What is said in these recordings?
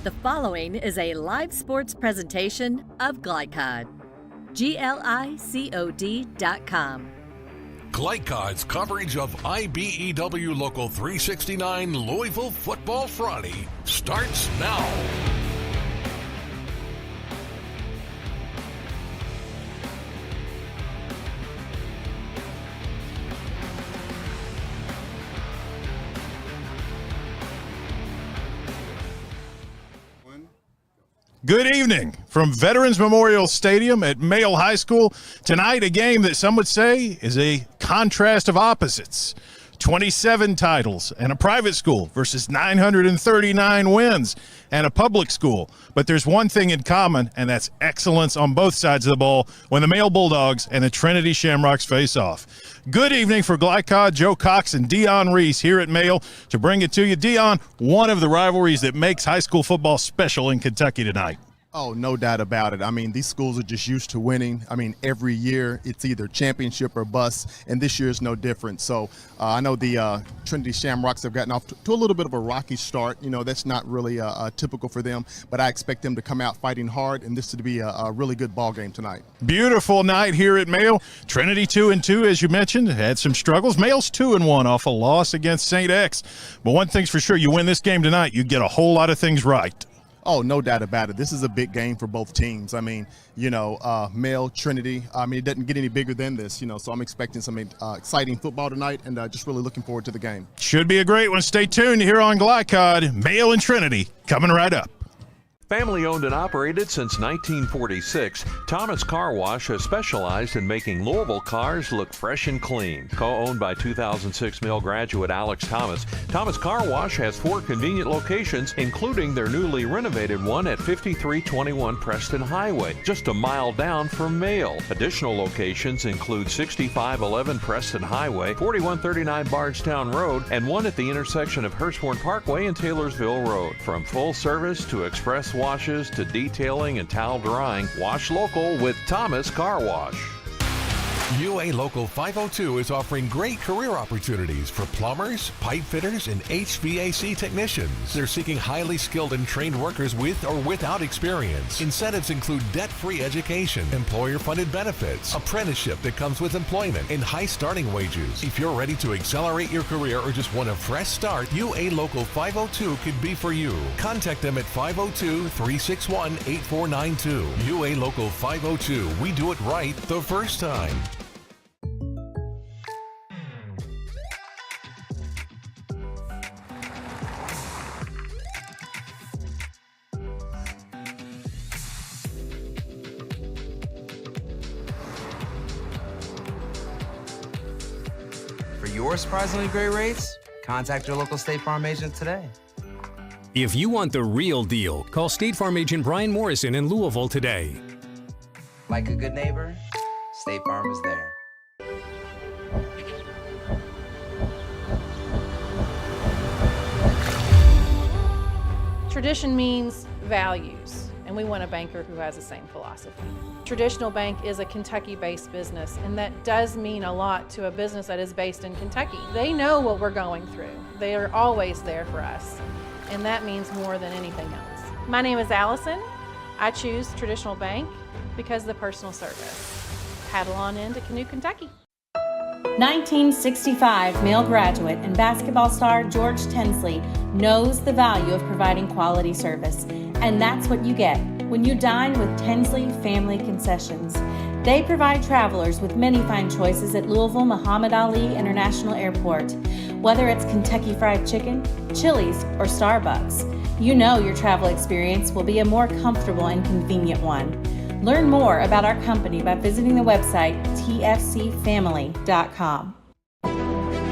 The following is a live sports presentation of Glycod. GLICOD.com. Glycod's coverage of IBEW Local 369 Louisville Football Friday starts now. Good evening from Veterans Memorial Stadium at Male High School. Tonight, a game that some would say is a contrast of opposites. 27 titles and a private school versus 939 wins and a public school. But there's one thing in common, and that's excellence on both sides of the ball when the Male Bulldogs and the Trinity Shamrocks face off. Good evening for Glycod, Joe Cox, and Dion Reese here at Male to bring it to you. Dion, one of the rivalries that makes high school football special in Kentucky tonight. Oh, no doubt about it. I mean, these schools are just used to winning. I mean, every year it's either championship or bust, and this year is no different. So I know the Trinity Shamrocks have gotten off to a little bit of a rocky start. You know, that's not really typical for them, but I expect them to come out fighting hard, and this to be a really good ball game tonight. Beautiful night here at Male. Trinity 2-2, as you mentioned, had some struggles. Male's 2-1 off a loss against St. X. But one thing's for sure, you win this game tonight, you get a whole lot of things right. Oh, no doubt about it. This is a big game for both teams. I mean, you know, Male, Trinity, I mean, it doesn't get any bigger than this, you know, so I'm expecting some exciting football tonight and just really looking forward to the game. Should be a great one. Stay tuned here on Glycod. Male and Trinity coming right up. Family owned and operated since 1946, Thomas Car Wash has specialized in making Louisville cars look fresh and clean. Co-owned by 2006 Male graduate Alex Thomas, Thomas Car Wash has 4 convenient locations, including their newly renovated one at 5321 Preston Highway, just a mile down from Male. Additional locations include 6511 Preston Highway, 4139 Bardstown Road, and one at the intersection of Hurstbourne Parkway and Taylorsville Road. From full service to express washes to detailing and towel drying, wash local with Thomas Car Wash. UA Local 502 is offering great career opportunities for plumbers, pipe fitters, and HVAC technicians. They're seeking highly skilled and trained workers with or without experience. Incentives include debt-free education, employer-funded benefits, apprenticeship that comes with employment, and high starting wages. If you're ready to accelerate your career or just want a fresh start, UA Local 502 could be for you. Contact them at 502-361-8492. UA Local 502. We do it right the first time. For your surprisingly great rates, contact your local State Farm agent today. If you want the real deal, call State Farm agent Brian Morrison in Louisville today. Like a good neighbor, State Farm is there. Tradition means values, and we want a banker who has the same philosophy. Traditional Bank is a Kentucky-based business, and that does mean a lot to a business that is based in Kentucky. They know what we're going through. They are always there for us, and that means more than anything else. My name is Allison. I choose Traditional Bank because of the personal service. Paddle on into Canoe, Kentucky. 1965 Male graduate and basketball star George Tensley knows the value of providing quality service, and that's what you get when you dine with Tensley Family Concessions. They provide travelers with many fine choices at Louisville Muhammad Ali International Airport. Whether it's Kentucky Fried Chicken, Chili's, or Starbucks, you know your travel experience will be a more comfortable and convenient one. Learn more about our company by visiting the website tfcfamily.com.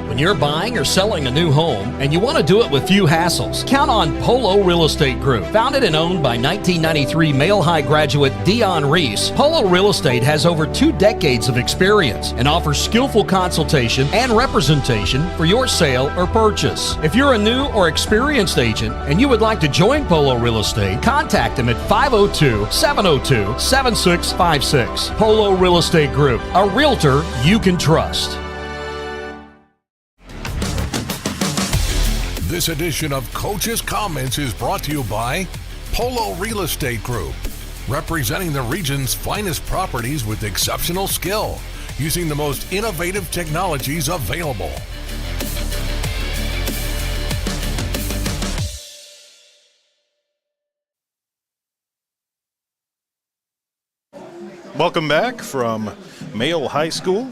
When you're buying or selling a new home and you want to do it with few hassles, count on Polo Real Estate Group. Founded and owned by 1993 Male High graduate Dion Reese, Polo Real Estate has over 2 decades of experience and offers skillful consultation and representation for your sale or purchase. If you're a new or experienced agent and you would like to join Polo Real Estate, contact them at 502-702-7656. Polo Real Estate Group, a realtor you can trust. This edition of Coach's Comments is brought to you by Polo Real Estate Group, representing the region's finest properties with exceptional skill, using the most innovative technologies available. Welcome back from Male High School.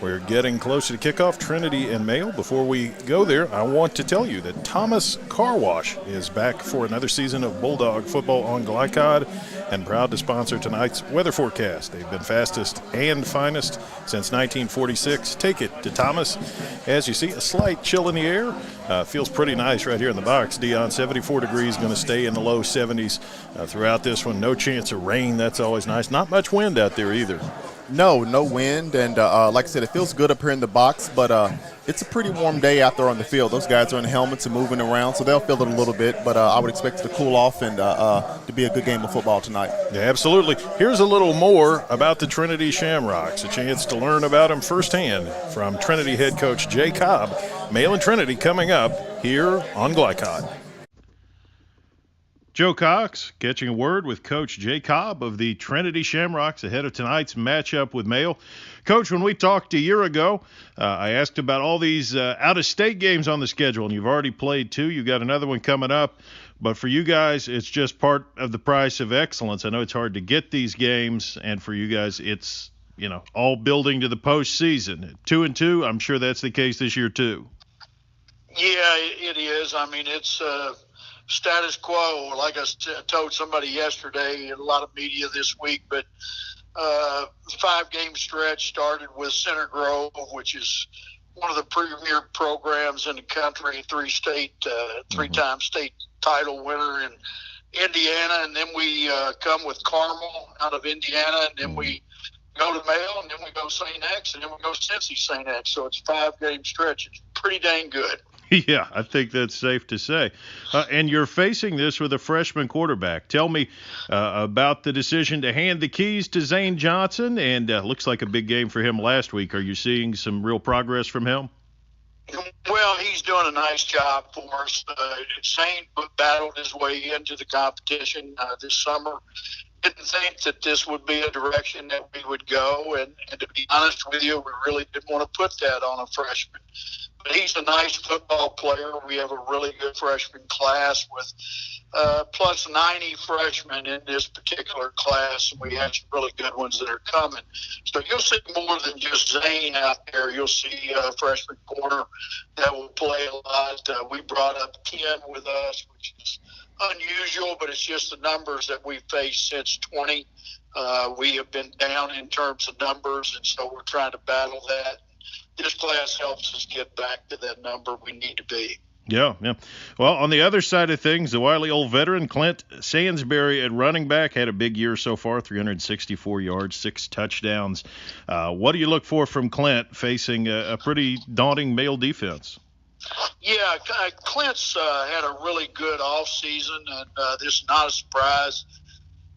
We're getting closer to kickoff, Trinity and Male. Before we go there, I want to tell you that Thomas Car Wash is back for another season of Bulldog football on Glycod and proud to sponsor tonight's weather forecast. They've been fastest and finest since 1946. Take it to Thomas. As you see, a slight chill in the air. Feels pretty nice right here in the box. Dion, 74 degrees, going to stay in the low 70s throughout this one. No chance of rain. That's always nice. Not much wind out there either. No wind, and like I said, it feels good up here in the box, but it's a pretty warm day out there on the field. Those guys are in helmets and moving around, so they'll feel it a little bit, but I would expect it to cool off and to be a good game of football tonight. Yeah, absolutely. Here's a little more about the Trinity Shamrocks, a chance to learn about them firsthand from Trinity head coach Jay Cobb. Male and Trinity coming up here on Glycod. Joe Cox catching a word with Coach Jay Cobb of the Trinity Shamrocks ahead of tonight's matchup with Male. Coach, when we talked a year ago, I asked about all these out-of-state games on the schedule, and you've already played two. You've got another one coming up. But for you guys, it's just part of the price of excellence. I know it's hard to get these games, and for you guys, it's, all building to the postseason. 2-2, I'm sure that's the case this year too. Yeah, it is. I mean, it's status quo. Like I told somebody yesterday, a lot of media this week, but 5-game stretch started with Center Grove, which is one of the premier programs in the country, three-time state title winner in Indiana, and then we come with Carmel out of Indiana, and then we go to Male, and then we go St. X, and then we go Cincy St. X. So it's a 5-game stretch. It's pretty dang good. Yeah, I think that's safe to say. And you're facing this with a freshman quarterback. Tell me about the decision to hand the keys to Zane Johnson, and looks like a big game for him last week. Are you seeing some real progress from him? Well, he's doing a nice job for us. Zane battled his way into the competition this summer. Didn't think that this would be a direction that we would go, and to be honest with you, we really didn't want to put that on a freshman. But he's a nice football player. We have a really good freshman class with plus 90 freshmen in this particular class, and we have some really good ones that are coming. So you'll see more than just Zane out there. You'll see a freshman corner that will play a lot. We brought up Ken with us, which is unusual, but it's just the numbers that we've faced since 20. We have been down in terms of numbers, and so we're trying to battle that. This class helps us get back to that number we need to be. Yeah. Well, on the other side of things, the wily old veteran Clint Sansbury at running back had a big year so far, 364 yards, 6 touchdowns. What do you look for from Clint facing a pretty daunting Male defense? Yeah, Clint's had a really good offseason, and this is not a surprise.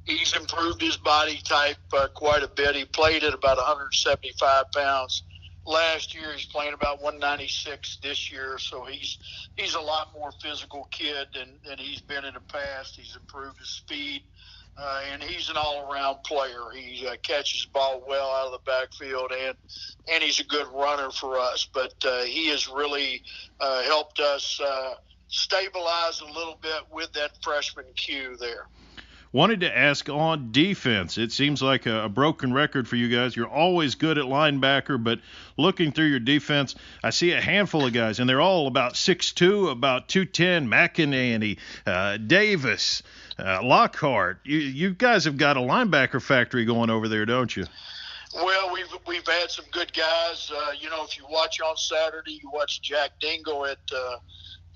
He's improved his body type quite a bit. He played at about 175 pounds last year. He's playing about 196 this year, so he's a lot more physical kid than he's been in the past. He's improved his speed, and he's an all-around player. He catches the ball well out of the backfield, and he's a good runner for us. But he has really helped us stabilize a little bit with that freshman Q there. Wanted to ask on defense. It seems like a broken record for you guys. You're always good at linebacker, but looking through your defense, I see a handful of guys, and they're all about 6'2", about 210, McEnany, Davis, Lockhart. You guys have got a linebacker factory going over there, don't you? Well, we've had some good guys. If you watch on Saturday, you watch Jack Dingle at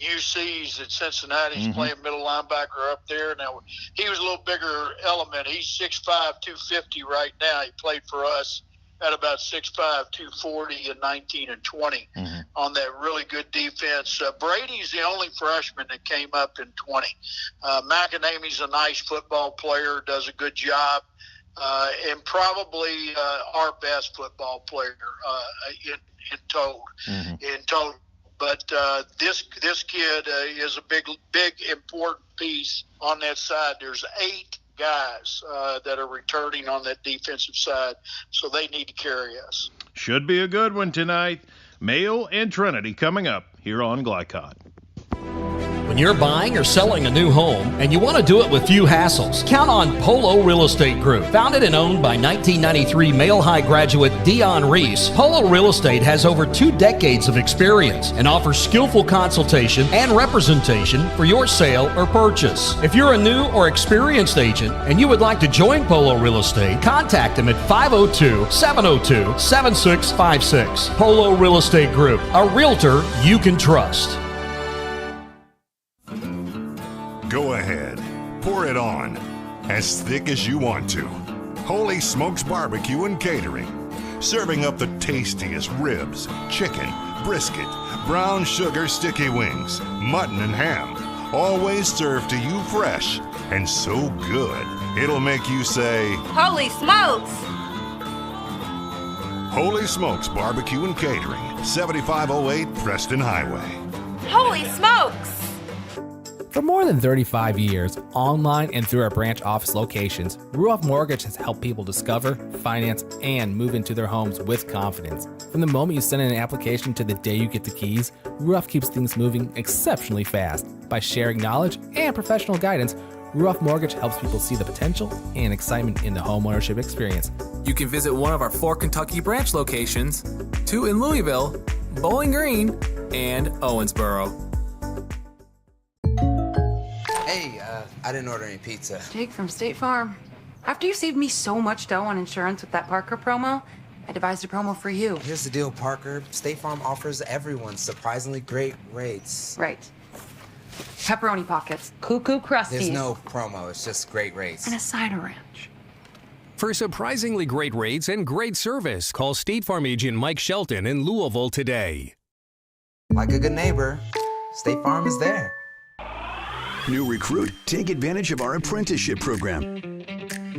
UC's at Cincinnati. He's playing middle linebacker up there. Now, he was a little bigger element. He's 6'5", 250 right now. He played for us at about 6'5", 240 in 19 and 20 on that really good defense. Brady's the only freshman that came up in 20. McEnany's a nice football player, does a good job, and probably our best football player in total. But this kid is a big important piece on that side. There's 8 guys that are returning on that defensive side, so they need to carry us. Should be a good one tonight. Male and Trinity coming up here on Glycod. When you're buying or selling a new home and you want to do it with few hassles, count on Polo Real Estate Group. Founded and owned by 1993 Male High graduate Dion Reese, Polo Real Estate has over 2 decades of experience and offers skillful consultation and representation for your sale or purchase. If you're a new or experienced agent and you would like to join Polo Real Estate, contact them at 502-702-7656. Polo Real Estate Group, a realtor you can trust. Go ahead, pour it on, as thick as you want to. Holy Smokes Barbecue and Catering, serving up the tastiest ribs, chicken, brisket, brown sugar sticky wings, mutton and ham, always served to you fresh and so good, it'll make you say, Holy smokes! Holy Smokes Barbecue and Catering, 7508 Preston Highway. Holy smokes! For more than 35 years, online and through our branch office locations, Ruoff Mortgage has helped people discover, finance, and move into their homes with confidence. From the moment you send in an application to the day you get the keys, Ruoff keeps things moving exceptionally fast. By sharing knowledge and professional guidance, Ruoff Mortgage helps people see the potential and excitement in the homeownership experience. You can visit one of our 4 Kentucky branch locations, 2 in Louisville, Bowling Green, and Owensboro. Hey, I didn't order any pizza. Jake from State Farm. After you saved me so much dough on insurance with that Parker promo, I devised a promo for you. Here's the deal, Parker. State Farm offers everyone surprisingly great rates. Right. Pepperoni pockets, cuckoo crusties. There's no promo, it's just great rates. And a side of ranch. For surprisingly great rates and great service, call State Farm agent Mike Shelton in Louisville today. Like a good neighbor, State Farm is there. New recruit, take advantage of our apprenticeship program.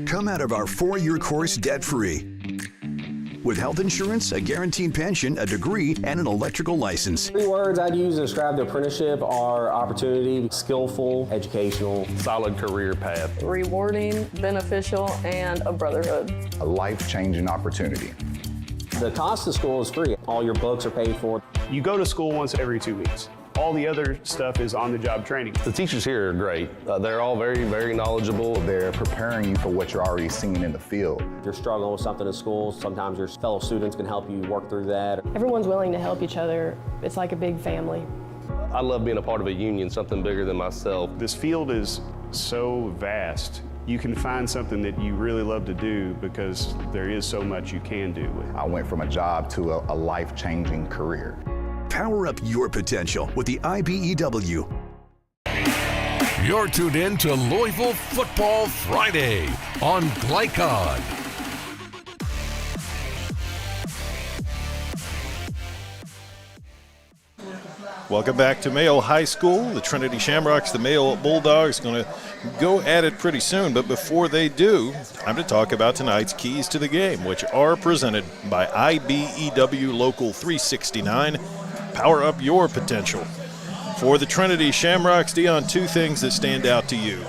Come out of our 4-year course debt-free. With health insurance, a guaranteed pension, a degree, and an electrical license. 3 words I'd use to describe the apprenticeship are opportunity, skillful, educational, solid career path, rewarding, beneficial, and a brotherhood. A life-changing opportunity. The cost of school is free. All your books are paid for. You go to school once every 2 weeks. All the other stuff is on-the-job training. The teachers here are great. They're all very, very knowledgeable. They're preparing you for what you're already seeing in the field. If you're struggling with something at school, sometimes your fellow students can help you work through that. Everyone's willing to help each other. It's like a big family. I love being a part of a union, something bigger than myself. This field is so vast. You can find something that you really love to do because there is so much you can do. I went from a job to a life-changing career. Power up your potential with the IBEW. You're tuned in to Louisville Football Friday on Glycod. Welcome back to Mayo High School. The Trinity Shamrocks, the Mayo Bulldogs, going to go at it pretty soon. But before they do, time to talk about tonight's keys to the game, which are presented by IBEW Local 369. Power up your potential. For the Trinity Shamrocks, Dion, 2 things that stand out to you.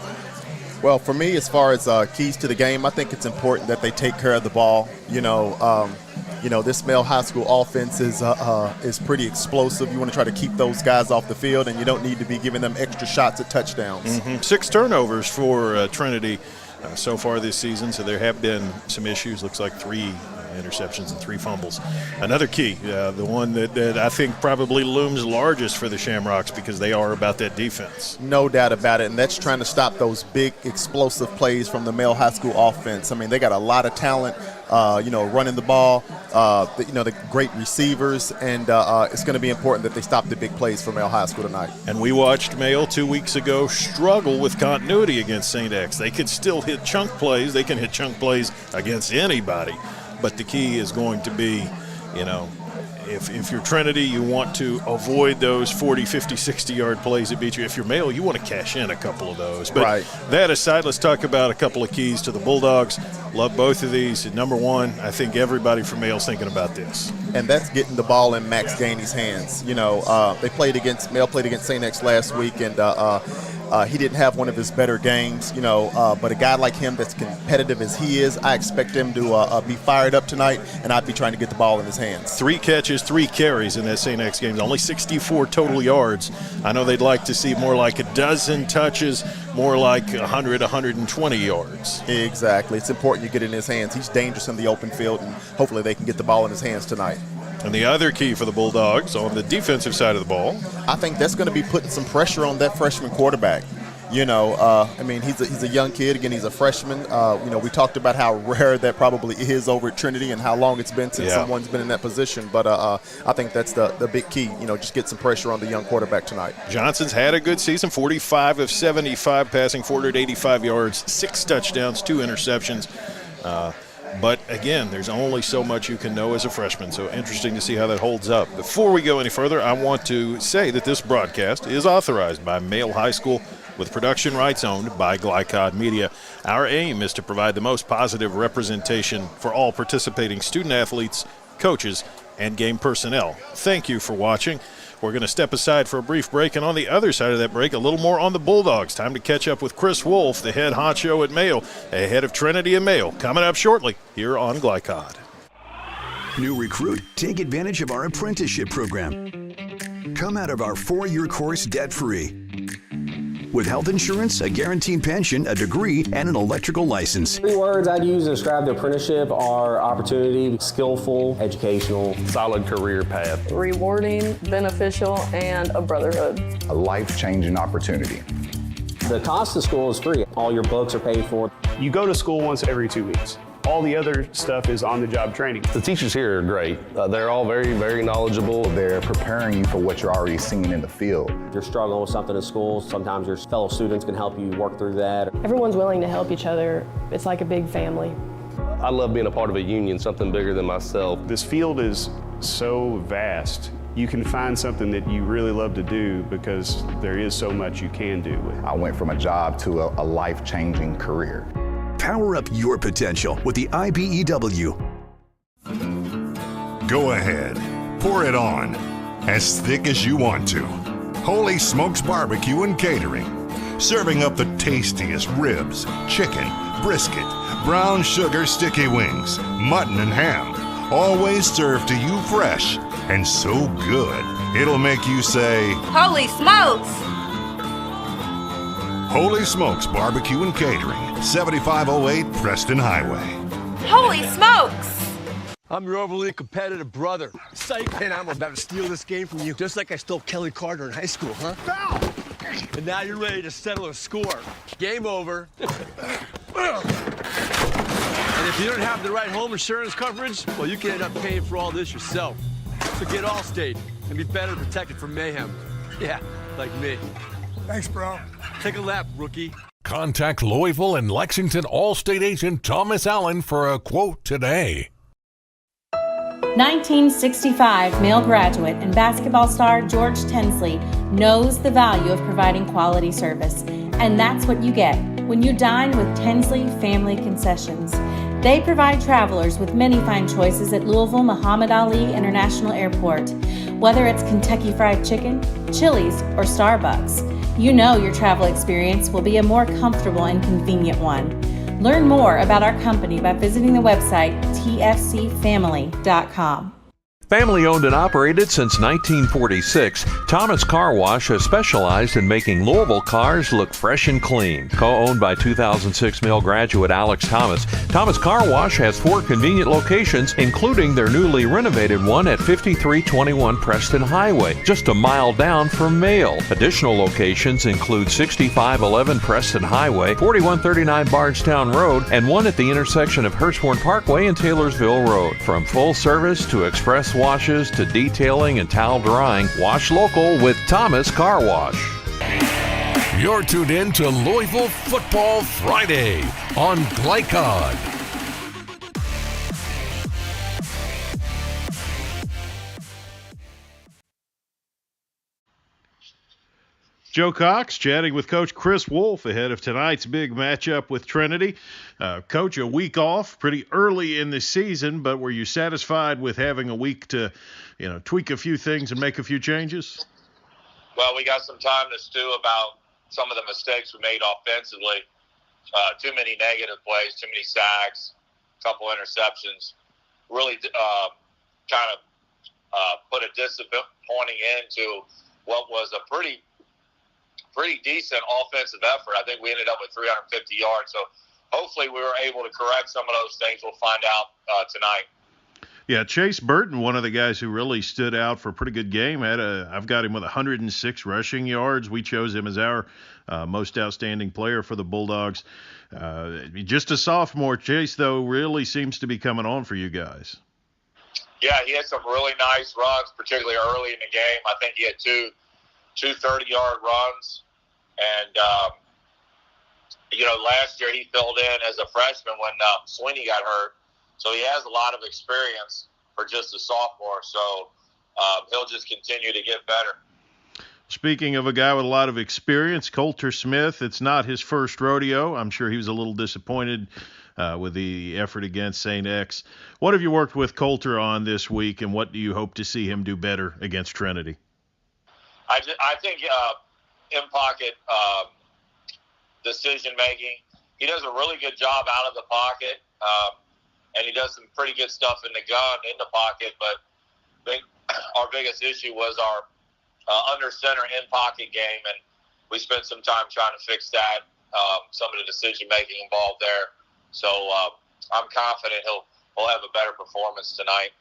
Well, for me, as far as keys to the game, I think it's important that they take care of the ball. This Mayo High School offense is pretty explosive. You want to try to keep those guys off the field, and you don't need to be giving them extra shots at touchdowns. 6 turnovers for Trinity so far this season, so there have been some issues. Looks like 3 interceptions and 3 fumbles. Another key, the one that I think probably looms largest for the Shamrocks because they are about that defense. No doubt about it, and that's trying to stop those big explosive plays from the Mayo High School offense. I mean, they got a lot of talent, running the ball, the great receivers, and it's going to be important that they stop the big plays for Mayo High School tonight. And we watched Mayo 2 weeks ago struggle with continuity against St. X. They could still hit chunk plays. They can hit chunk plays against anybody. But the key is going to be, If you're Trinity, you want to avoid those 40, 50, 60-yard plays that beat you. If you're Male, you want to cash in a couple of those. But that aside, let's talk about a couple of keys to the Bulldogs. Love both of these. And number one, I think everybody from Male's thinking about this. And that's getting the ball in Max Gainey's hands. You know, Male played against St. X last week, and he didn't have one of his better games, you know, but a guy like him that's competitive as he is, I expect him to be fired up tonight, and I'd be trying to get the ball in his hands. 3 catches, 3 carries in that St. X game, only 64 total yards. I know they'd like to see more like a dozen touches, more like 100, 120 yards. Exactly. It's important you get it in his hands. He's dangerous in the open field, and hopefully they can get the ball in his hands tonight. And the other key for the Bulldogs on the defensive side of the ball, I think that's going to be putting some pressure on that freshman quarterback. You know, I mean, he's a young kid. Again, he's a freshman. You know, we talked about how rare that probably is over at Trinity and how long it's been since someone's been in that position. But I think that's the big key, you know, just get some pressure on the young quarterback tonight. Johnson's had a good season, 45 of 75 passing, 485 yards, 6 touchdowns, 2 interceptions. But, again, there's only so much you can know as a freshman, so interesting to see how that holds up. Before we go any further, I want to say that this broadcast is authorized by Male High School with production rights owned by Glycod Media. Our aim is to provide the most positive representation for all participating student-athletes, coaches, and game personnel. Thank you for watching. We're going to step aside for a brief break, and on the other side of that break, a little more on the Bulldogs. Time to catch up with Chris Wolf, the head honcho at Male, ahead of Trinity and Male, coming up shortly here on Glycod. New recruit, take advantage of our apprenticeship program. Come out of our 4-year course debt-free. With health insurance, a guaranteed pension, a degree, and an electrical license. 3 words I'd use to describe the apprenticeship are opportunity, skillful, educational, solid career path, rewarding, beneficial, and a brotherhood. A life-changing opportunity. The cost of school is free. All your books are paid for. You go to school once every 2 weeks. All the other stuff is on-the-job training. The teachers here are great. They're all very, very knowledgeable. They're preparing you for what you're already seeing in the field. If you're struggling with something in school, sometimes your fellow students can help you work through that. Everyone's willing to help each other. It's like a big family. I love being a part of a union, something bigger than myself. This field is so vast. You can find something that you really love to do because there is so much you can do. I went from a job to a life-changing career. Power up your potential with the IBEW. Go ahead, pour it on, as thick as you want to. Holy Smokes Barbecue and Catering, serving up the tastiest ribs, chicken, brisket, brown sugar sticky wings, mutton and ham, always served to you fresh and so good, it'll make you say, "Holy smokes!" Holy Smokes Barbecue and Catering, 7508 Preston Highway. Holy smokes! I'm your overly competitive brother. Psych, and I'm about to steal this game from you, just like I stole Kelly Carter in high school, huh? Foul! And now you're ready to settle a score. Game over. And if you don't have the right home insurance coverage, well, you can end up paying for all this yourself. So get Allstate and be better protected from mayhem. Yeah, like me. Thanks, bro. Take a lap, rookie. Contact Louisville and Lexington Allstate agent Thomas Allen for a quote today. 1965 Male graduate and basketball star George Tensley knows the value of providing quality service, and that's what you get when you dine with Tensley Family Concessions. They provide travelers with many fine choices at Louisville Muhammad Ali International Airport. Whether it's Kentucky Fried Chicken, Chili's, or Starbucks, you know your travel experience will be a more comfortable and convenient one. Learn more about our company by visiting the website tfcfamily.com. Family owned and operated since 1946, Thomas Car Wash has specialized in making Louisville cars look fresh and clean. Co-owned by 2006 Male graduate Alex Thomas, Thomas Car Wash has 4 convenient locations, including their newly renovated one at 5321 Preston Highway, just a mile down from Male. Additional locations include 6511 Preston Highway, 4139 Bardstown Road, and one at the intersection of Hurstbourne Parkway and Taylorsville Road. From full service to express washes to detailing and towel drying, wash local with Thomas Car Wash. You're tuned in to Louisville Football Friday on Glycod. Joe Cox chatting with Coach Chris Wolf ahead of tonight's big matchup with Trinity. Coach, a week off pretty early in the season, but were you satisfied with having a week to, tweak a few things and make a few changes? Well, we got some time to stew about some of the mistakes we made offensively. Too many negative plays, too many sacks, a couple interceptions. Really put a disappointing end to what was a pretty decent offensive effort. I think we ended up with 350 yards. So hopefully we were able to correct some of those things. We'll find out tonight. Yeah, Chase Burton, one of the guys who really stood out for a pretty good game. I've got him with 106 rushing yards. We chose him as our most outstanding player for the Bulldogs. Just a sophomore. Chase, though, really seems to be coming on for you guys. Yeah, he had some really nice runs, particularly early in the game. I think he had two 30-yard runs. And, last year he filled in as a freshman when Sweeney got hurt. So he has a lot of experience for just a sophomore. So he'll just continue to get better. Speaking of a guy with a lot of experience, Coulter Smith, it's not his first rodeo. I'm sure he was a little disappointed with the effort against St. X. What have you worked with Coulter on this week, and what do you hope to see him do better against Trinity? I think in-pocket decision-making, he does a really good job out of the pocket, and he does some pretty good stuff in the gun, in the pocket, but our biggest issue was our under-center in-pocket game, and we spent some time trying to fix that, some of the decision-making involved there. So I'm confident he'll have a better performance tonight.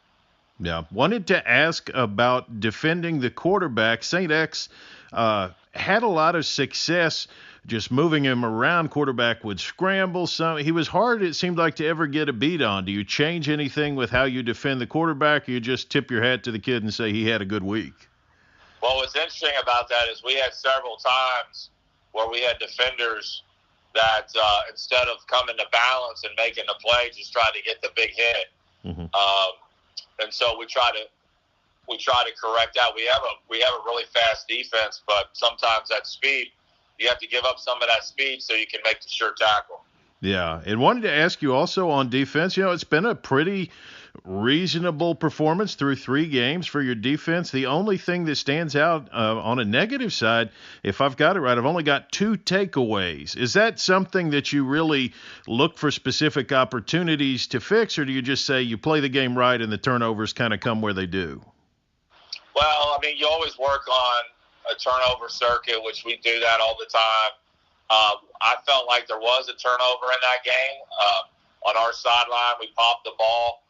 Yeah. Wanted to ask about defending the quarterback. St. X had a lot of success just moving him around. Quarterback would scramble. He was hard, it seemed like, to ever get a beat on. Do you change anything with how you defend the quarterback, or you just tip your hat to the kid and say he had a good week? Well, what's interesting about that is we had several times where we had defenders that instead of coming to balance and making the play, just tried to get the big hit. Mm-hmm. And so we try to correct that. We have a really fast defense, but sometimes that speed, you have to give up some of that speed so you can make the sure tackle. Yeah, and wanted to ask you also on defense. It's been a pretty reasonable performance through 3 games for your defense. The only thing that stands out on a negative side, if I've got it right, I've only got 2 takeaways. Is that something that you really look for specific opportunities to fix, or do you just say you play the game right and the turnovers kind of come where they do? Well, you always work on a turnover circuit, which we do that all the time. I felt like there was a turnover in that game. On our sideline, we popped the ball.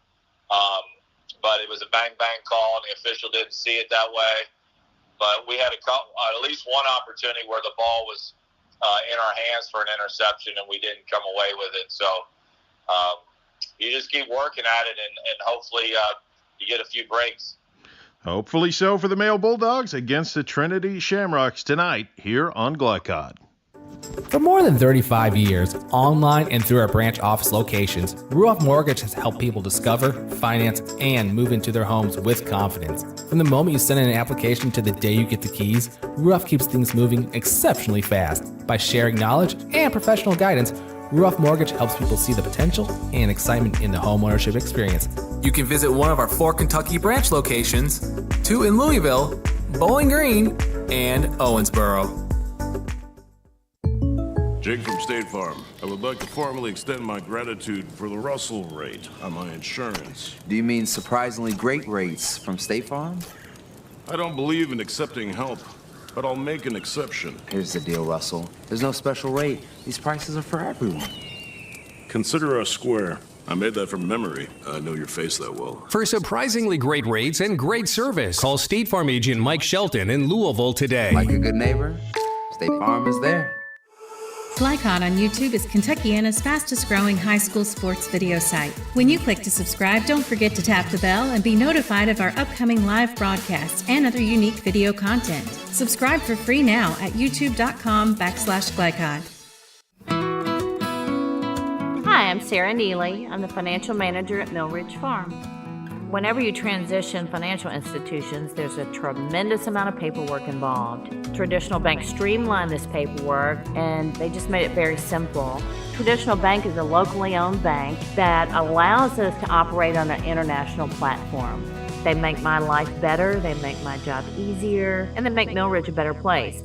But it was a bang-bang call, and the official didn't see it that way. But we had at least one opportunity where the ball was in our hands for an interception, and we didn't come away with it. So you just keep working at it, and hopefully you get a few breaks. Hopefully so for the male Bulldogs against the Trinity Shamrocks tonight here on Glycod. For more than 35 years, online and through our branch office locations, Ruoff Mortgage has helped people discover, finance, and move into their homes with confidence. From the moment you send in an application to the day you get the keys, Ruoff keeps things moving exceptionally fast. By sharing knowledge and professional guidance, Ruoff Mortgage helps people see the potential and excitement in the homeownership experience. You can visit one of our 4 Kentucky branch locations, 2 in Louisville, Bowling Green, and Owensboro. Jake from State Farm. I would like to formally extend my gratitude for the Russell rate on my insurance. Do you mean surprisingly great rates from State Farm? I don't believe in accepting help, but I'll make an exception. Here's the deal, Russell. There's no special rate. These prices are for everyone. Consider us square. I made that from memory. I know your face that well. For surprisingly great rates and great service, call State Farm agent Mike Shelton in Louisville today. Like a good neighbor, State Farm is there. Glycod on YouTube is Kentuckiana's fastest growing high school sports video site. When you click to subscribe, don't forget to tap the bell and be notified of our upcoming live broadcasts and other unique video content. Subscribe for free now at youtube.com/Glycod. Hi, I'm Sarah Neely. I'm the financial manager at Mill Ridge Farm. Whenever you transition financial institutions, there's a tremendous amount of paperwork involved. Traditional banks streamlined this paperwork and they just made it very simple. Traditional Bank is a locally owned bank that allows us to operate on an international platform. They make my life better, they make my job easier, and they make Millridge a better place.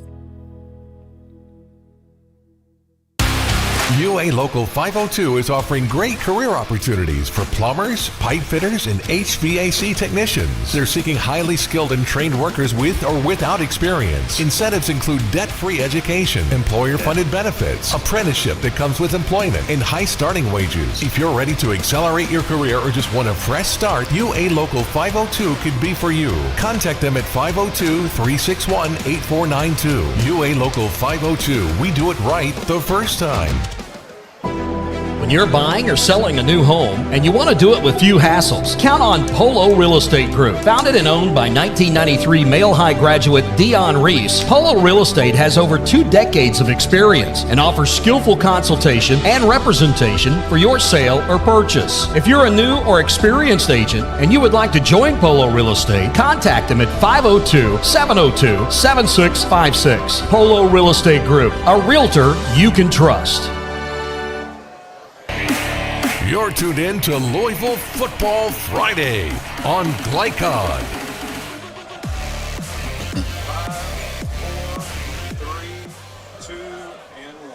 UA Local 502 is offering great career opportunities for plumbers, pipe fitters, and HVAC technicians. They're seeking highly skilled and trained workers with or without experience. Incentives include debt-free education, employer-funded benefits, apprenticeship that comes with employment, and high starting wages. If you're ready to accelerate your career or just want a fresh start, UA Local 502 could be for you. Contact them at 502-361-8492. UA Local 502. We do it right the first time. When you're buying or selling a new home and you want to do it with few hassles, count on Polo Real Estate Group. Founded and owned by 1993 Male High graduate Dion Reese, Polo Real Estate has over 2 decades of experience and offers skillful consultation and representation for your sale or purchase. If you're a new or experienced agent and you would like to join Polo Real Estate, contact them at 502-702-7656. Polo Real Estate Group, a realtor you can trust. You're tuned in to Louisville Football Friday on Glycod. 5, 4, 3, 2, and 1.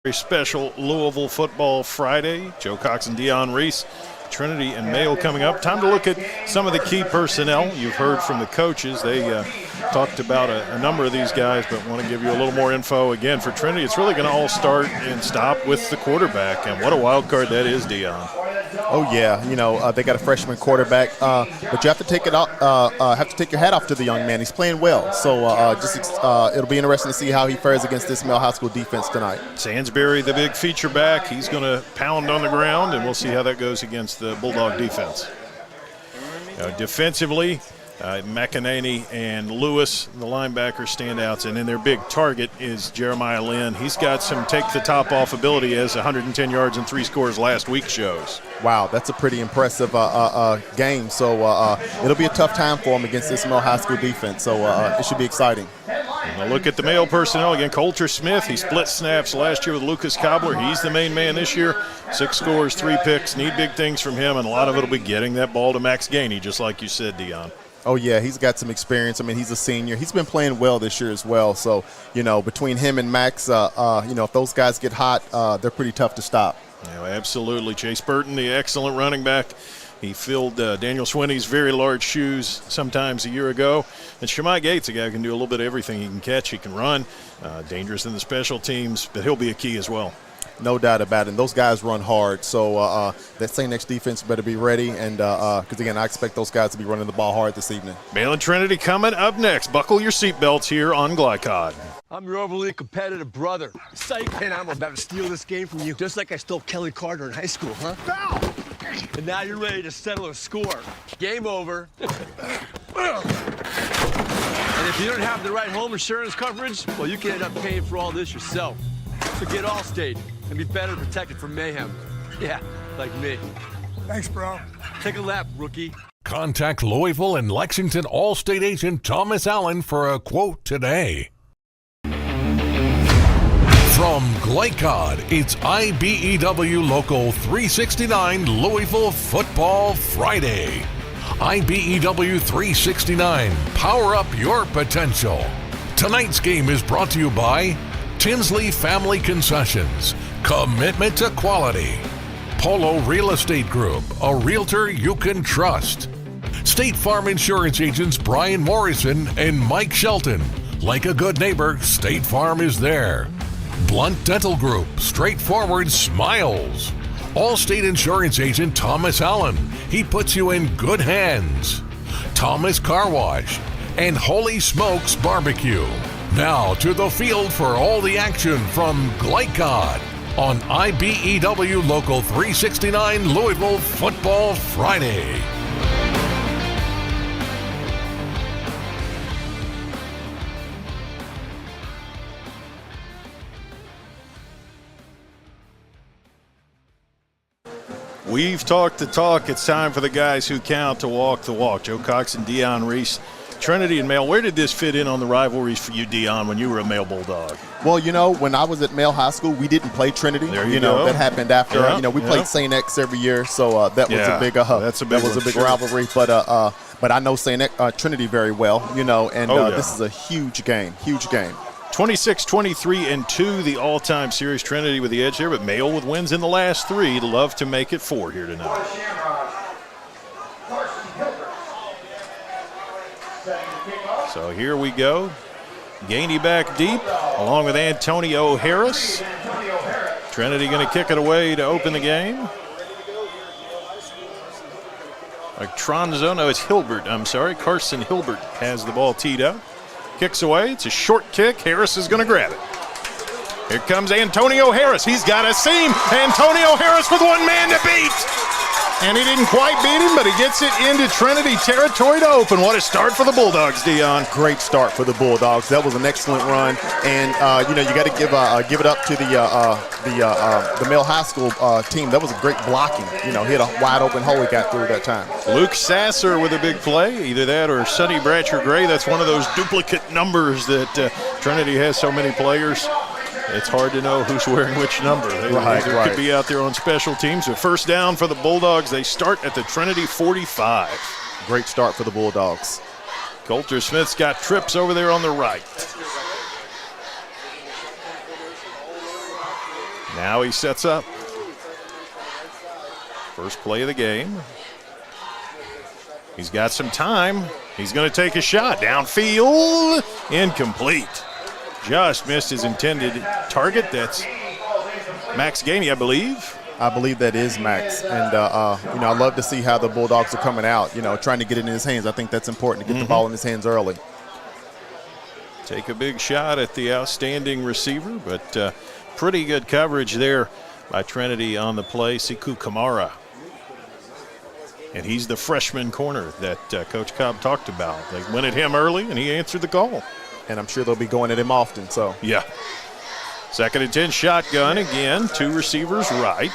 Very special Louisville Football Friday. Joe Cox and Dion Reese, Trinity and Mayo coming up. Time to look at some of the key personnel. You've heard from the coaches. They talked about a number of these guys, but want to give you a little more info. Again, for Trinity, it's really going to all start and stop with the quarterback, and what a wild card that is, Dion. Oh yeah, they got a freshman quarterback, but you have to take your hat off to the young man. He's playing well, so it'll be interesting to see how he fares against this Male High School defense tonight. Sansbury, the big feature back, he's going to pound on the ground, and we'll see how that goes against the Bulldog defense. Defensively, McEnany and Lewis, the linebacker standouts, and then their big target is Jeremiah Lynn. He's got some take-the-top-off ability, as 110 yards and 3 scores last week shows. Wow, that's a pretty impressive game. So it'll be a tough time for him against this Male High School defense, so it should be exciting. Now look at the male personnel again. Coulter Smith, he split snaps last year with Lucas Cobbler. He's the main man this year. 6 scores, 3 picks. Need big things from him, and a lot of it will be getting that ball to Max Gainey, just like you said, Dion. Oh, yeah, he's got some experience. I mean, he's a senior. He's been playing well this year as well. So, between him and Max, if those guys get hot, they're pretty tough to stop. Yeah, absolutely. Chase Burton, the excellent running back. He filled Daniel Swinney's very large shoes sometimes a year ago. And Shemai Gates, a guy who can do a little bit of everything. He can catch, he can run, dangerous in the special teams, but he'll be a key as well. No doubt about it. And those guys run hard. So that St. X defense better be ready. And because, again, I expect those guys to be running the ball hard this evening. Male and Trinity coming up next. Buckle your seatbelts here on Glycod. I'm your overly competitive brother. Psych, and I'm about to steal this game from you, just like I stole Kelly Carter in high school, huh? Foul! And now you're ready to settle a score. Game over. And if you don't have the right home insurance coverage, well, you can end up paying for all this yourself. So get Allstate and be better protected from mayhem. Yeah, like me. Thanks, bro. Take a lap, rookie. Contact Louisville and Lexington Allstate agent Thomas Allen for a quote today. From Glycod, it's IBEW Local 369 Louisville Football Friday. IBEW 369, power up your potential. Tonight's game is brought to you by Tinsley Family Concessions, commitment to quality. Polo Real Estate Group, a realtor you can trust. State Farm Insurance agents Brian Morrison and Mike Shelton. Like a good neighbor, State Farm is there. Blunt Dental Group, straightforward smiles. Allstate Insurance agent Thomas Allen. He puts you in good hands. Thomas Car Wash and Holy Smokes Barbecue. Now to the field for all the action from Glycod on IBEW Local 369 Louisville Football Friday. We've talked the talk. It's time for the guys who count to walk the walk. Joe Cox and Deion Reese. Trinity and Male, where did this fit in on the rivalries for you, Deion, when you were a Male Bulldog? Well, when I was at Male High School, we didn't play Trinity. There you go. That happened after. Yeah, We played St. X every year, so that was a big. That was a big rivalry. But I know Trinity very well. This is a huge game. Huge game. 26-23-2, the all-time series. Trinity with the edge here, but Male with wins in the last 3. Love to make it 4 here tonight. So here we go. Gainey back deep, along with Antonio Harris. Trinity going to kick it away to open the game. It's Hilbert. I'm sorry. Carson Hilbert has the ball teed up. Kicks away. It's a short kick. Harris is going to grab it. Here comes Antonio Harris. He's got a seam. Antonio Harris with one man to beat. And he didn't quite beat him, but he gets it into Trinity territory to open. What a start for the Bulldogs, Deion. Great start for the Bulldogs. That was an excellent run. And, you got to give it up to the Male High School team. That was a great blocking. Hit a wide open hole he got through that time. Luke Sasser with a big play. Either that or Sonny Bratcher Gray. That's one of those duplicate numbers that Trinity has so many players. It's hard to know who's wearing which number. They could be out there on special teams. A first down for the Bulldogs. They start at the Trinity 45. Great start for the Bulldogs. Coulter Smith's got trips over there on the right. Now he sets up. First play of the game. He's got some time. He's going to take a shot. Downfield. Incomplete. Just missed his intended target. That's Max Gainey, I believe. I believe that is Max. And, I love to see how the Bulldogs are coming out, trying to get it in his hands. I think that's important to get the ball in his hands early. Take a big shot at the outstanding receiver, but pretty good coverage there by Trinity on the play. Siku Kamara. And he's the freshman corner that Coach Cobb talked about. They went at him early, and he answered the call. And I'm sure they'll be going at him often. So yeah. 2nd and 10 shotgun again. 2 receivers right.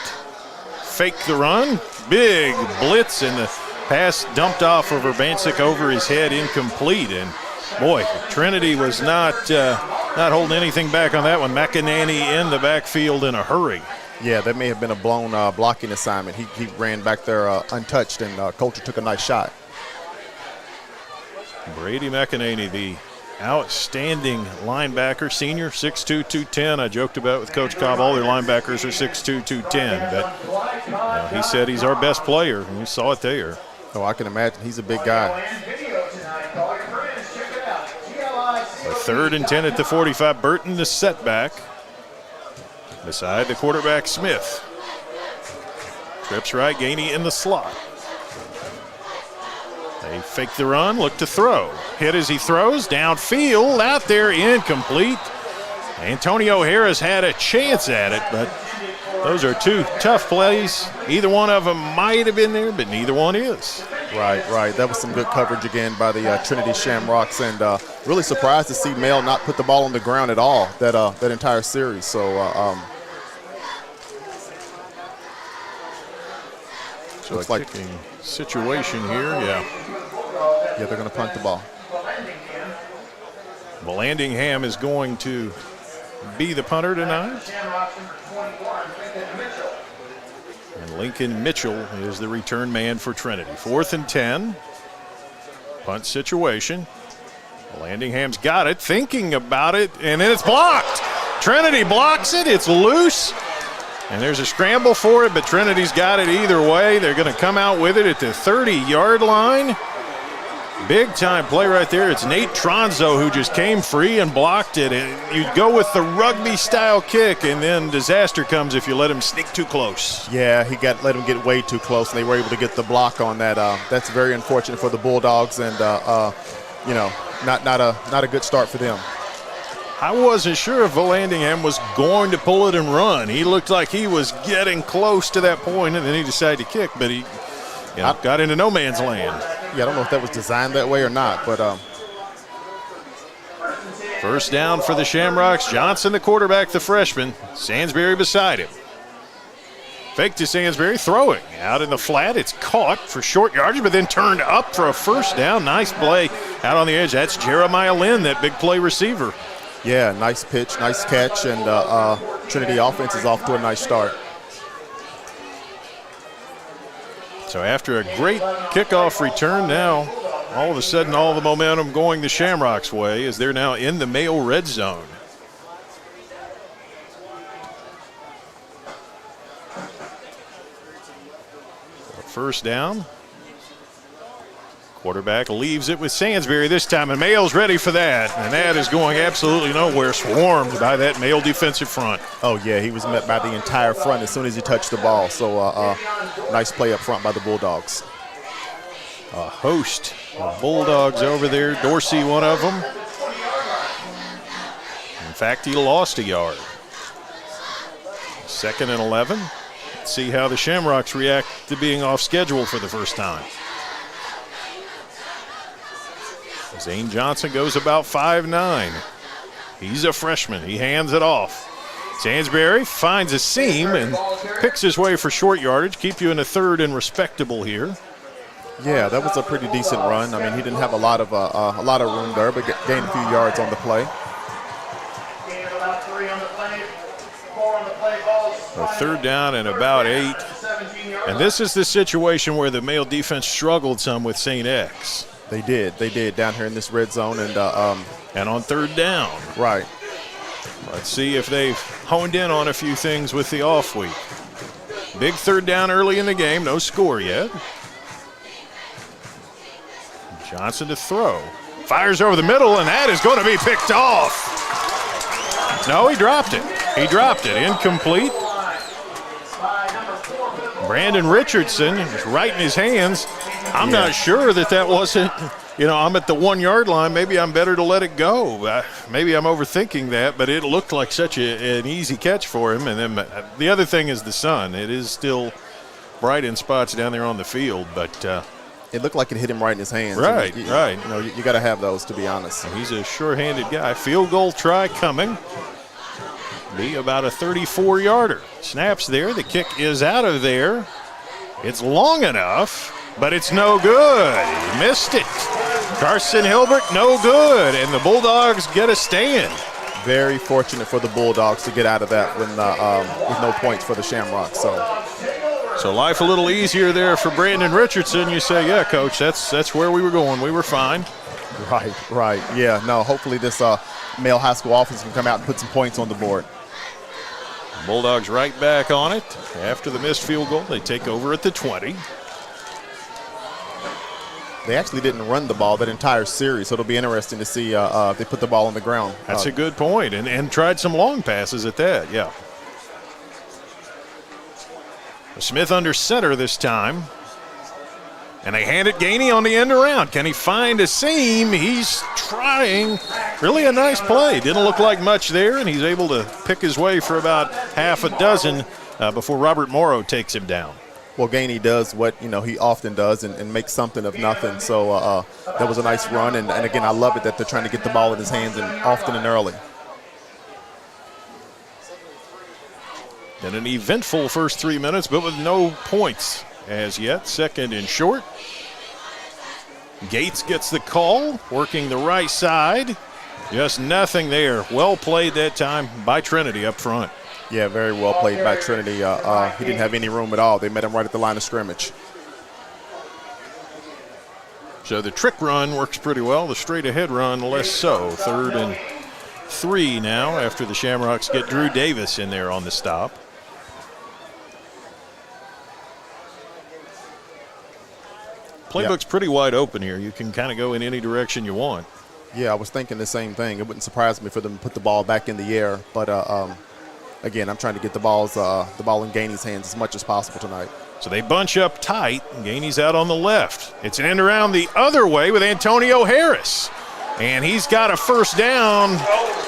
Fake the run. Big blitz, and the pass dumped off of Urbancic over his head, incomplete. And boy, Trinity was not holding anything back on that one. McEnany in the backfield in a hurry. Yeah, that may have been a blown blocking assignment. He ran back there untouched, and Coulter took a nice shot. Brady McEnany, the outstanding linebacker, senior, 6'2", 210. I joked about with Coach Cobb, all their linebackers are 6'2", 210. But he said he's our best player, and we saw it there. Oh, I can imagine. He's a big guy. A 3rd and 10 at the 45. Burton, the setback. Beside the quarterback, Smith. Trips right, Gainey in the slot. They fake the run, look to throw. Hit as he throws, downfield, out there, incomplete. Antonio Harris had a chance at it, but those are 2 tough plays. Either one of them might have been there, but neither one is. Right. That was some good coverage again by the Trinity Shamrocks, and really surprised to see Male not put the ball on the ground at all that entire series. So looks like a situation here, yeah. Yeah, they're going to punt the ball. Vallandingham is going to be the punter tonight. And Lincoln Mitchell is the return man for Trinity. 4th and 10. Punt situation. Vallandingham's got it, thinking about it, and then it's blocked. Trinity blocks it. It's loose. And there's a scramble for it, but Trinity's got it either way. They're going to come out with it at the 30-yard line. Big time play right there. It's Nate Tronzo who just came free and blocked it. And you go with the rugby-style kick, and then disaster comes if you let him sneak too close. Yeah, let him get way too close, and they were able to get the block on that. That's very unfortunate for the Bulldogs, and not a good start for them. I wasn't sure if Vallandingham was going to pull it and run. He looked like he was getting close to that point, and then he decided to kick, but he got into no man's land. Yeah, I don't know if that was designed that way or not, but first down for the Shamrocks. Johnson, the quarterback, the freshman. Sansbury beside him. Fake to Sansbury, throwing out in the flat. It's caught for short yardage, but then turned up for a first down. Nice play out on the edge. That's Jeremiah Lynn, that big play receiver. Yeah, nice pitch, nice catch, and Trinity offense is off to a nice start. So after a great kickoff return, now all of a sudden all the momentum going the Shamrocks' way as they're now in the Mayo red zone. First down. Quarterback leaves it with Sansbury this time, and Mayo's ready for that. And that is going absolutely nowhere, swarmed by that Mayo defensive front. Oh, yeah, he was met by the entire front as soon as he touched the ball. So nice play up front by the Bulldogs. A host of Bulldogs over there. Dorsey, one of them. In fact, he lost a yard. 2nd and 11. Let's see how the Shamrocks react to being off schedule for the first time. Zane Johnson goes about 5'9". He's a freshman. He hands it off. Sansbury finds a seam and picks his way for short yardage. Keep you in a 3rd and respectable here. Yeah, that was a pretty decent run. I mean, he didn't have a lot of room there, but gained a few yards on the play. So 3rd down and about 8. And this is the situation where the Mayo defense struggled some with St. X. They did down here in this red zone. And on 3rd down. Right. Let's see if they've honed in on a few things with the off week. Big 3rd down early in the game, no score yet. Johnson to throw. Fires over the middle, and that is going to be picked off. No, he dropped it. Incomplete. Brandon Richardson is right in his hands. I'm not sure that wasn't, I'm at the 1 yard line. Maybe I'm better to let it go. Maybe I'm overthinking that, but it looked like such an easy catch for him. And then the other thing is the sun. It is still bright in spots down there on the field, but it looked like it hit him right in his hands. Right. You got to have those, to be honest. He's a sure-handed guy. Field goal try coming. Be about a 34-yarder. Snaps there. The kick is out of there. It's long enough, but it's no good. He missed it. Carson Hilbert, no good. And the Bulldogs get a stand. Very fortunate for the Bulldogs to get out of that with no points for the Shamrocks. So life a little easier there for Brandon Richardson. You say, yeah, Coach, that's where we were going. We were fine. Right. Yeah, no, hopefully this Mayo High School offense can come out and put some points on the board. Bulldogs right back on it. After the missed field goal, they take over at the 20. They actually didn't run the ball that entire series, so it'll be interesting to see if they put the ball on the ground. That's a good point, and tried some long passes at that, yeah. Smith under center this time. And they hand it Gainey on the end around. Can he find a seam? He's trying. Really a nice play. Didn't look like much there, and he's able to pick his way for about half a dozen before Robert Morrow takes him down. Well, Gainey does what he often does and makes something of nothing. So that was a nice run, and again, I love it that they're trying to get the ball in his hands and often and early. And an eventful first 3 minutes, but with no points as yet. 2nd and short. Gates gets the call, working the right side. Just nothing there. Well played that time by Trinity up front. Yeah, very well played by Trinity. He didn't have any room at all. They met him right at the line of scrimmage. So the trick run works pretty well. The straight ahead run less so. 3rd and 3 now after the Shamrocks get Drew Davis in there on the stop. Playbook's pretty wide open here. You can kind of go in any direction you want. Yeah, I was thinking the same thing. It wouldn't surprise me for them to put the ball back in the air. But, again, I'm trying to get the ball in Gainey's hands as much as possible tonight. So they bunch up tight. Gainey's out on the left. It's an end around the other way with Antonio Harris. And he's got a first down.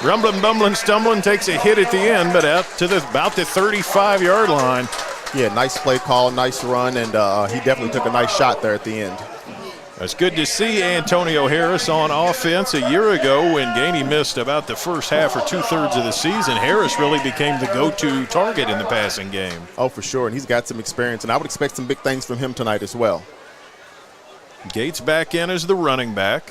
Rumbling, bumbling, stumbling, takes a hit at the end, but out to about the 35-yard line. Yeah, nice play call, nice run, and he definitely took a nice shot there at the end. It's good to see Antonio Harris on offense. A year ago when Gainey missed about the first half or two-thirds of the season, Harris really became the go-to target in the passing game. Oh, for sure, and he's got some experience, and I would expect some big things from him tonight as well. Gates back in as the running back.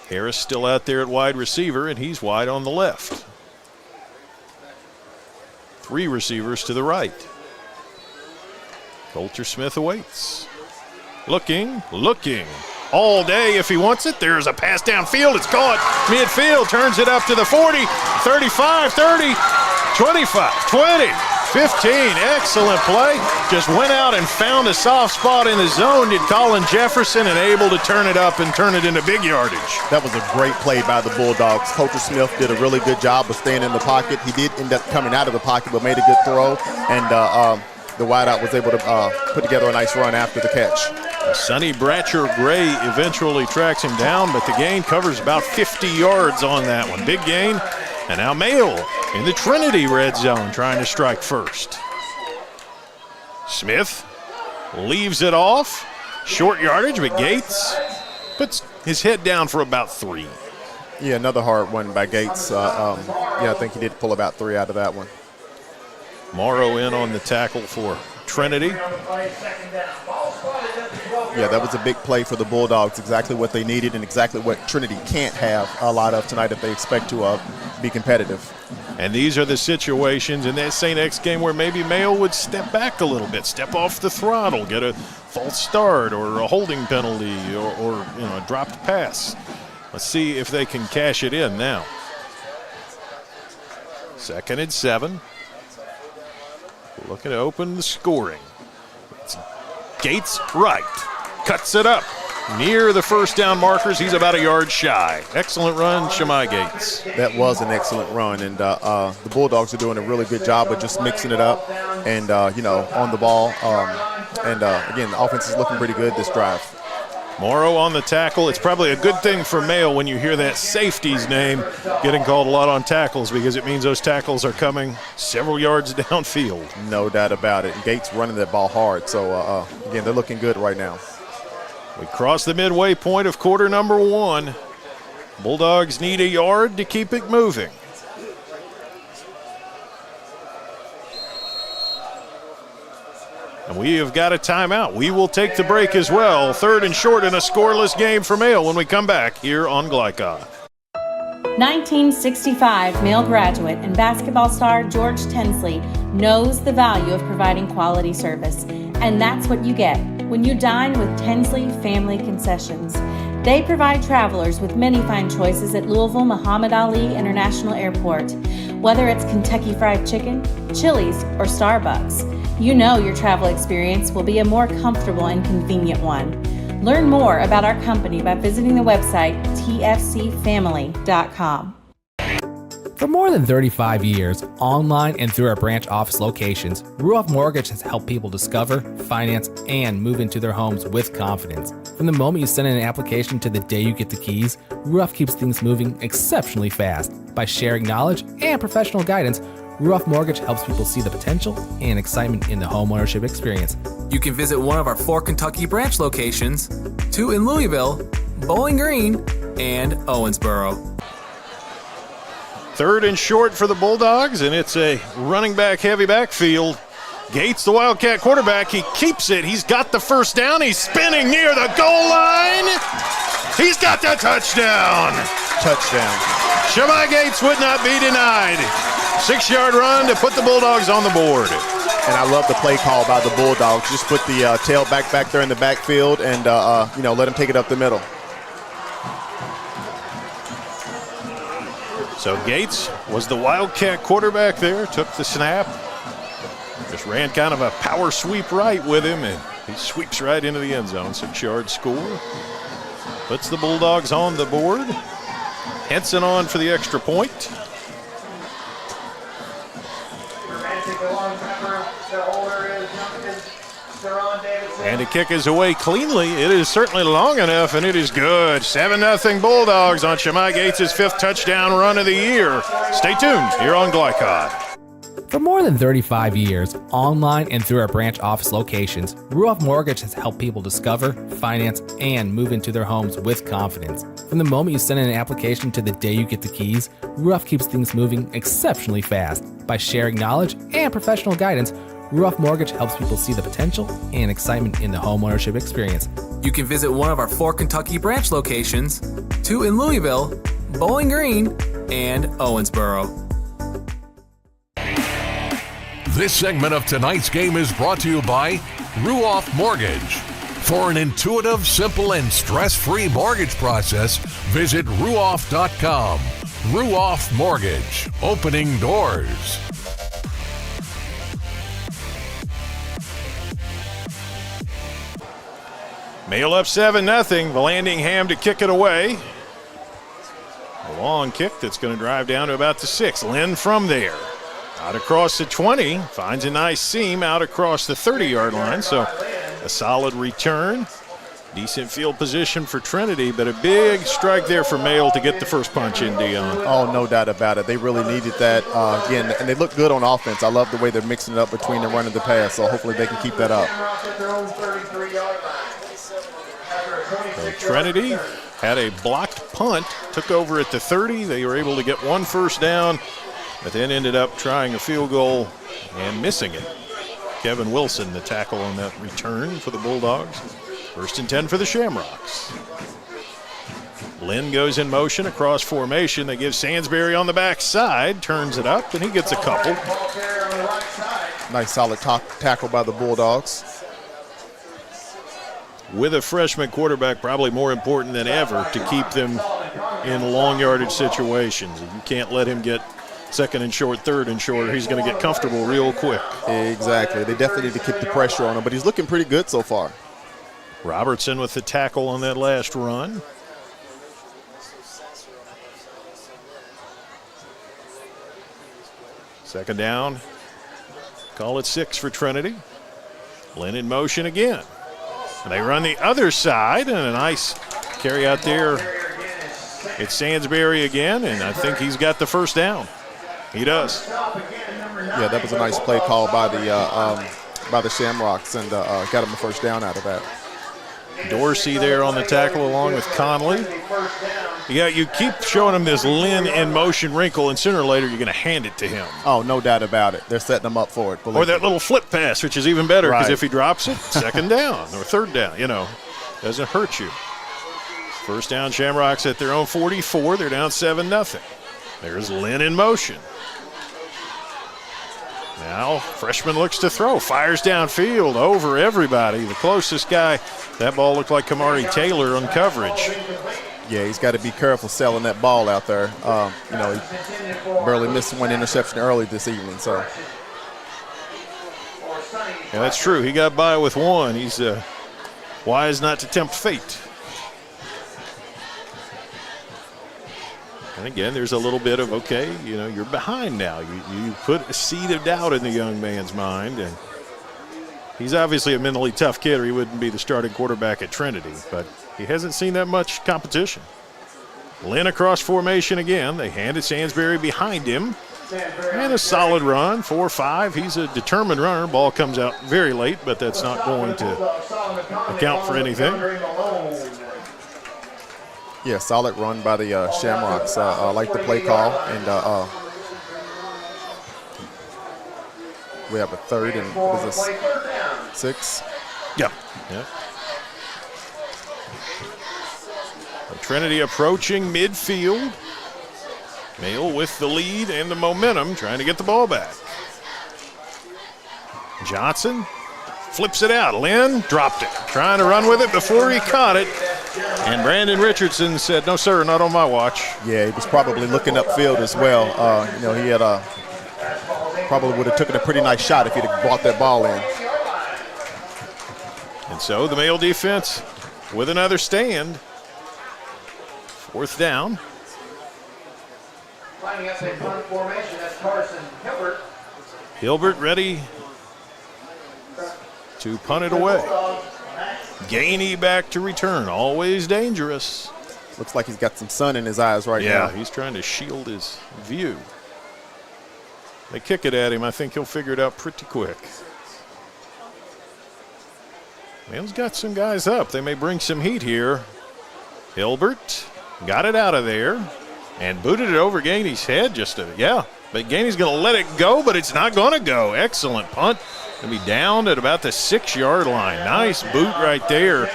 Harris still out there at wide receiver, and he's wide on the left. 3 receivers to the right. Coulter Smith awaits. Looking all day if he wants it. There's a pass downfield. It's caught midfield. Turns it up to the 40, 35, 30, 25, 20, 15. Excellent play. Just went out and found a soft spot in the zone. Did Colin Jefferson, and able to turn it up and turn it into big yardage. That was a great play by the Bulldogs. Coulter Smith did a really good job of staying in the pocket. He did end up coming out of the pocket, but made a good throw. And the wideout was able to put together a nice run after the catch. Sonny Bratcher Gray eventually tracks him down, but the gain covers about 50 yards on that one. Big gain. And now Mail in the Trinity red zone trying to strike first. Smith leaves it off. Short yardage, but Gates puts his head down for about 3. Yeah, another hard one by Gates. I think he did pull about 3 out of that one. Morrow in on the tackle for Trinity. Yeah, that was a big play for the Bulldogs, exactly what they needed and exactly what Trinity can't have a lot of tonight if they expect to be competitive. And these are the situations in that St. X game where maybe Mayo would step back a little bit, step off the throttle, get a false start or a holding penalty or a dropped pass. Let's see if they can cash it in now. 2nd and 7. Looking to open the scoring. It's Gates right. Cuts it up near the first down markers. He's about a yard shy. Excellent run, Shemai Gates. That was an excellent run, and the Bulldogs are doing a really good job of just mixing it up and, on the ball. Again, the offense is looking pretty good this drive. Morrow on the tackle. It's probably a good thing for Mayo when you hear that safety's name getting called a lot on tackles, because it means those tackles are coming several yards downfield. No doubt about it. Gates running that ball hard. So, again, they're looking good right now. We cross the midway point of quarter number 1. Bulldogs need a yard to keep it moving. And we have got a timeout. We will take the break as well. 3rd and short in a scoreless game for Mayo when we come back here on Glycon. 1965 Male graduate and basketball star George Tensley knows the value of providing quality service. And that's what you get when you dine with Tensley Family Concessions. They provide travelers with many fine choices at Louisville Muhammad Ali International Airport. Whether it's Kentucky Fried Chicken, Chili's, or Starbucks, you know your travel experience will be a more comfortable and convenient one. Learn more about our company by visiting the website tfcfamily.com. For more than 35 years, online and through our branch office locations, Ruoff Mortgage has helped people discover, finance, and move into their homes with confidence. From the moment you send in an application to the day you get the keys, Ruoff keeps things moving exceptionally fast. By sharing knowledge and professional guidance, Ruoff Mortgage helps people see the potential and excitement in the homeownership experience. You can visit one of our 4 Kentucky branch locations, 2 in Louisville, Bowling Green, and Owensboro. 3rd and short for the Bulldogs, and it's a running back heavy backfield. Gates, the Wildcat quarterback, he keeps it. He's got the first down. He's spinning near the goal line. He's got the touchdown. Touchdown. Shemai Gates would not be denied. 6-yard run to put the Bulldogs on the board. And I love the play call by the Bulldogs. Just put the tailback back there in the backfield and, let him take it up the middle. So Gates was the Wildcat quarterback there, took the snap, just ran kind of a power sweep right with him, and he sweeps right into the end zone. 6-yard score. Puts the Bulldogs on the board. Henson on for the extra point. And the kick is away cleanly. It is certainly long enough, and it is good. 7-0 Bulldogs on Shemai Gates' 5th touchdown run of the year. Stay tuned here on Glycon. For more than 35 years, online and through our branch office locations, Ruoff Mortgage has helped people discover, finance, and move into their homes with confidence. From the moment you send in an application to the day you get the keys, Ruoff keeps things moving exceptionally fast. By sharing knowledge and professional guidance, Ruoff Mortgage helps people see the potential and excitement in the homeownership experience. You can visit one of our 4 Kentucky branch locations, 2 in Louisville, Bowling Green, and Owensboro. This segment of tonight's game is brought to you by Ruoff Mortgage. For an intuitive, simple, and stress-free mortgage process, visit ruoff.com. Ruoff Mortgage, opening doors. Mail up 7-0. Vallandigham to kick it away. A long kick that's going to drive down to about the 6. Lynn from there. Out across the 20. Finds a nice seam out across the 30-yard line. So a solid return. Decent field position for Trinity, but a big strike there for Mail to get the first punch in, Dion. Oh, no doubt about it. They really needed that. Again, and they look good on offense. I love the way they're mixing it up between the run and the pass, so hopefully they can keep that up. So Trinity had a blocked punt, took over at the 30. They were able to get one first down, but then ended up trying a field goal and missing it. Kevin Wilson, the tackle on that return for the Bulldogs. 1st and 10 for the Shamrocks. Lynn goes in motion across formation. They give Sansbury on the backside, turns it up, and he gets a couple. Nice solid tackle by the Bulldogs. With a freshman quarterback, probably more important than ever to keep them in long yardage situations. You can't let him get 2nd and short, 3rd and short. He's going to get comfortable real quick. Exactly. They definitely need to keep the pressure on him, but he's looking pretty good so far. Robertson with the tackle on that last run. Second down. Call it 6 for Trinity. Lynn in motion again. And they run the other side, and a nice carry out there. It's Sansbury again, and I think he's got the first down. He does. Yeah, that was a nice play call by the Shamrocks, and got him the first down out of that. Dorsey there on the tackle along with Conley. Yeah, you keep showing him this Lynn in motion wrinkle, and sooner or later you're going to hand it to him. Oh, no doubt about it. They're setting him up for it. Or that little flip pass, which is even better, because Right. if he drops it, 2nd down or 3rd down, doesn't hurt you. First down, Shamrocks at their own 44. They're down 7-0. There's Lynn in motion. Now, freshman looks to throw, fires downfield over everybody. The closest guy, that ball looked like Kamari Taylor on coverage. Yeah, he's got to be careful selling that ball out there. He barely missed one interception early this evening. So, yeah, that's true. He got by with one. He's wise not to tempt fate. And again, there's a little bit of, okay, you're behind now. You put a seed of doubt in the young man's mind. And he's obviously a mentally tough kid, or he wouldn't be the starting quarterback at Trinity. But he hasn't seen that much competition. Lynn across formation again. They handed Sansbury behind him. And a solid run, 4-5. He's a determined runner. Ball comes out very late, but that's not going to account for anything. Yeah, solid run by the Shamrocks. I like the play call. And we have a 3rd and what is this? 6? Yeah. Trinity approaching midfield. Mail with the lead and the momentum, trying to get the ball back. Johnson flips it out. Lynn dropped it, trying to run with it before he caught it. And Brandon Richardson said, "No, sir, not on my watch." Yeah, he was probably looking upfield as well. He had probably would have taken a pretty nice shot if he'd have brought that ball in. And so the Mail defense with another stand. 4th down. Lining up in punt formation, that's Carson Hilbert. Hilbert ready to punt it away. Gainey back to return, always dangerous. Looks like he's got some sun in his eyes right now. Yeah, he's trying to shield his view. They kick it at him. I think he'll figure it out pretty quick. Man's got some guys up. They may bring some heat here. Hilbert got it out of there and booted it over Gainey's head. But Gainey's going to let it go, but it's not going to go. Excellent punt. Going to be down at about the 6-yard line. Nice boot right there.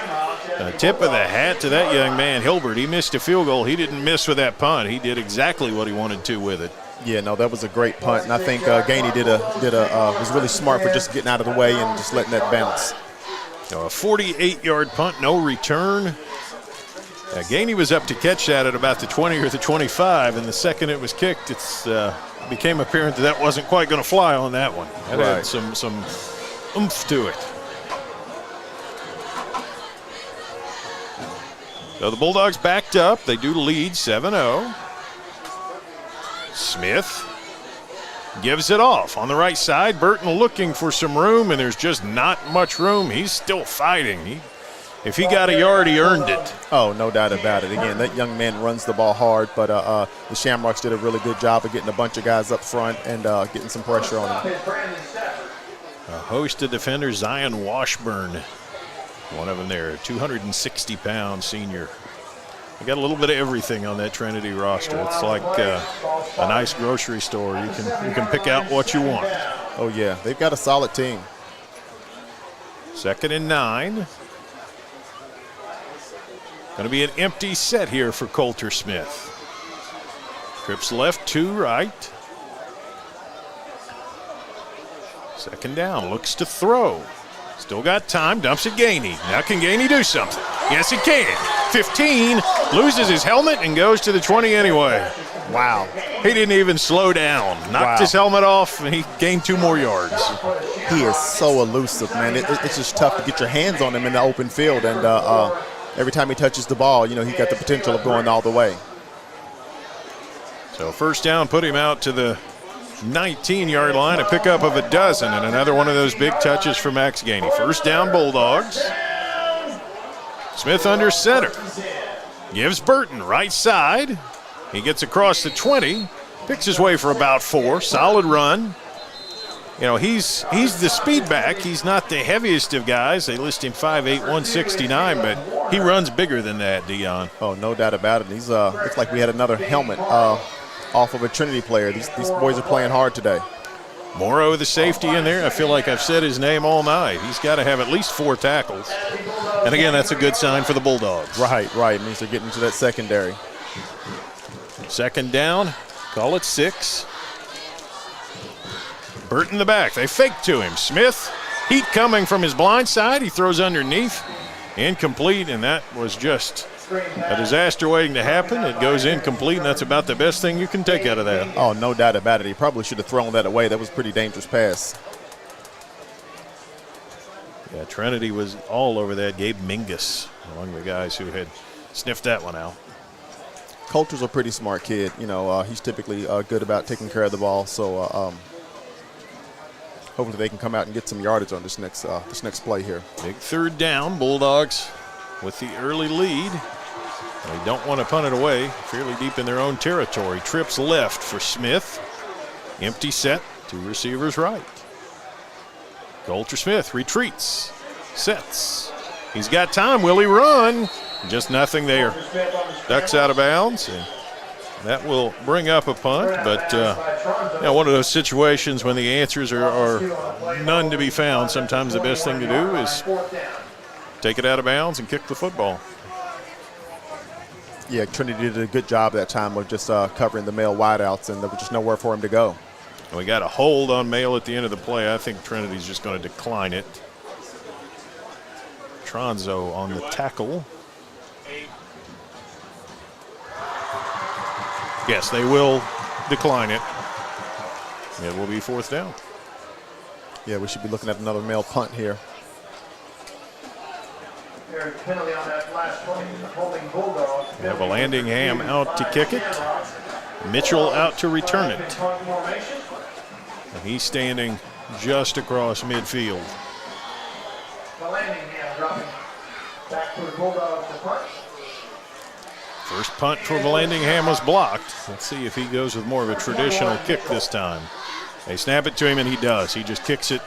Tip of the hat to that young man, Hilbert. He missed a field goal. He didn't miss with that punt. He did exactly what he wanted to with it. Yeah, no, that was a great punt, and I think Gainey was really smart for just getting out of the way and just letting that bounce. A 48-yard punt, no return. Gainey was up to catch that at about the 20 or the 25, and the second it was kicked, it became apparent that wasn't quite going to fly on that one. That had some oomph to it. So the Bulldogs backed up. They do lead 7-0. Smith gives it off on the right side. Burton looking for some room, and there's just not much room. He's still fighting. If he got a yard, he earned it. Oh, no doubt about it. Again, that young man runs the ball hard, but the Shamrocks did a really good job of getting a bunch of guys up front and getting some pressure on him. A host of defenders, Zion Washburn, one of them there, 260-pound senior. We got a little bit of everything on that Trinity roster. It's like a nice grocery store. You can pick out what you want. Oh, yeah. They've got a solid team. 2nd and 9. Going to be an empty set here for Coulter Smith. Trips left, 2 right. 2nd down, looks to throw. Still got time, dumps it Gainey. Now can Gainey do something? Yes, he can. 15, loses his helmet and goes to the 20 anyway. Wow. He didn't even slow down. Knocked his helmet off, and he gained 2 more yards. He is so elusive, man. It's just tough to get your hands on him in the open field, and every time he touches the ball, he got the potential of going all the way. So 1st down put him out to the 19-yard line, a pickup of a dozen, and another one of those big touches for Max Gainey. 1st down, Bulldogs. Smith under center. Gives Burton right side. He gets across the 20, picks his way for about 4. Solid run. He's the speed back. He's not the heaviest of guys. They list him 5'8", 169, but he runs bigger than that, Dion. Oh, no doubt about it. He's looks like we had another helmet off of a Trinity player. These boys are playing hard today. Morrow, the safety in there. I feel like I've said his name all night. He's got to have at least 4 tackles. And again, that's a good sign for the Bulldogs. Right. It means they're getting to that secondary. 2nd down, call it 6. Burton the back. They fake to him. Smith, heat coming from his blind side. He throws underneath. Incomplete, and that was just a disaster waiting to happen. It goes incomplete, and that's about the best thing you can take out of that. Oh, no doubt about it. He probably should have thrown that away. That was a pretty dangerous pass. Yeah, Trinity was all over that. Gabe Mingus, among the guys who had sniffed that one out. Coulter's a pretty smart kid. He's typically good about taking care of the ball. So hopefully they can come out and get some yardage on this next play here. Big 3rd down, Bulldogs with the early lead. They don't want to punt it away. Fairly deep in their own territory. Trips left for Smith. Empty set, 2 receivers right. Coulter Smith retreats, sets. He's got time. Will he run? Just nothing there. Ducks out of bounds. And that will bring up a punt, but one of those situations when the answers are none to be found, sometimes the best thing to do is take it out of bounds and kick the football. Yeah, Trinity did a good job that time of just covering the male wideouts, and there was just nowhere for him to go. And we got a hold on Mail at the end of the play. I think Trinity's just going to decline it. Tronzo on the tackle. Yes, they will decline it. It will be 4th down. Yeah, we should be looking at another male punt here. There's a penalty on that last play. Holding Bulldogs. We have Vallandigham out to kick it. Mitchell out to return it. And he's standing just across midfield. Vallandigham dropping back to the Bulldogs to punt. First punt for Vallandigham was blocked. Let's see if he goes with more of a traditional kick this time. They snap it to him, and he does. He just kicks it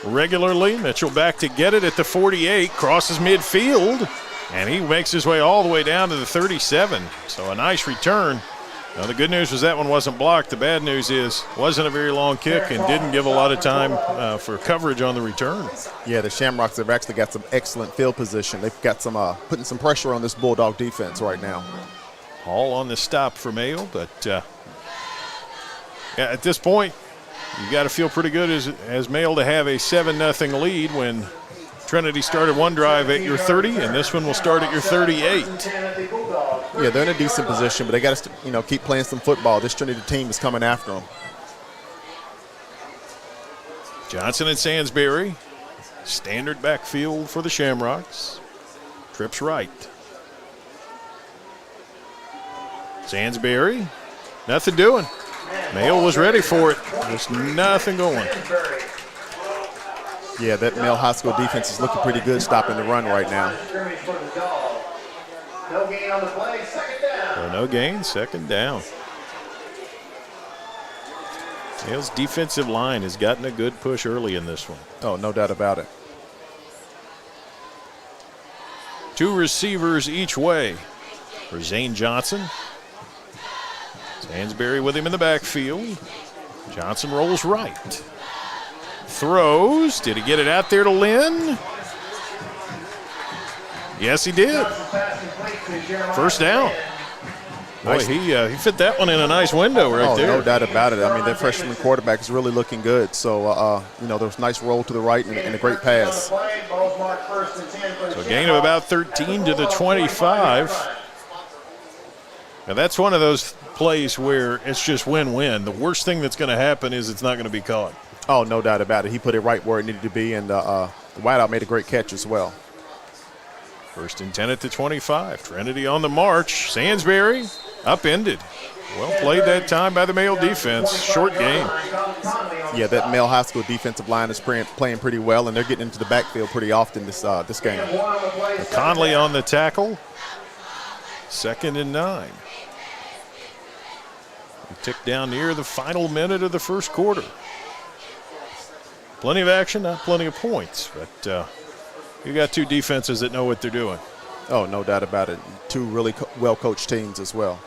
regularly. Mitchell back to get it at the 48, crosses midfield, and he makes his way all the way down to the 37. So a nice return. Now, the good news was that one wasn't blocked. The bad news is it wasn't a very long kick and didn't give a lot of time for coverage on the return. Yeah, the Shamrocks have actually got some excellent field position. They've got some putting some pressure on this Bulldog defense right now. All on the stop for Mayo, but yeah, at this point, you got to feel pretty good as Mayo to have a 7-0 lead when Trinity started one drive at your 30, and this one will start at your 38. Yeah, they're in a decent position, but they got to keep playing some football. This Trinity team is coming after them. Johnson and Sansbury, standard backfield for the Shamrocks. Trips right. Sansbury, nothing doing. Mayo was ready for it. Just nothing going. Yeah, that Mayo High School defense is looking pretty good stopping the run right now. No gain on the play, second down. No gain, second down. Mayo's defensive line has gotten a good push early in this one. Oh, no doubt about it. 2 receivers each way for Zane Johnson. Sansbury with him in the backfield. Johnson rolls right. Throws. Did he get it out there to Lynn? Yes, he did. First down. Boy, he fit that one in a nice window right there. No doubt about it. I mean, that freshman quarterback is really looking good. So, there was a nice roll to the right and a great pass. So a gain of about 13 to the 25. Now, that's one of those plays where it's just win-win. The worst thing that's going to happen is it's not going to be caught. Oh, no doubt about it. He put it right where it needed to be, and the wideout made a great catch as well. First and 10 at the 25. Trinity on the march. Sansbury upended. Well played that time by the Mayo defense. Short game. Yeah, that Mayo High School defensive line is playing pretty well, and they're getting into the backfield pretty often this game. Conley on the tackle. 2nd and 9. We tick down near the final minute of the first quarter. Plenty of action, not plenty of points, but you got 2 defenses that know what they're doing. Oh, no doubt about it. 2 really well-coached teams as well.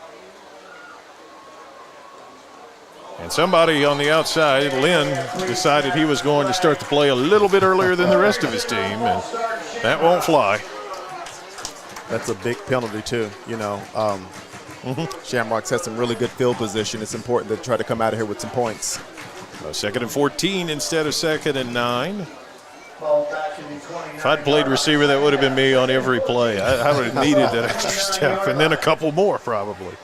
And somebody on the outside, Lynn, decided he was going to start the play a little bit earlier than the rest of his team, and that won't fly. That's a big penalty, too. Shamrocks has some really good field position. It's important to try to come out of here with some points. 2nd and 14 instead of 2nd and 9. If I'd played receiver, that would have been me on every play. I would have needed that extra step, and then a couple more probably.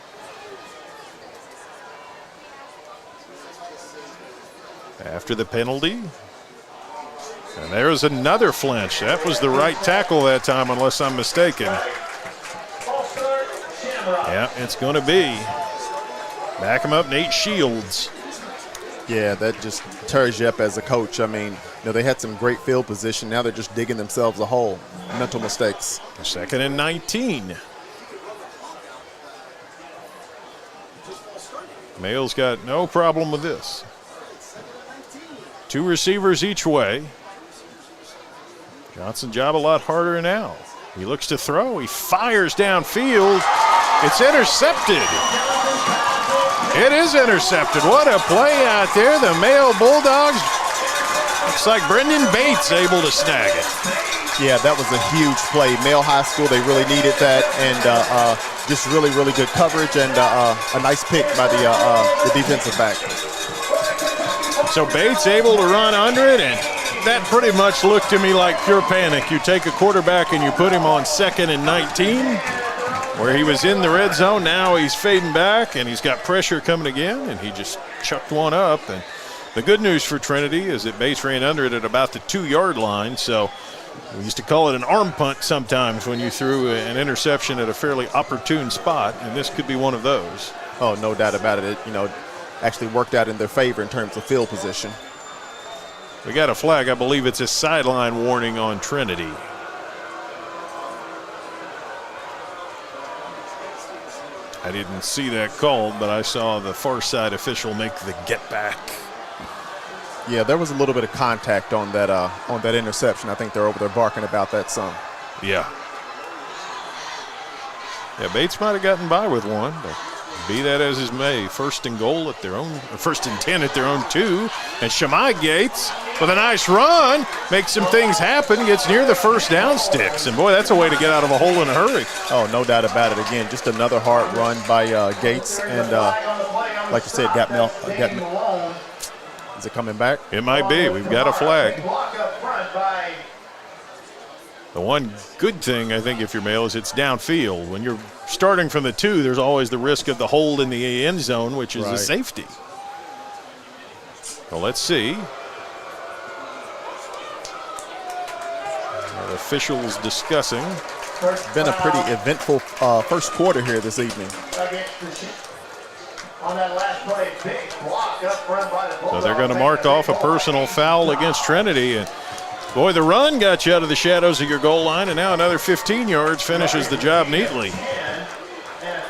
After the penalty. And there's another flinch. That was the right tackle that time, unless I'm mistaken. Yeah, it's going to be. Back him up, Nate Shields. Yeah, that just tears you up as a coach. I mean, they had some great field position. Now they're just digging themselves a hole. Mental mistakes. 2nd and 19. Mayo's got no problem with this. 2 receivers each way. Johnson's job a lot harder now. He looks to throw. He fires downfield. It's intercepted. It is intercepted. What a play out there. The Mayo Bulldogs. Looks like Brendan Bates able to snag it. Yeah, that was a huge play. Mayo High School, they really needed that, and just really, really good coverage and a nice pick by the defensive back. So Bates able to run under it, and that pretty much looked to me like pure panic. You take a quarterback and you put him on 2nd and 19, where he was in the red zone. Now he's fading back, and he's got pressure coming again, and he just chucked one up. And the good news for Trinity is that Bates ran under it at about the 2-yard line, so we used to call it an arm punt sometimes when you threw an interception at a fairly opportune spot, and this could be one of those. Oh, no doubt about it. It actually worked out in their favor in terms of field position. We got a flag. I believe it's a sideline warning on Trinity. I didn't see that called, but I saw the far side official make the get back Yeah, there was a little bit of contact on that interception. I think they're over there barking about that some. Yeah. Yeah, Bates might have gotten by with one, but be that as it may, first and goal at their own, or first and 10 at their own 2. And Shamai Gates with a nice run, makes some things happen, gets near the first down sticks. And boy, that's a way to get out of a hole in a hurry. Oh, no doubt about it. Again, just another hard run by Gates. And like you said, got is it coming back? It might be. We've got a flag. The one good thing, I think, if you're Mayo, is it's downfield. When you're starting from the 2, there's always the risk of the hold in the end zone, which is a safety. Well, let's see. The officials discussing. It's been a pretty eventful first quarter here this evening. So they're going to mark off a personal foul against Trinity. And boy, the run got you out of the shadows of your goal line, and now another 15 yards finishes the job neatly.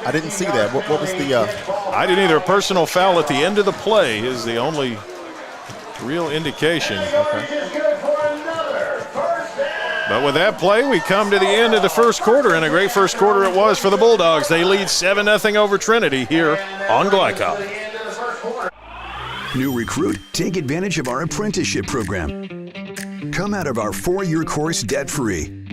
I didn't see that. What was the? I didn't either. A personal foul at the end of the play is the only real indication. Okay. But with that play, we come to the end of the first quarter, and a great first quarter it was for the Bulldogs. They lead 7-0 over Trinity here on Glycom. New recruit, take advantage of our apprenticeship program. Come out of our 4-year course debt-free.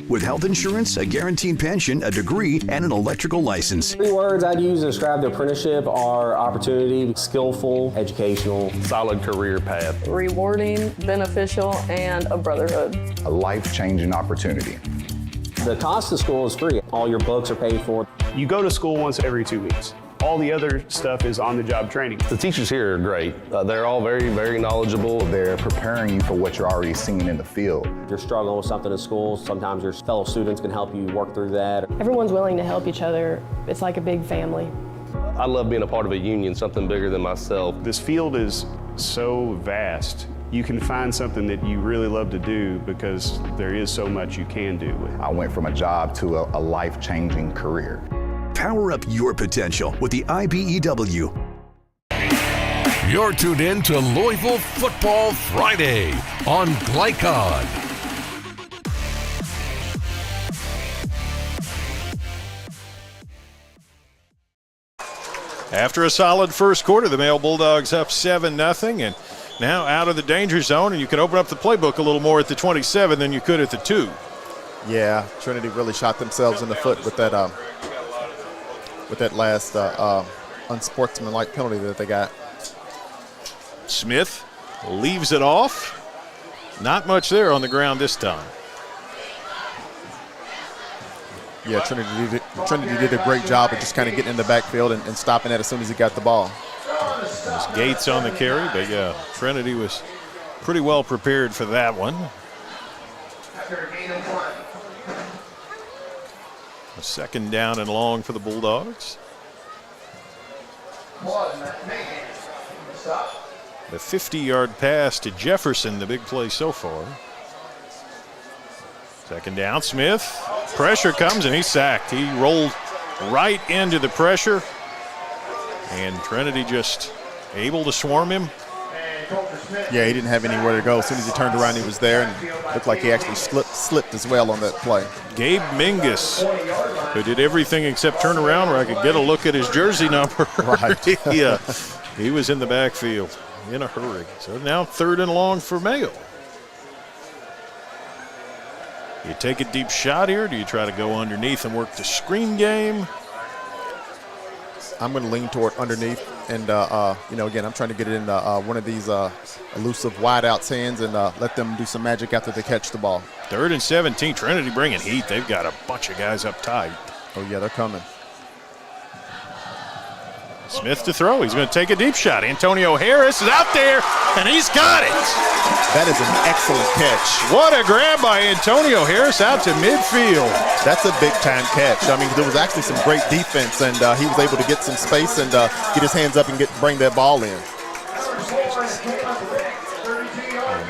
With health insurance, a guaranteed pension, a degree, and an electrical license. 3 words I'd use to describe the apprenticeship are opportunity, skillful, educational, solid career path, rewarding, beneficial, and a brotherhood. A life-changing opportunity. The cost of school is free. All your books are paid for. You go to school once every 2 weeks. All the other stuff is on-the-job training. The teachers here are great. They're all very, very knowledgeable. They're preparing you for what you're already seeing in the field. If you're struggling with something in school, sometimes your fellow students can help you work through that. Everyone's willing to help each other. It's like a big family. I love being a part of a union, something bigger than myself. This field is so vast. You can find something that you really love to do because there is so much you can do with it. I went from a job to a life-changing career. Power up your potential with the IBEW. You're tuned in to Louisville Football Friday on Glycon. After a solid first quarter, the Mayo Bulldogs up 7-0 and now out of the danger zone, and you can open up the playbook a little more at the 27 than you could at the 2. Yeah, Trinity really shot themselves in the foot with that last unsportsmanlike penalty that they got. Smith leaves it off. Not much there on the ground this time. Yeah, Trinity did a great job of just kind of getting in the backfield and stopping it as soon as he got the ball. There's Gates on the carry, but yeah, Trinity was pretty well prepared for that one. A second down and long for the Bulldogs. The 50-yard pass to Jefferson, the big play so far. Second down, Smith. Pressure comes and he's sacked. He rolled right into the pressure. And Trinity just able to swarm him. Yeah, he didn't have anywhere to go. As soon as he turned around, he was there, and looked like he actually slipped as well on that play. Gabe Mingus, who did everything except turn around where I could get a look at his jersey number. Right. Yeah, he was in the backfield in a hurry. So now 3rd and long for Mayo. You take a deep shot here? Do you try to go underneath and work the screen game? I'm going to lean toward underneath, and again, I'm trying to get it in one of these elusive wideouts' hands and let them do some magic after they catch the ball. 3rd and 17. Trinity bringing heat. They've got a bunch of guys up tight. Oh yeah, they're coming. Smith to throw. He's going to take a deep shot. Antonio Harris is out there, and he's got it. That is an excellent catch. What a grab by Antonio Harris out to midfield. That's a big-time catch. I mean, there was actually some great defense, and he was able to get some space and get his hands up and bring that ball in.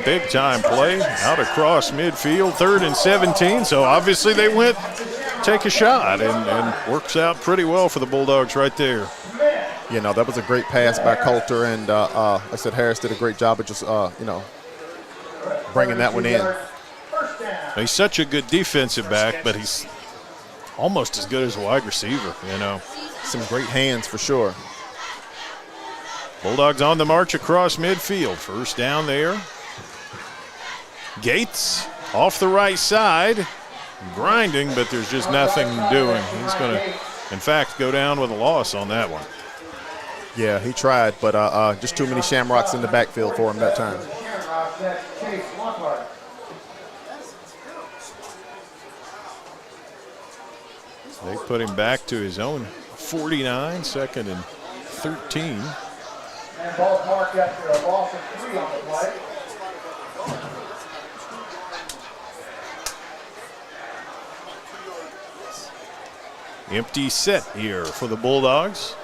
Big-time play out across midfield, 3rd and 17. So obviously they went take a shot, and works out pretty well for the Bulldogs right there. You know, that was a great pass by Coulter, and like I said, Harris did a great job of just, you know, bringing that one in. He's such a good defensive back, but he's almost as good as a wide receiver, you know. Some great hands for sure. Bulldogs on the march across midfield. First down there. Gates off the right side, grinding, but there's just nothing doing. He's going to, in fact, go down with a loss on that one. Yeah, he tried, but just too many Shamrocks in the backfield for him that time. They put him back to his own 49, 2nd and 13. And ball's marked after a loss of 3 on the play. Empty set here for the Bulldogs.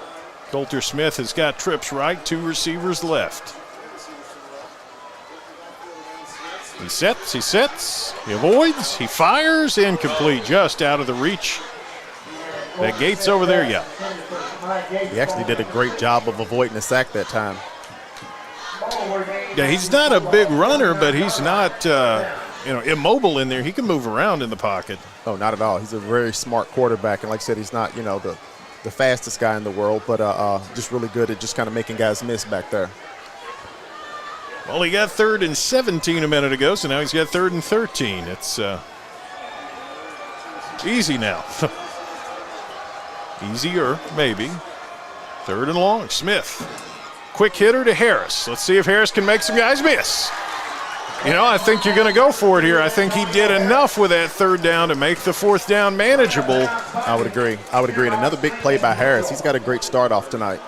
Coulter Smith has got trips right, 2 receivers left. He sets, he avoids, he fires, incomplete, just out of the reach. That Gates over there, yeah. He actually did a great job of avoiding a sack that time. Yeah, he's not a big runner, but he's not, immobile in there. He can move around in the pocket. Oh, not at all. He's a very smart quarterback, and like I said, he's not, the fastest guy in the world, but just really good at just kind of making guys miss back there. Well, he got 3rd and 17 a minute ago, so now he's got 3rd and 13. It's easy now. Easier, maybe. 3rd and long. Smith. Quick hitter to Harris. Let's see if Harris can make some guys miss. I think you're going to go for it here. I think he did enough with that 3rd down to make the 4th down manageable. I would agree. And another big play by Harris. He's got a great start off tonight.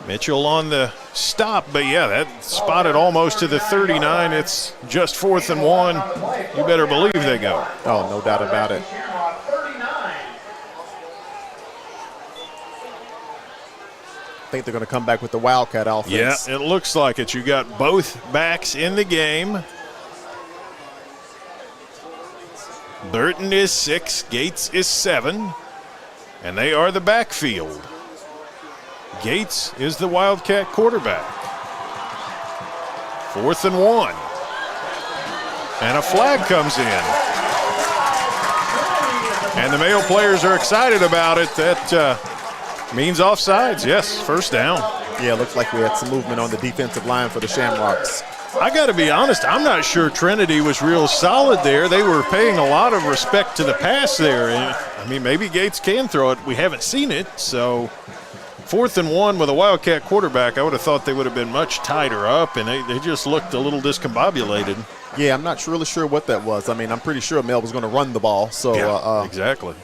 Mitchell on the stop, but yeah, that spotted almost to the 39. It's just 4th and 1. You better believe they go. Oh, no doubt about it. I think they're going to come back with the Wildcat offense. Yeah, it looks like it. You got both backs in the game. Burton is 6, Gates is 7, and they are the backfield. Gates is the Wildcat quarterback. 4th and 1. And a flag comes in. And the Mayo players are excited about it. That means offsides, yes, 1st down. Yeah, it looks like we had some movement on the defensive line for the Shamrocks. I got to be honest, I'm not sure Trinity was real solid there. They were paying a lot of respect to the pass there. And, maybe Gates can throw it. We haven't seen it, so 4th and 1 with a Wildcat quarterback, I would have thought they would have been much tighter up, and they just looked a little discombobulated. Yeah, I'm not really sure what that was. I'm pretty sure Mel was going to run the ball. So yeah, exactly.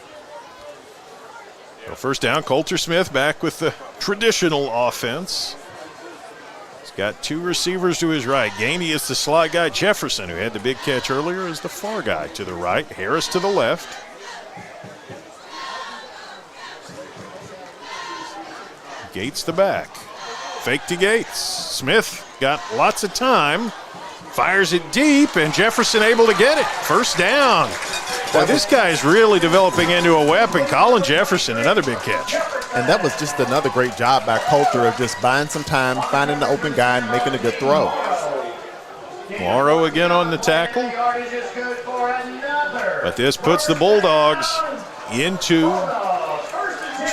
Well, 1st down, Coulter Smith back with the traditional offense. He's got 2 receivers to his right. Gainey is the slot guy. Jefferson, who had the big catch earlier, is the far guy to the right. Harris to the left. Gates the back. Fake to Gates. Smith got lots of time. Fires it deep, and Jefferson able to get it. 1st down. Boy, this guy's really developing into a weapon. Colin Jefferson, another big catch. And that was just another great job by Coulter of just buying some time, finding the open guy, and making a good throw. Morrow again on the tackle. But this puts the Bulldogs into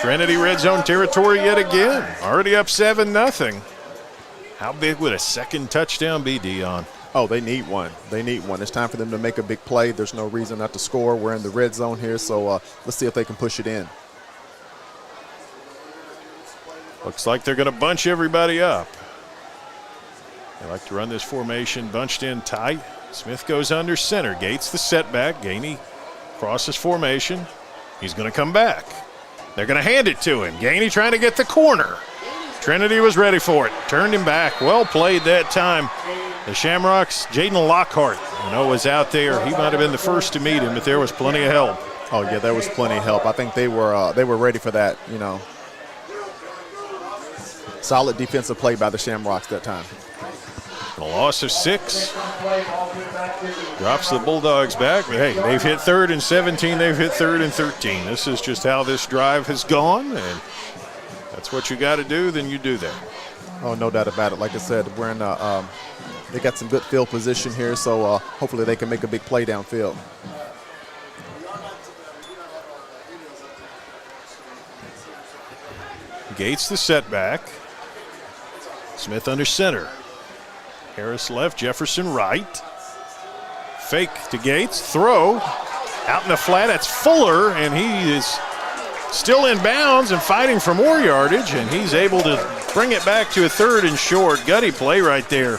Trinity red zone territory yet again. Already up 7-0. How big would a 2nd touchdown be, Dion? Oh, they need one. It's time for them to make a big play. There's no reason not to score. We're in the red zone here, so let's see if they can push it in. Looks like they're going to bunch everybody up. They like to run this formation bunched in tight. Smith goes under center. Gates the setback. Gainey crosses formation. He's going to come back. They're going to hand it to him. Gainey trying to get the corner. Trinity was ready for it. Turned him back. Well played that time. The Shamrocks, Jaden Lockhart, was out there. He might have been the first to meet him, but there was plenty of help. Oh, yeah, there was plenty of help. I think they were ready for that, Solid defensive play by the Shamrocks that time. A loss of 6. Drops the Bulldogs back. But, hey, they've hit 3rd and 17. They've hit 3rd and 13. This is just how this drive has gone, and that's that's what you got to do, then you do that. Oh, no doubt about it. Like I said, we're in they got some good field position here, so hopefully they can make a big play downfield. Gates the setback. Smith under center. Harris left, Jefferson right. Fake to Gates, throw. Out in the flat, that's Fuller, and he is still in bounds and fighting for more yardage, and he's able to bring it back to a 3rd and short. Gutty play right there.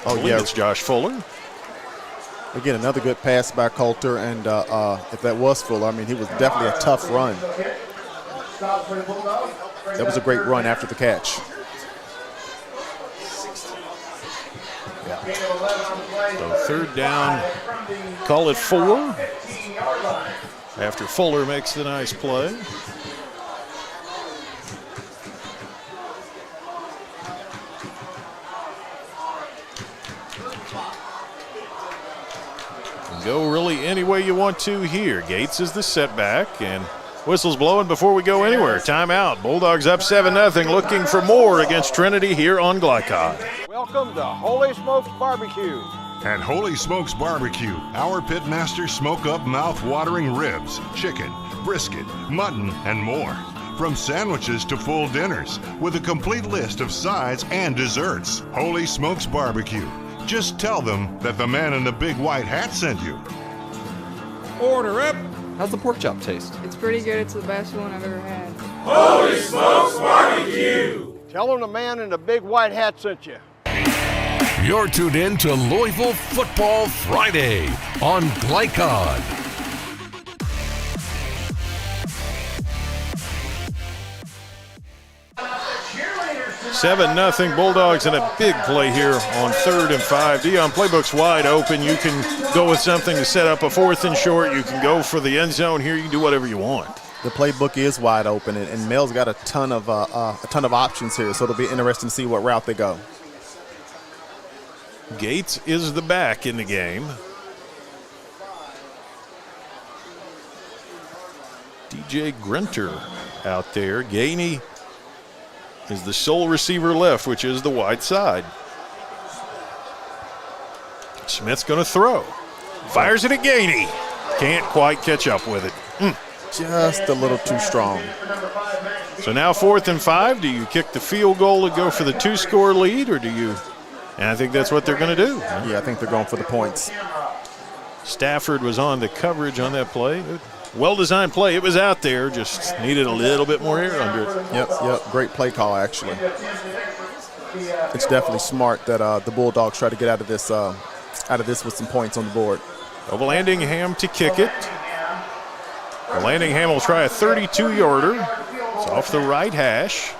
Oh, yeah. It's Josh Fuller. Again, another good pass by Coulter, and if that was Fuller, I mean, he was definitely a tough run. That was a great run after the catch. So 3rd down, call it 4. After Fuller makes the nice play. Go really any way you want to here. Gates is the setback, and whistle's blowing before we go anywhere. Timeout. Bulldogs up 7-0, looking for more against Trinity here on Glycod. Welcome to Holy Smokes Barbecue. At Holy Smokes Barbecue, our pitmasters smoke up mouth-watering ribs, chicken, brisket, mutton, and more. From sandwiches to full dinners, with a complete list of sides and desserts. Holy Smokes Barbecue. Just tell them that the man in the big white hat sent you. Order up. How's the pork chop taste? It's pretty good. It's the best one I've ever had. Holy Smokes Barbecue. Tell them the man in the big white hat sent you. You're tuned in to Louisville Football Friday on Glycod. 7-0 Bulldogs, and a big play here on 3rd and 5. Dion, playbook's wide open. You can go with something to set up a 4th and short. You can go for the end zone here. You can do whatever you want. The playbook is wide open, and Mel's got a ton of options here, so it'll be interesting to see what route they go. Gates is the back in the game. DJ Grinter out there. Gainey is the sole receiver left, which is the wide side. Smith's going to throw. Fires it at Gainey. Can't quite catch up with it. Just a little too strong. So now 4th and 5. Do you kick the field goal to go for the 2-score lead, or do you? And I think that's what they're going to do. Yeah, I think they're going for the points. Stafford was on the coverage on that play. Well-designed play. It was out there, just needed a little bit more air under it. Yep. Great play call, actually. It's definitely smart that the Bulldogs try to get out of this with some points on the board. Over Landingham to kick it. Landingham will try a 32-yarder. It's off the right hash.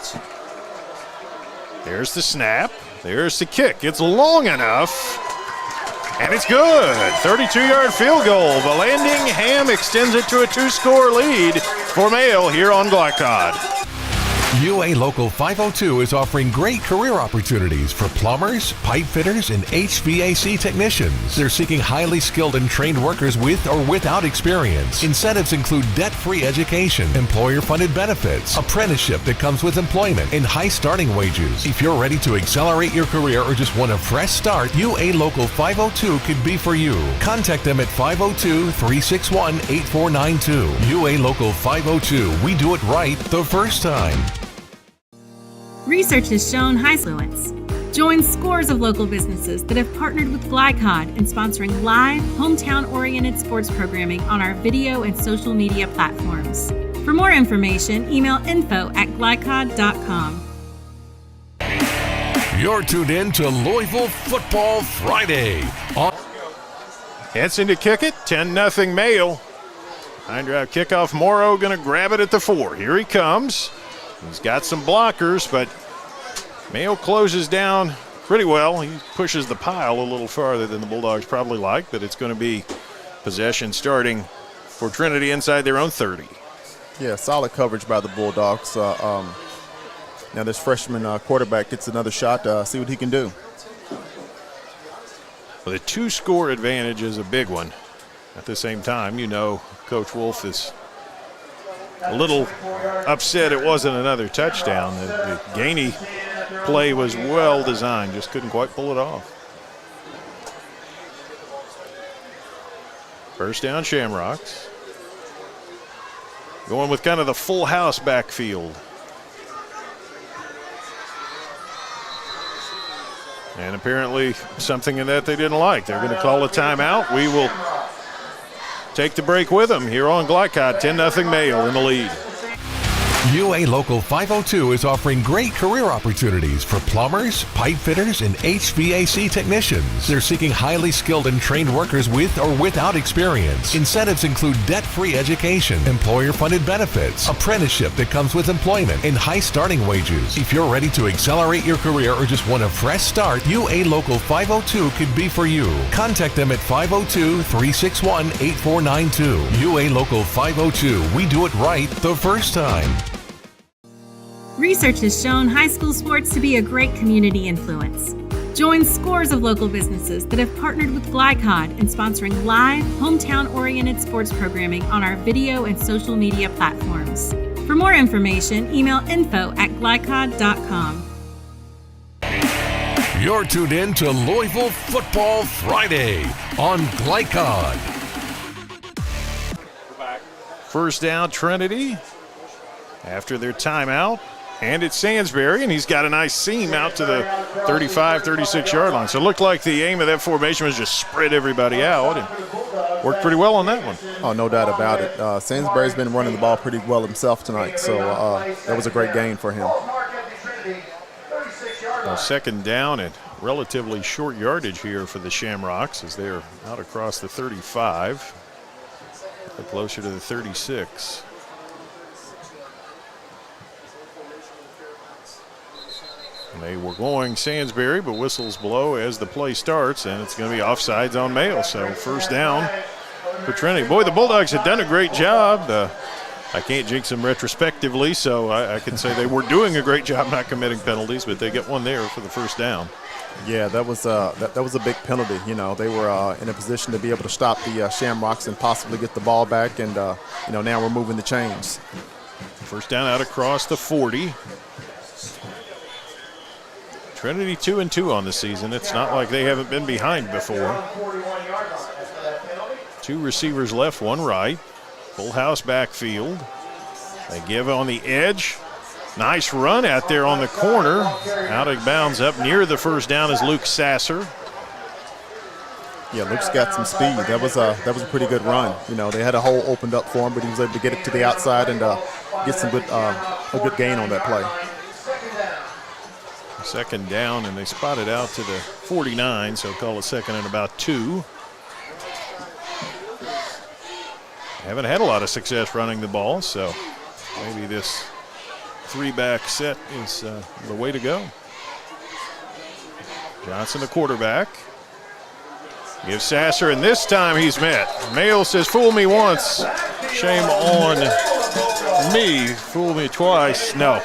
There's the snap. There's the kick. It's long enough. And it's good. 32-yard field goal. Landingham extends it to a 2-score lead for Mail here on Glycod. UA Local 502 is offering great career opportunities for plumbers, pipe fitters, and HVAC technicians. They're seeking highly skilled and trained workers with or without experience. Incentives include debt-free education, employer-funded benefits, apprenticeship that comes with employment, and high starting wages. If you're ready to accelerate your career or just want a fresh start, UA Local 502 could be for you. Contact them at 502-361-8492. UA Local 502. We do it right the first time. Research has shown high influence. Join scores of local businesses that have partnered with Glycod in sponsoring live, hometown-oriented sports programming on our video and social media platforms. For more information, email info@glycod.com. You're tuned in to Louisville Football Friday. Henson to kick it, 10-0 Mail. Line drive kickoff, Morrow going to grab it at the 4. Here he comes. He's got some blockers, but Mayo closes down pretty well. He pushes the pile a little farther than the Bulldogs probably like, but it's going to be possession starting for Trinity inside their own 30. Yeah, solid coverage by the Bulldogs. Now this freshman quarterback gets another shot to see what he can do. Well, the 2-score advantage is a big one. At the same time, you know Coach Wolf is a little upset it wasn't another touchdown. The Gainey play was well designed, just couldn't quite pull it off. First down, Shamrocks. Going with kind of the full house backfield. And apparently something in that they didn't like. They're going to call a timeout. We will take the break with them here on Glycod. 10-0 Male in the lead. UA Local 502 is offering great career opportunities for plumbers, pipe fitters, and HVAC technicians. They're seeking highly skilled and trained workers with or without experience. Incentives include debt-free education, employer-funded benefits, apprenticeship that comes with employment, and high starting wages. If you're ready to accelerate your career or just want a fresh start, UA Local 502 could be for you. Contact them at 502-361-8492. UA Local 502. We do it right the first time. Research has shown high school sports to be a great community influence. Join scores of local businesses that have partnered with Glycod in sponsoring live, hometown-oriented sports programming on our video and social media platforms. For more information, email info@glycod.com. You're tuned in to Louisville Football Friday on Glycod. First down, Trinity after their timeout. And it's Sandsbury, and he's got a nice seam out to the 35, 36-yard line. So it looked like the aim of that formation was just spread everybody out, and worked pretty well on that one. Oh, no doubt about it. Sandsbury's been running the ball pretty well himself tonight, so that was a great gain for him. Well, second down at relatively short yardage here for the Shamrocks as they're out across the 35, closer to the 36. And they were going Sandsbury, but whistles blow as the play starts, and it's going to be offsides on Male. So first down for Trinity. Boy, the Bulldogs had done a great job. I can't jinx them retrospectively, so I can say they were doing a great job not committing penalties, but they get one there for the first down. Yeah, that was a big penalty. You know, they were in a position to be able to stop the Shamrocks and possibly get the ball back, and now we're moving the chains. First down out across the 40. Trinity 2-2 on the season. It's not like they haven't been behind before. Two receivers left, one right. Full house backfield. They give on the edge. Nice run out there on the corner. Out of bounds up near the first down is Luke Sasser. Yeah, Luke's got some speed. That was a pretty good run. You know, they had a hole opened up for him, but he was able to get it to the outside and get some a good gain on that play. Second down, and they spot it out to the 49, so call it second and about 2. Haven't had a lot of success running the ball, so maybe this three-back set is the way to go. Johnson, the quarterback. Gives Sasser, and this time he's met. Male says, fool me once, shame on me. Fool me twice. No.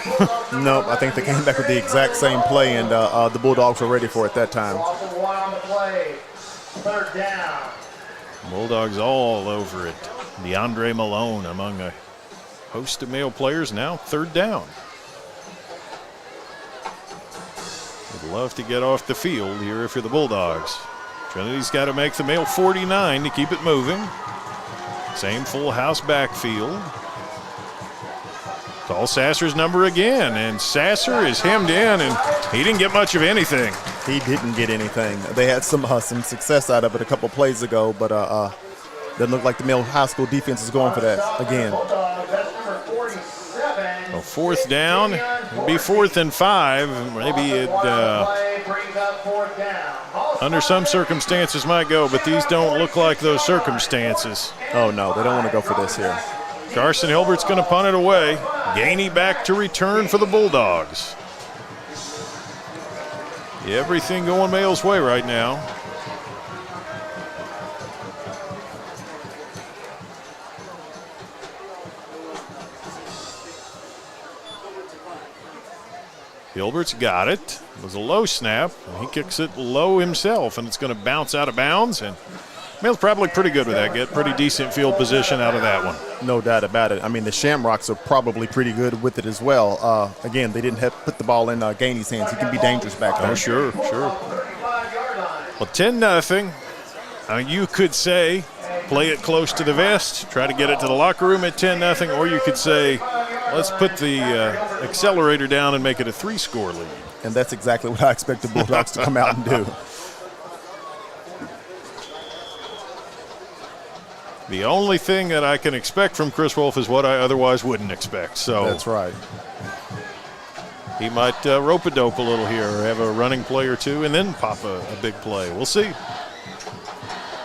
Nope, I think they came back with the exact same play, and the Bulldogs were ready for it that time. Bulldogs all over it. DeAndre Malone among a host of Male players, now third down. Would love to get off the field here if you're the Bulldogs. Trinity's got to make the Male 49 to keep it moving. Same full house backfield. Call Sasser's number again, and Sasser is hemmed in, and he didn't get much of anything. He didn't get anything. They had some success out of it a couple plays ago, but doesn't look like the Male High School defense is going for that again. Well, fourth down, it'd be 4th and 5. Maybe it, under some circumstances, might go, but these don't look like those circumstances. Oh, no, they don't want to go for this here. Carson Hilbert's going to punt it away. Gainey back to return for the Bulldogs. Everything going Male's way right now. Hilbert's got it. It was a low snap. He kicks it low himself, and it's going to bounce out of bounds and Mail's probably pretty good with that. Get pretty decent field position out of that one. No doubt about it. I mean, the Shamrocks are probably pretty good with it as well. Again, they didn't have to put the ball in Gainey's hands. He can be dangerous back there. Oh, sure. Well, 10-0. You could say play it close to the vest, try to get it to the locker room at 10-0, or you could say let's put the accelerator down and make it a 3-score lead. And that's exactly what I expect the Bulldogs to come out and do. The only thing that I can expect from Chris Wolf is what I otherwise wouldn't expect. So that's right. He might rope-a-dope a little here or have a running play or two and then pop a big play. We'll see.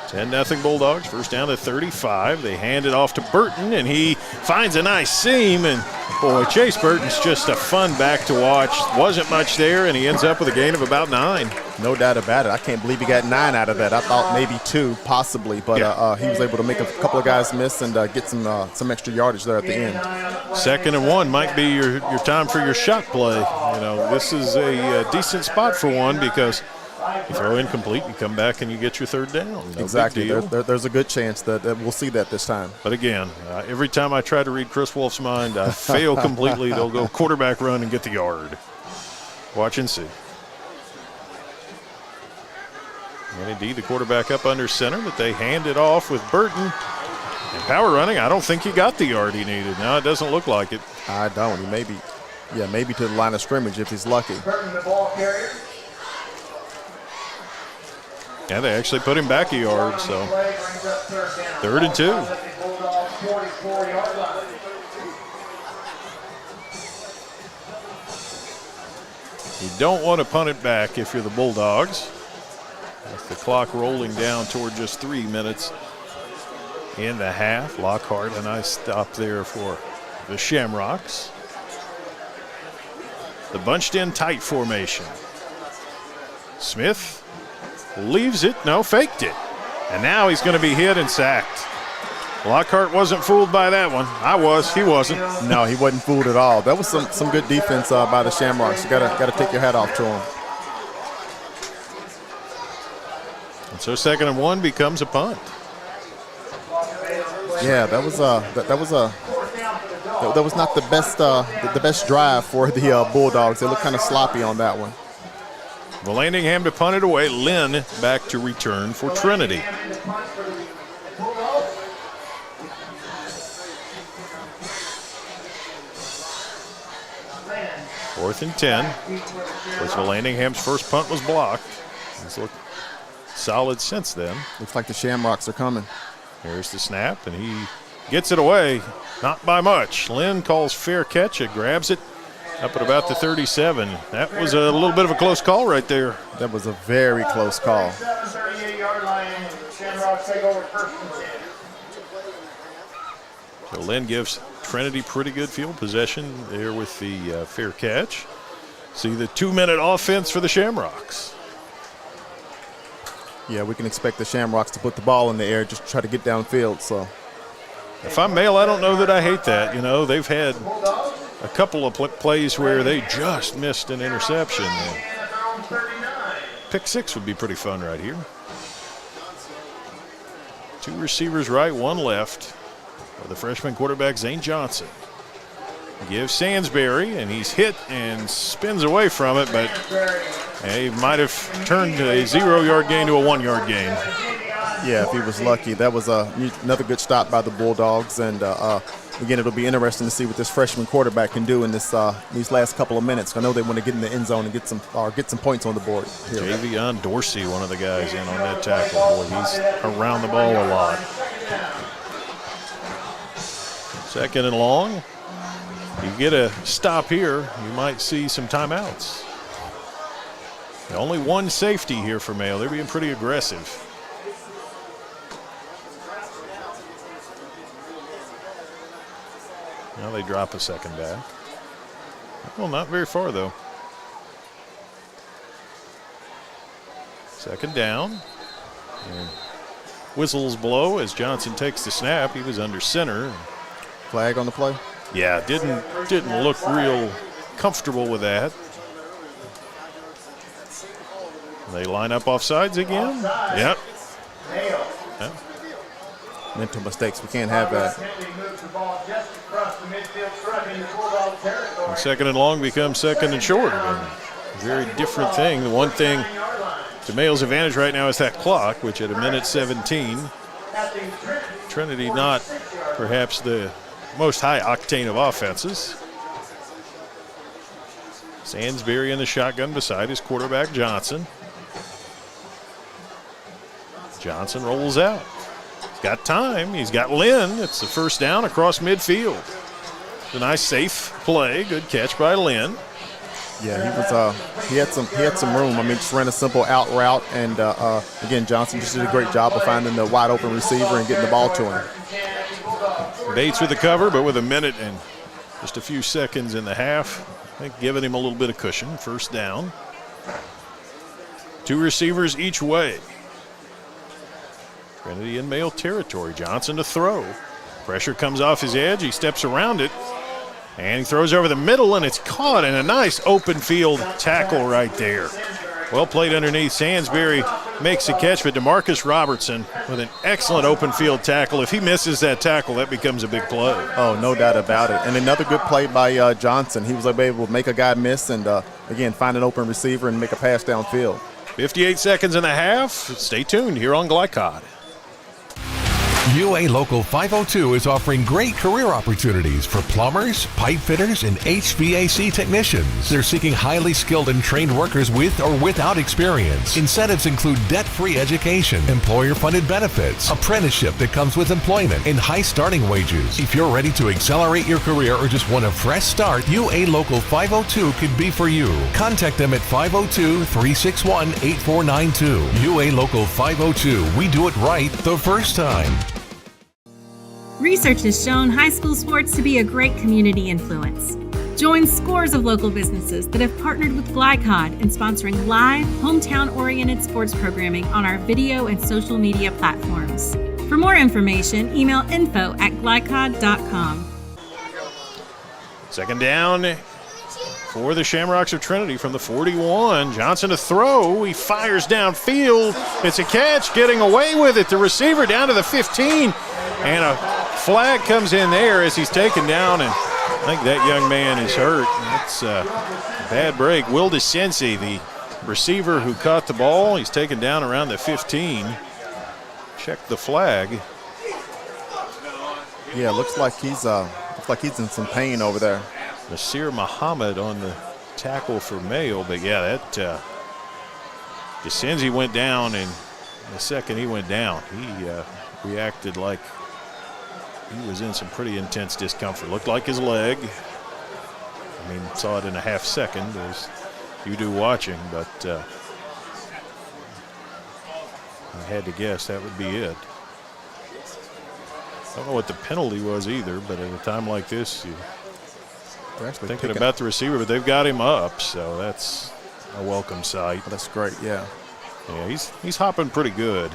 10-0 Bulldogs, first down to 35. They hand it off to Burton, and he finds a nice seam. And, boy, Chase Burton's just a fun back to watch. Wasn't much there, and he ends up with a gain of about 9. No doubt about it. I can't believe he got 9 out of that. I thought maybe 2, possibly, but he was able to make a couple of guys miss and get some extra yardage there at the end. 2nd and 1 might be your time for your shot play. This is a decent spot for one because you throw incomplete, you come back and you get your 3rd down. No exactly. There's a good chance that we'll see that this time. But again, every time I try to read Chris Wolf's mind, I fail completely. They'll go quarterback run and get the yard. Watch and see. And indeed, the quarterback up under center, but they hand it off with Burton. And power running, I don't think he got the yard he needed. No, it doesn't look like it. I don't. He maybe to the line of scrimmage if he's lucky. Burton, the ball carrier. Yeah, they actually put him back a yard, so 3rd and 2. You don't want to punt it back if you're the Bulldogs. With the clock rolling down toward just 3 minutes in the half. Lockhart, a nice stop there for the Shamrocks. The bunched in tight formation. Smith leaves it, faked it. And now he's going to be hit and sacked. Lockhart wasn't fooled by that one. I was, he wasn't. No, he wasn't fooled at all. That was some good defense by the Shamrocks. You gotta take your hat off to him. And so 2nd and 1 becomes a punt. Yeah, that was not the best drive for the Bulldogs. They look kind of sloppy on that one. Vallandigham to punt it away. Lynn back to return for Trinity. Fourth and 10. As Vallandingham's first punt was blocked. He's looked solid since then. Looks like the Shamrocks are coming. Here's the snap, and he gets it away. Not by much. Lynn calls fair catch. It grabs it up at about the 37. That was a little bit of a close call right there. That was a very close call. So Lynn gives Trinity pretty good field possession there with the fair catch. See the 2-minute offense for the Shamrocks. Yeah, we can expect the Shamrocks to put the ball in the air, just try to get downfield. So, if I'm Mail, I don't know that I hate that. They've had a couple of plays where they just missed an interception. Pick 6 would be pretty fun right here. 2 receivers right, 1 left. For the freshman quarterback, Zane Johnson. Gives Sansbury, and he's hit and spins away from it, but he might have turned a 0-yard gain to a 1-yard gain. Yeah, if he was lucky. That was another good stop by the Bulldogs, and again, it'll be interesting to see what this freshman quarterback can do in these last couple of minutes. I know they want to get in the end zone and get some points on the board here. Javion Dorsey, one of the guys in on that tackle. Boy, he's around the ball a lot. 2nd and long. You get a stop here, you might see some timeouts. Only 1 safety here for Mayo. They're being pretty aggressive. Now they drop a 2nd back. Well, not very far, though. 2nd down. And whistles blow as Johnson takes the snap. He was under center. Flag on the play? Yeah, didn't look real comfortable with that. They line up off sides again. Yep. Yeah. Mental mistakes. We can't have that. And second and long becomes second and short again. Very different thing. The one thing, the Males' advantage right now is that clock, which at 1:17, Trinity not perhaps the most high octane of offenses. Sansbury in the shotgun beside his quarterback, Johnson. Johnson rolls out. He's got time. He's got Lynn. It's the first down across midfield. It's a nice, safe play. Good catch by Lynn. Yeah, he had some room. I mean, just ran a simple out route, and again, Johnson just did a great job of finding the wide open receiver and getting the ball to him. Bates with the cover, but with a minute and just a few seconds in the half, I think giving him a little bit of cushion. First down. 2 receivers each way. Trinity in Male territory. Johnson to throw. Pressure comes off his edge. He steps around it. And he throws over the middle, and it's caught in a nice open field tackle right there. Well played underneath. Sansbury makes the catch, but DeMarcus Robertson with an excellent open field tackle. If he misses that tackle, that becomes a big play. Oh, no doubt about it. And another good play by Johnson. He was able to make a guy miss and, again, find an open receiver and make a pass downfield. 58 seconds and a half. Stay tuned here on Glycod. UA Local 502 is offering great career opportunities for plumbers, pipe fitters, and HVAC technicians. They're seeking highly skilled and trained workers with or without experience. Incentives include debt-free education, employer-funded benefits, apprenticeship that comes with employment, and high starting wages. If you're ready to accelerate your career or just want a fresh start, UA Local 502 could be for you. Contact them at 502-361-8492. UA Local 502. We do it right the first time. Research has shown high school sports to be a great community influence. Join scores of local businesses that have partnered with Glycod in sponsoring live, hometown-oriented sports programming on our video and social media platforms. For more information, email info@glycod.com. Second down for the Shamrocks of Trinity from the 41. Johnson to throw. He fires downfield. It's a catch, getting away with it. The receiver down to the 15. And a flag comes in there as he's taken down, and I think that young man is hurt. That's a bad break. Will DeCensi, the receiver who caught the ball, he's taken down around the 15. Check the flag. Yeah, looks like he's in some pain over there. Nasir Muhammad on the tackle for Mayo, but yeah, that DeCensi went down, and the second he went down, he reacted like he was in some pretty intense discomfort. Looked like his leg. I mean, saw it in a half second as you do watching, but I had to guess that would be it. I don't know what the penalty was either, but at a time like this, you're thinking about the receiver, but they've got him up, so that's a welcome sight. That's great, yeah. Yeah, he's hopping pretty good.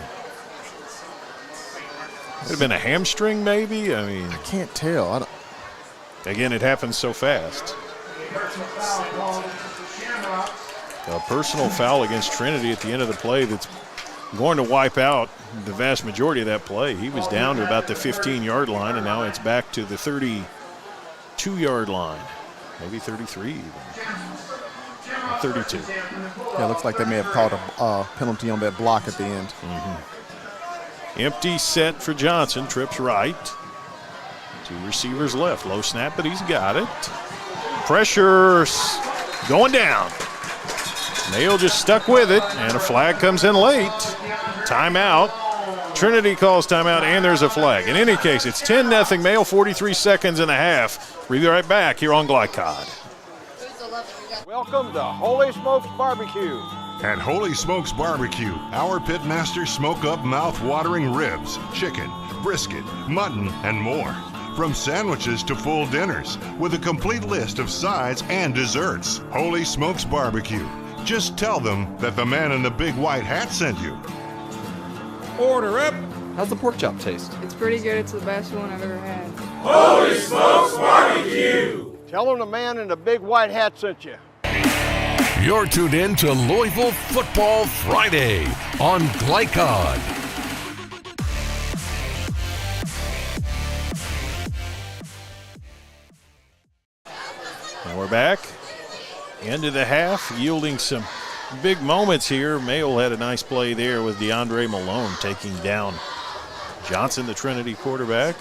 Could have been a hamstring, maybe. I mean, I can't tell. Again, it happens so fast. A personal foul against Trinity at the end of the play that's going to wipe out the vast majority of that play. He was down to about the 15-yard line, and now it's back to the 32-yard line, maybe 33 even. 32. Yeah, it looks like they may have called a penalty on that block at the end. Mm-hmm. Empty set for Johnson, trips right. 2 receivers left, low snap, but he's got it. Pressure going down. Mayo just stuck with it, and a flag comes in late. Timeout. Trinity calls timeout, and there's a flag. In any case, it's 10-0 Mayo, 43 seconds and a half. We'll be right back here on Glycod. Welcome to Holy Smokes Barbecue. At Holy Smokes Barbecue, our pitmasters smoke up mouth-watering ribs, chicken, brisket, mutton, and more. From sandwiches to full dinners, with a complete list of sides and desserts. Holy Smokes Barbecue. Just tell them that the man in the big white hat sent you. Order up. How's the pork chop taste? It's pretty good. It's the best one I've ever had. Holy Smokes Barbecue. Tell them the man in the big white hat sent you. You're tuned in to Louisville Football Friday on Glycod. we're back into the half, yielding some big moments here. Mayo had a nice play there with DeAndre Malone taking down Johnson, the Trinity quarterback.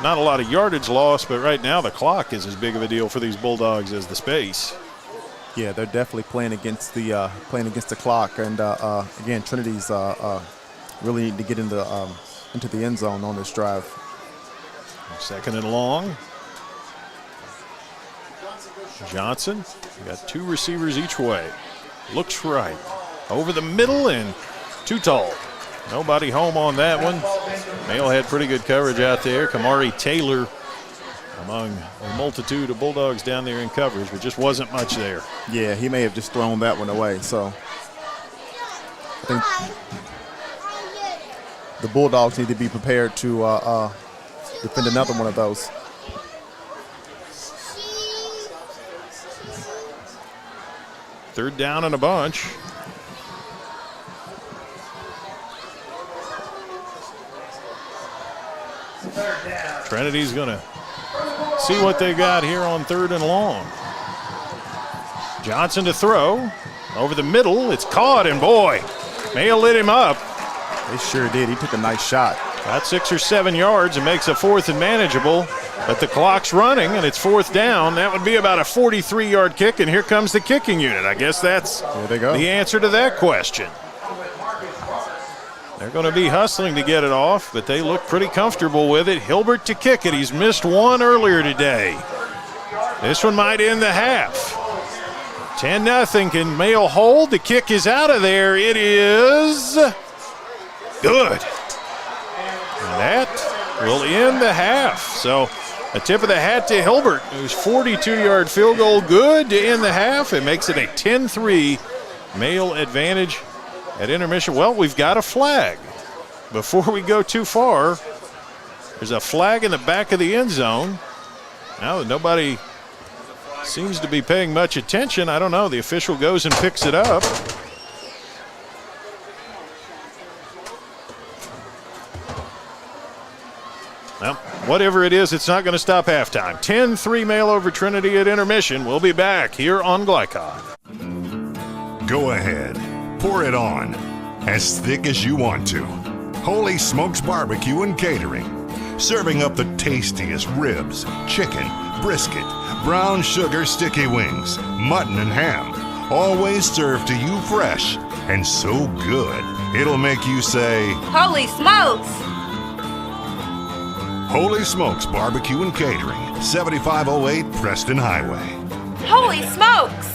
Not a lot of yardage loss, but right now the clock is as big of a deal for these Bulldogs as the space. Yeah, they're definitely playing against the clock, and again, Trinity's really need to get into the end zone on this drive. Second and long. Johnson, we got two receivers each way. Looks right. Over the middle and too tall. Nobody home on that one. Mayo had pretty good coverage out there. Kamari Taylor among a multitude of Bulldogs down there in coverage, but just wasn't much there. Yeah, he may have just thrown that one away. So I think the Bulldogs need to be prepared to defend another one of those. Third down and a bunch. Trinity's going to see what they got here on third and long. Johnson to throw. Over the middle, it's caught, and boy, Mayo lit him up. They sure did. He took a nice shot. Got 6 or 7 yards and makes a fourth and manageable, but the clock's running and it's fourth down. That would be about a 43-yard kick, and here comes the kicking unit. I guess that's the answer to that question. They're going to be hustling to get it off, but they look pretty comfortable with it. Hilbert to kick it. He's missed one earlier today. This one might end the half. 10-0. Can Mayo hold? The kick is out of there. It is good. And that will end the half. So a tip of the hat to Hilbert, whose 42-yard field goal good to end the half. It makes it a 10-3 Mayo advantage at intermission. Well, we've got a flag. Before we go too far, there's a flag in the back of the end zone. Now nobody seems to be paying much attention. I don't know. The official goes and picks it up. Well, whatever it is, it's not going to stop halftime. 10-3 Mayo over Trinity at intermission. We'll be back here on Glycod. Go ahead. Pour it on. As thick as you want to. Holy Smokes Barbecue and Catering. Serving up the tastiest ribs, chicken, brisket, brown sugar sticky wings, mutton and ham. Always served to you fresh and so good, it'll make you say, Holy smokes! Holy Smokes Barbecue and Catering, 7508 Preston Highway. Holy smokes!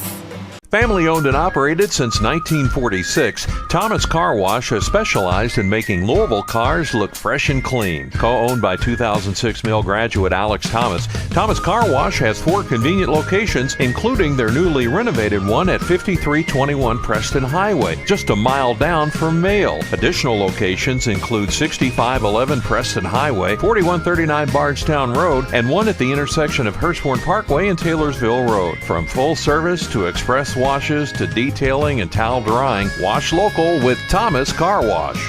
Family owned and operated since 1946, Thomas Car Wash has specialized in making Louisville cars look fresh and clean. Co-owned by 2006 Mill graduate Alex Thomas, Thomas Car Wash has 4 convenient locations, including their newly renovated one at 5321 Preston Highway, just a mile down from Mayo. Additional locations include 6511 Preston Highway, 4139 Bardstown Road, and one at the intersection of Hurstbourne Parkway and Taylorsville Road. From full service to express washes to detailing and towel drying, wash local with Thomas Car Wash.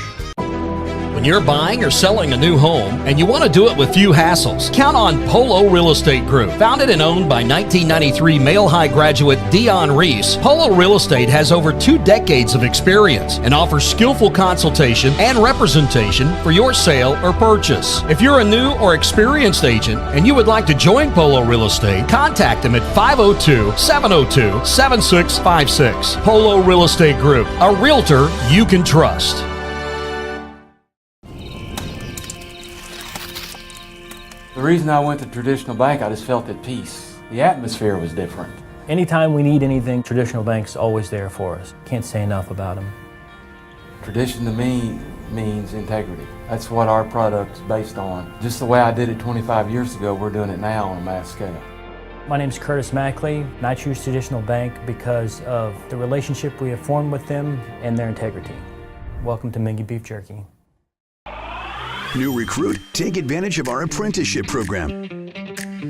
When you're buying or selling a new home and you want to do it with few hassles, count on Polo Real Estate Group. Founded and owned by 1993 Male High graduate Dion Reese, Polo Real Estate has over 2 decades of experience and offers skillful consultation and representation for your sale or purchase. If you're a new or experienced agent and you would like to join Polo Real Estate, contact them at 502-702-7656. Polo Real Estate Group, a realtor you can trust. The reason I went to Traditional Bank, I just felt at peace. The atmosphere was different. Anytime we need anything, Traditional Bank's always there for us. Can't say enough about them. Tradition to me means integrity. That's what our product's based on. Just the way I did it 25 years ago, we're doing it now on a mass scale. My name's Curtis Mackley, and I choose Traditional Bank because of the relationship we have formed with them and their integrity. Welcome to Mingy Beef Jerky. New recruit, take advantage of our apprenticeship program.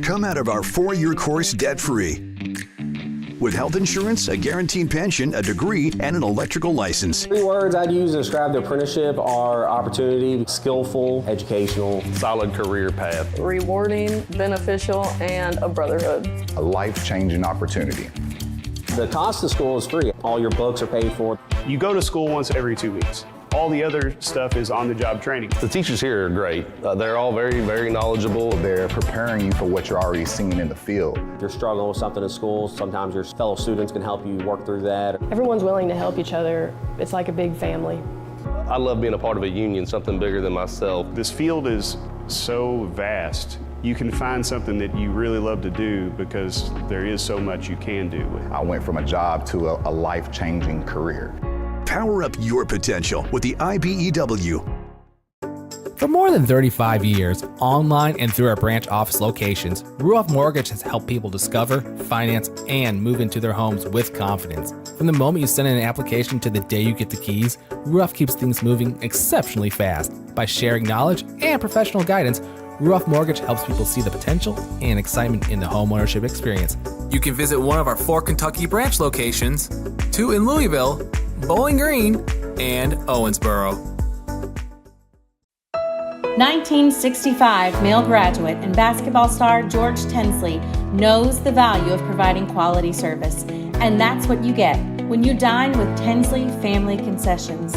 Come out of our 4-year course debt-free. With health insurance, a guaranteed pension, a degree, and an electrical license. 3 words I'd use to describe the apprenticeship are opportunity, skillful, educational, solid career path, rewarding, beneficial, and a brotherhood. A life-changing opportunity. The cost of school is free. All your books are paid for. You go to school once every 2 weeks. All the other stuff is on-the-job training. The teachers here are great. They're all very, very knowledgeable. They're preparing you for what you're already seeing in the field. If you're struggling with something in school, sometimes your fellow students can help you work through that. Everyone's willing to help each other. It's like a big family. I love being a part of a union, something bigger than myself. This field is so vast. You can find something that you really love to do because there is so much you can do. I went from a job to a life-changing career. Power up your potential with the IBEW. For more than 35 years, online and through our branch office locations, Ruoff Mortgage has helped people discover, finance, and move into their homes with confidence. From the moment you send in an application to the day you get the keys, Ruoff keeps things moving exceptionally fast. By sharing knowledge and professional guidance, Ruoff Mortgage helps people see the potential and excitement in the homeownership experience. You can visit one of our 4 Kentucky branch locations, 2 in Louisville, Bowling Green, and Owensboro. 1965 male graduate and basketball star George Tensley knows the value of providing quality service. And that's what you get when you dine with Tensley Family Concessions.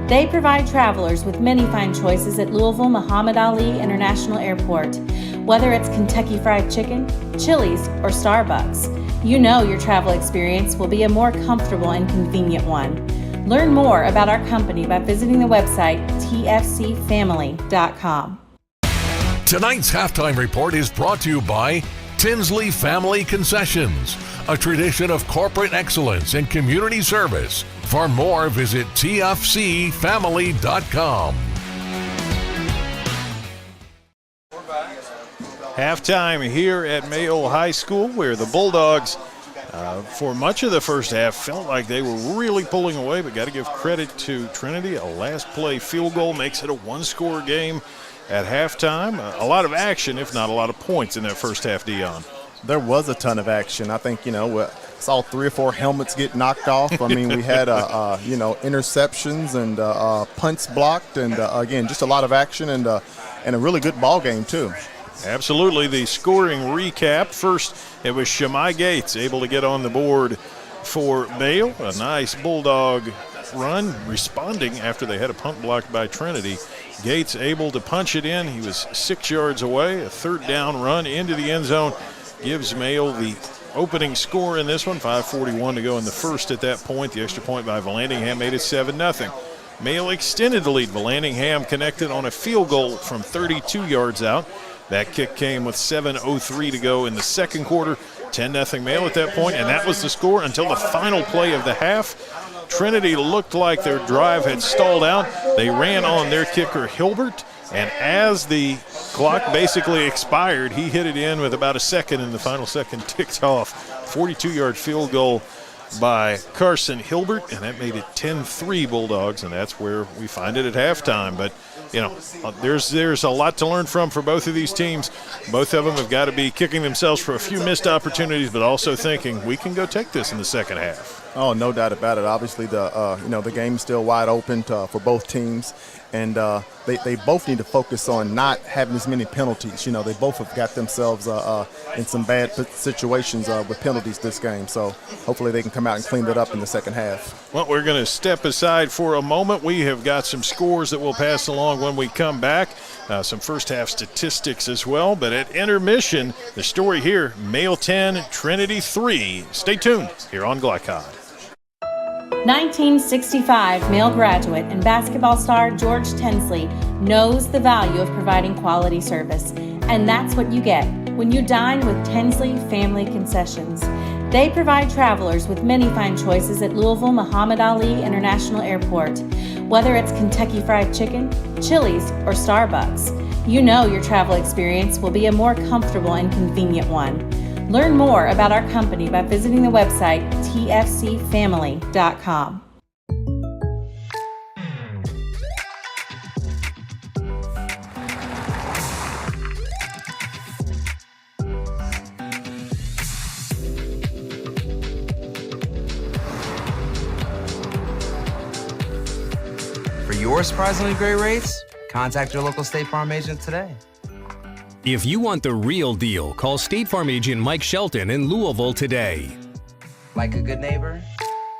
They provide travelers with many fine choices at Louisville Muhammad Ali International Airport. Whether it's Kentucky Fried Chicken, Chili's, or Starbucks, you know your travel experience will be a more comfortable and convenient one. Learn more about our company by visiting the website tfcfamily.com. Tonight's halftime report is brought to you by Tinsley Family Concessions, a tradition of corporate excellence and community service. For more, visit tfcfamily.com. Halftime here at Mayo High School, where the Bulldogs, for much of the first half, felt like they were really pulling away, but got to give credit to Trinity. A last play field goal makes it a 1-score game at halftime. A lot of action, if not a lot of points in that first half, Dion. There was a ton of action. I think, saw 3 or 4 helmets get knocked off. I mean, we had, interceptions and punts blocked, and again, just a lot of action and a really good ball game too. Absolutely. The scoring recap. First, it was Shamai Gates able to get on the board for Mayo. A nice Bulldog run, responding after they had a punt blocked by Trinity. Gates able to punch it in. He was 6 yards away. A 3rd down run into the end zone gives Mayo the opening score in this one. 5:41 to go in the first at that point. The extra point by Vallandingham made it 7-0. Mayo extended the lead. Vallandingham connected on a field goal from 32 yards out. That kick came with 7:03 to go in the second quarter. 10-0 Mayo at that point, and that was the score until the final play of the half. Trinity looked like their drive had stalled out. They ran on their kicker, Hilbert, and as the clock basically expired, he hit it in with about a second, and the final second ticked off. 42-yard field goal by Carson Hilbert, and that made it 10-3 Bulldogs, and that's where we find it at halftime. But, there's a lot to learn from for both of these teams. Both of them have got to be kicking themselves for a few missed opportunities, but also thinking we can go take this in the second half. Oh, no doubt about it. Obviously, the game's still wide open for both teams, and they both need to focus on not having as many penalties. They both have got themselves in some bad situations with penalties this game. So hopefully they can come out and clean that up in the second half. Well, we're going to step aside for a moment. We have got some scores that we'll pass along when we come back. Some first half statistics as well. But at intermission, the story here, Mayo 10, Trinity 3. Stay tuned here on Glycod. 1965 male graduate and basketball star George Tensley knows the value of providing quality service. And that's what you get when you dine with Tensley Family Concessions. They provide travelers with many fine choices at Louisville Muhammad Ali International Airport. Whether it's Kentucky Fried Chicken, Chili's, or Starbucks, you know your travel experience will be a more comfortable and convenient one. Learn more about our company by visiting the website tfcfamily.com. your surprisingly great rates? Contact your local State Farm agent today. If you want the real deal, call State Farm agent Mike Shelton in Louisville today. Like a good neighbor,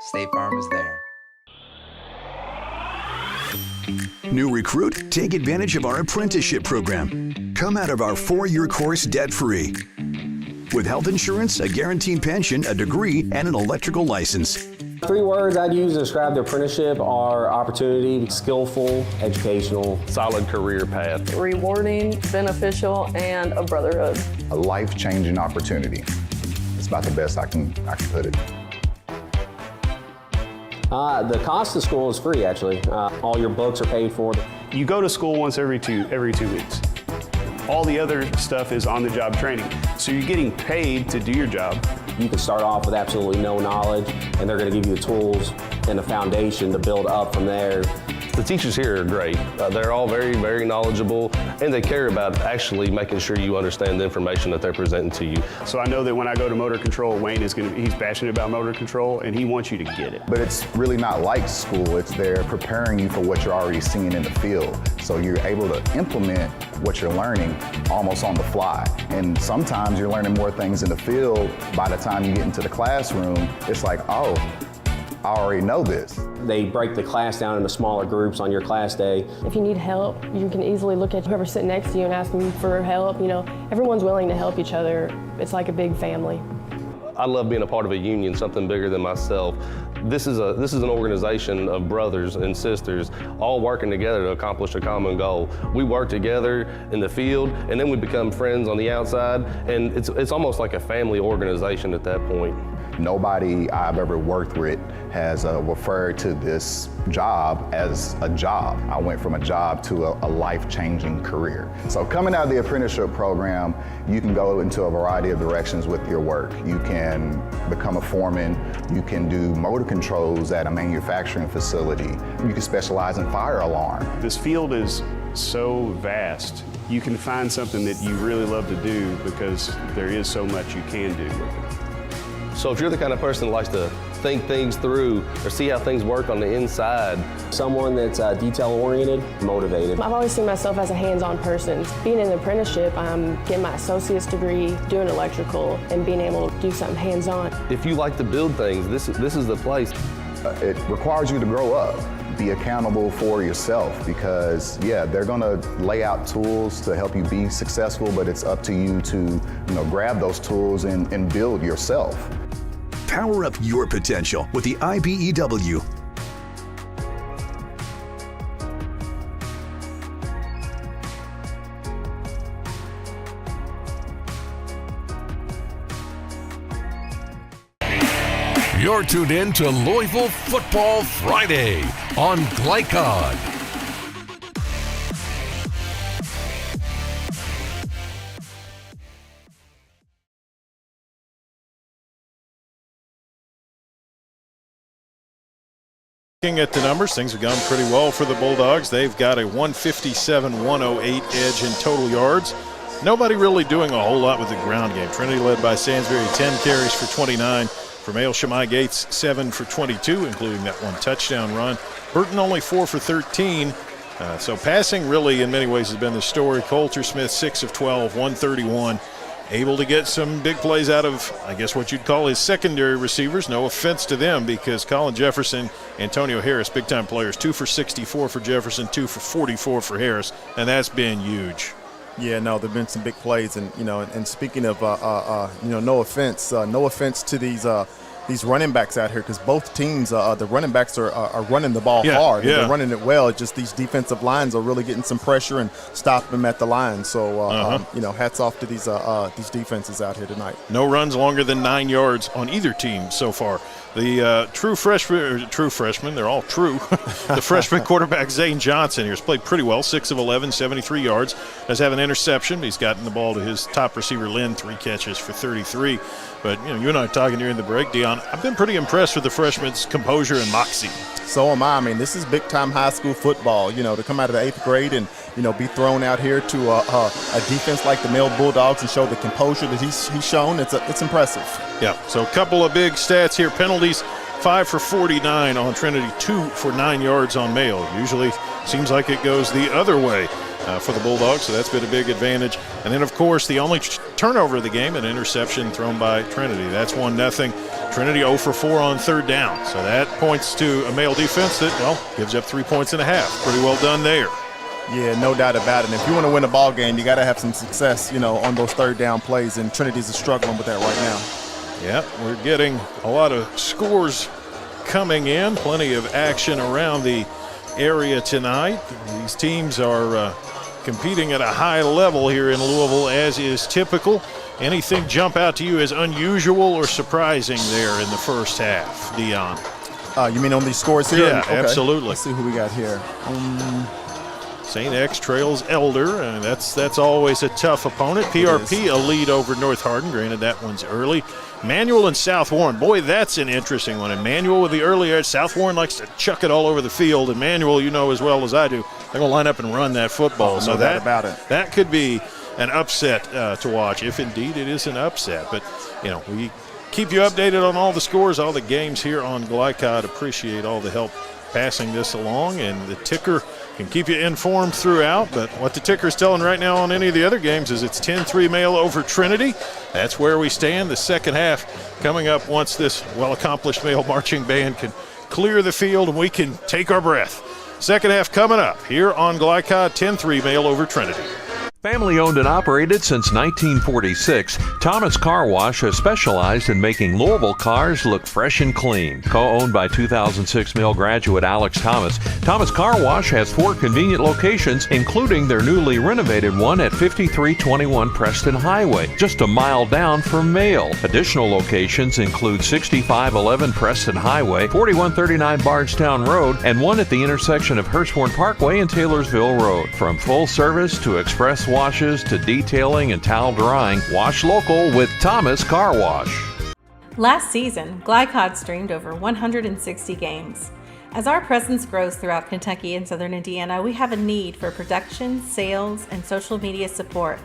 State Farm is there. New recruit? Take advantage of our apprenticeship program. Come out of our 4-year course debt-free. With health insurance, a guaranteed pension, a degree, and an electrical license. 3 words I'd use to describe the apprenticeship are opportunity, skillful, educational, solid career path, Rewarding, beneficial, and a brotherhood. A life-changing opportunity. It's about the best I can put it. The cost of school is free, actually. All your books are paid for. You go to school once every 2 weeks. All the other stuff is on-the-job training. So you're getting paid to do your job. You can start off with absolutely no knowledge, and they're going to give you the tools and the foundation to build up from there. The teachers here are great. They're all very, very knowledgeable, and they care about actually making sure you understand the information that they're presenting to you. So I know that when I go to motor control, Wayne he's passionate about motor control, and he wants you to get it. But it's really not like school. It's they're preparing you for what you're already seeing in the field. So you're able to implement what you're learning almost on the fly. And sometimes you're learning more things in the field. By the time you get into the classroom, it's like, oh, I already know this. They break the class down into smaller groups on your class day. If you need help, you can easily look at whoever's sitting next to you and ask them for help. You know, everyone's willing to help each other. It's like a big family. I love being a part of a union, something bigger than myself. This is an organization of brothers and sisters all working together to accomplish a common goal. We work together in the field, and then we become friends on the outside, and it's almost like a family organization at that point. Nobody I've ever worked with has referred to this job as a job. I went from a job to a life-changing career. So coming out of the apprenticeship program, you can go into a variety of directions with your work. You can become a foreman, you can do motor controls at a manufacturing facility, you can specialize in fire alarm. This field is so vast. You can find something that you really love to do because there is so much you can do with it. So if you're the kind of person that likes to think things through or see how things work on the inside. Someone that's detail-oriented, motivated. I've always seen myself as a hands-on person. Being in an apprenticeship, I'm getting my associate's degree, doing electrical, and being able to do something hands-on. If you like to build things, this is the place. It requires you to grow up. Be accountable for yourself because, yeah, they're going to lay out tools to help you be successful, but it's up to you to, grab those tools and build yourself. Power up your potential with the IBEW. You're tuned in to Louisville Football Friday on Glycod. Looking at the numbers, things have gone pretty well for the Bulldogs. They've got a 157-108 edge in total yards. Nobody really doing a whole lot with the ground game. Trinity led by Sansbury, 10 carries for 29. For Male Shammai Gates, 7 for 22, including that one touchdown run. Burton only 4 for 13. So passing really in many ways has been the story. Coulter Smith, 6 of 12, 131. Able to get some big plays out of, I guess what you'd call his secondary receivers. No offense to them because Colin Jefferson, Antonio Harris, big-time players. 2 for 64 for Jefferson, 2 for 44 for Harris, and that's been huge. Yeah, no, there've been some big plays, and and speaking of no offense to these running backs out here because both teams, the running backs are running the ball hard. Yeah. They're running it well. It's just these defensive lines are really getting some pressure and stopping them at the line. So hats off to these defenses out here tonight. No runs longer than 9 yards on either team so far. The true freshman, they're all true. The freshman quarterback, Zane Johnson, has played pretty well, 6 of 11, 73 yards. Does have an interception. He's gotten the ball to his top receiver, Lynn, 3 catches for 33. But, you and I talking during the break, Dion, I've been pretty impressed with the freshman's composure and moxie. So am I. I mean, this is big-time high school football, to come out of the 8th grade and, be thrown out here to a defense like the Male Bulldogs and show the composure that he's shown. It's impressive. Yeah, so a couple of big stats here. Penalties, 5 for 49 on Trinity, 2 for 9 yards on Male. Usually seems like it goes the other way for the Bulldogs, so that's been a big advantage. And then, of course, the only turnover of the game, an interception thrown by Trinity. That's 1-0. Trinity 0 for 4 on third down. So that points to a Male defense that, well, gives up 3.5 points. Pretty well done there. Yeah, no doubt about it. And if you want to win a ball game, you got to have some success, on those third down plays, and Trinity's struggling with that right now. Yeah, we're getting a lot of scores coming in, plenty of action around the area tonight. These teams are competing at a high level here in Louisville, as is typical. Anything jump out to you as unusual or surprising there in the first half, Dion? You mean on these scores here? Yeah, okay. Absolutely. Let's see who we got here. St. X trails Elder, and that's always a tough opponent. PRP a lead over North Hardin. Granted, that one's early. Manual and South Warren. Boy, that's an interesting one. And Manual with the early edge. South Warren likes to chuck it all over the field. And Manual, you know as well as I do, they're going to line up and run that football. No doubt about it. That could be an upset to watch, if indeed it is an upset. But, we keep you updated on all the scores, all the games here on Glycod. Appreciate all the help passing this along. And the ticker can keep you informed throughout, but what the ticker's telling right now on any of the other games is it's 10-3 Male over Trinity. That's where we stand. The second half coming up once this well-accomplished Male marching band can clear the field and we can take our breath. Second half coming up here on Glycod, 10-3 Male over Trinity. Family owned and operated since 1946, Thomas Car Wash has specialized in making Louisville cars look fresh and clean. Co-owned by 2006 Mill graduate Alex Thomas, Thomas Car Wash has 4 convenient locations, including their newly renovated one at 5321 Preston Highway, just a mile down from Male. Additional locations include 6511 Preston Highway, 4139 Bardstown Road, and one at the intersection of Hurstbourne Parkway and Taylorsville Road. From full service to express washes to detailing and towel drying, wash local with Thomas Car Wash. Last season, Glycod streamed over 160 games. As our presence grows throughout Kentucky and Southern Indiana, we have a need for production, sales, and social media support.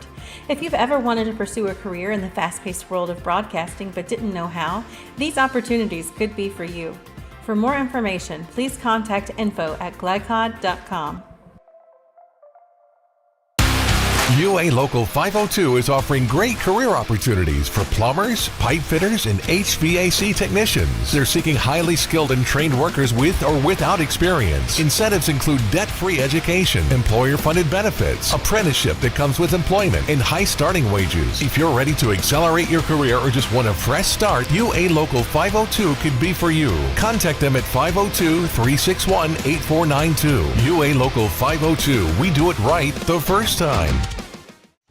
If you've ever wanted to pursue a career in the fast-paced world of broadcasting but didn't know how, these opportunities could be for you. For more information, please contact info@glycod.com. UA Local 502 is offering great career opportunities for plumbers, pipe fitters, and HVAC technicians. They're seeking highly skilled and trained workers with or without experience. Incentives include debt-free education, employer-funded benefits, apprenticeship that comes with employment, and high starting wages. If you're ready to accelerate your career or just want a fresh start, UA Local 502 could be for you. Contact them at 502-361-8492. UA Local 502. We do it right the first time.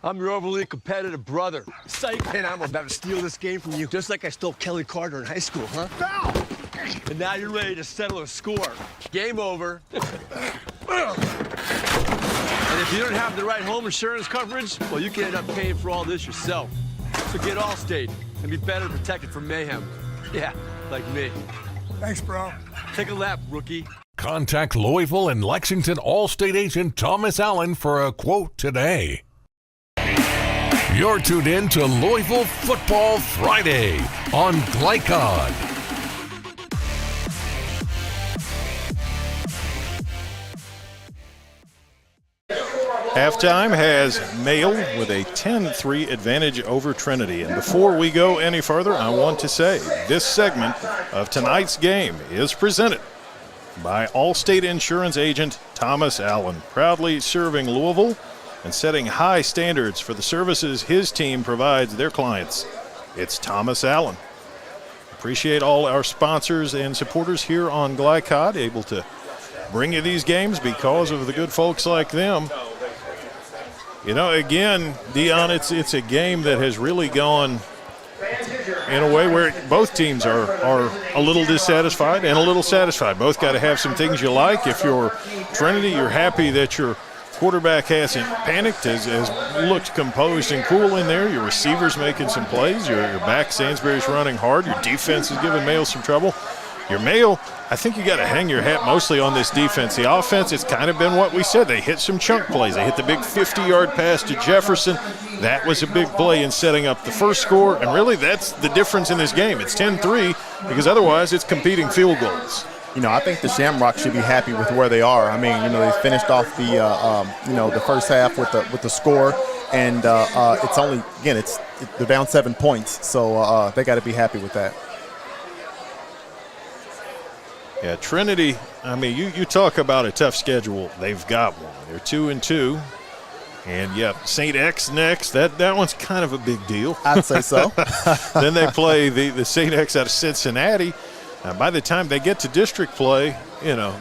I'm your overly competitive brother. Psych, and I'm about to steal this game from you, just like I stole Kelly Carter in high school, huh? Foul! And now you're ready to settle a score. Game over. And if you don't have the right home insurance coverage, well, you can end up paying for all this yourself. So get Allstate and be better protected from mayhem. Yeah, like me. Thanks, bro. Take a lap, rookie. Contact Louisville and Lexington Allstate agent Thomas Allen for a quote today. You're tuned in to Louisville Football Friday on Glycod. Halftime has Male with a 10-3 advantage over Trinity. And before we go any further, I want to say this segment of tonight's game is presented by Allstate Insurance agent Thomas Allen, proudly serving Louisville and setting high standards for the services his team provides their clients. It's Thomas Allen. Appreciate all our sponsors and supporters here on Glycod, able to bring you these games because of the good folks like them. Again, Dion, it's a game that has really gone in a way where both teams are a little dissatisfied and a little satisfied. Both got to have some things you like. If you're Trinity, you're happy that your quarterback hasn't panicked, has looked composed and cool in there. Your receiver's making some plays. Your back, Sansbury's running hard. Your defense is giving Male some trouble. Your Male, I think you got to hang your hat mostly on this defense. The offense, it's kind of been what we said. They hit some chunk plays. They hit the big 50-yard pass to Jefferson. That was a big play in setting up the first score, and really that's the difference in this game. It's 10-3 because otherwise it's competing field goals. I think the Shamrocks should be happy with where they are. I mean, they finished off the the first half with the score, and it's only they're down 7 points, so they got to be happy with that. Yeah, Trinity. I mean, you talk about a tough schedule. They've got one. They're 2-2. And, St. X next. That one's kind of a big deal. I'd say so. Then they play the St. X out of Cincinnati. By the time they get to district play,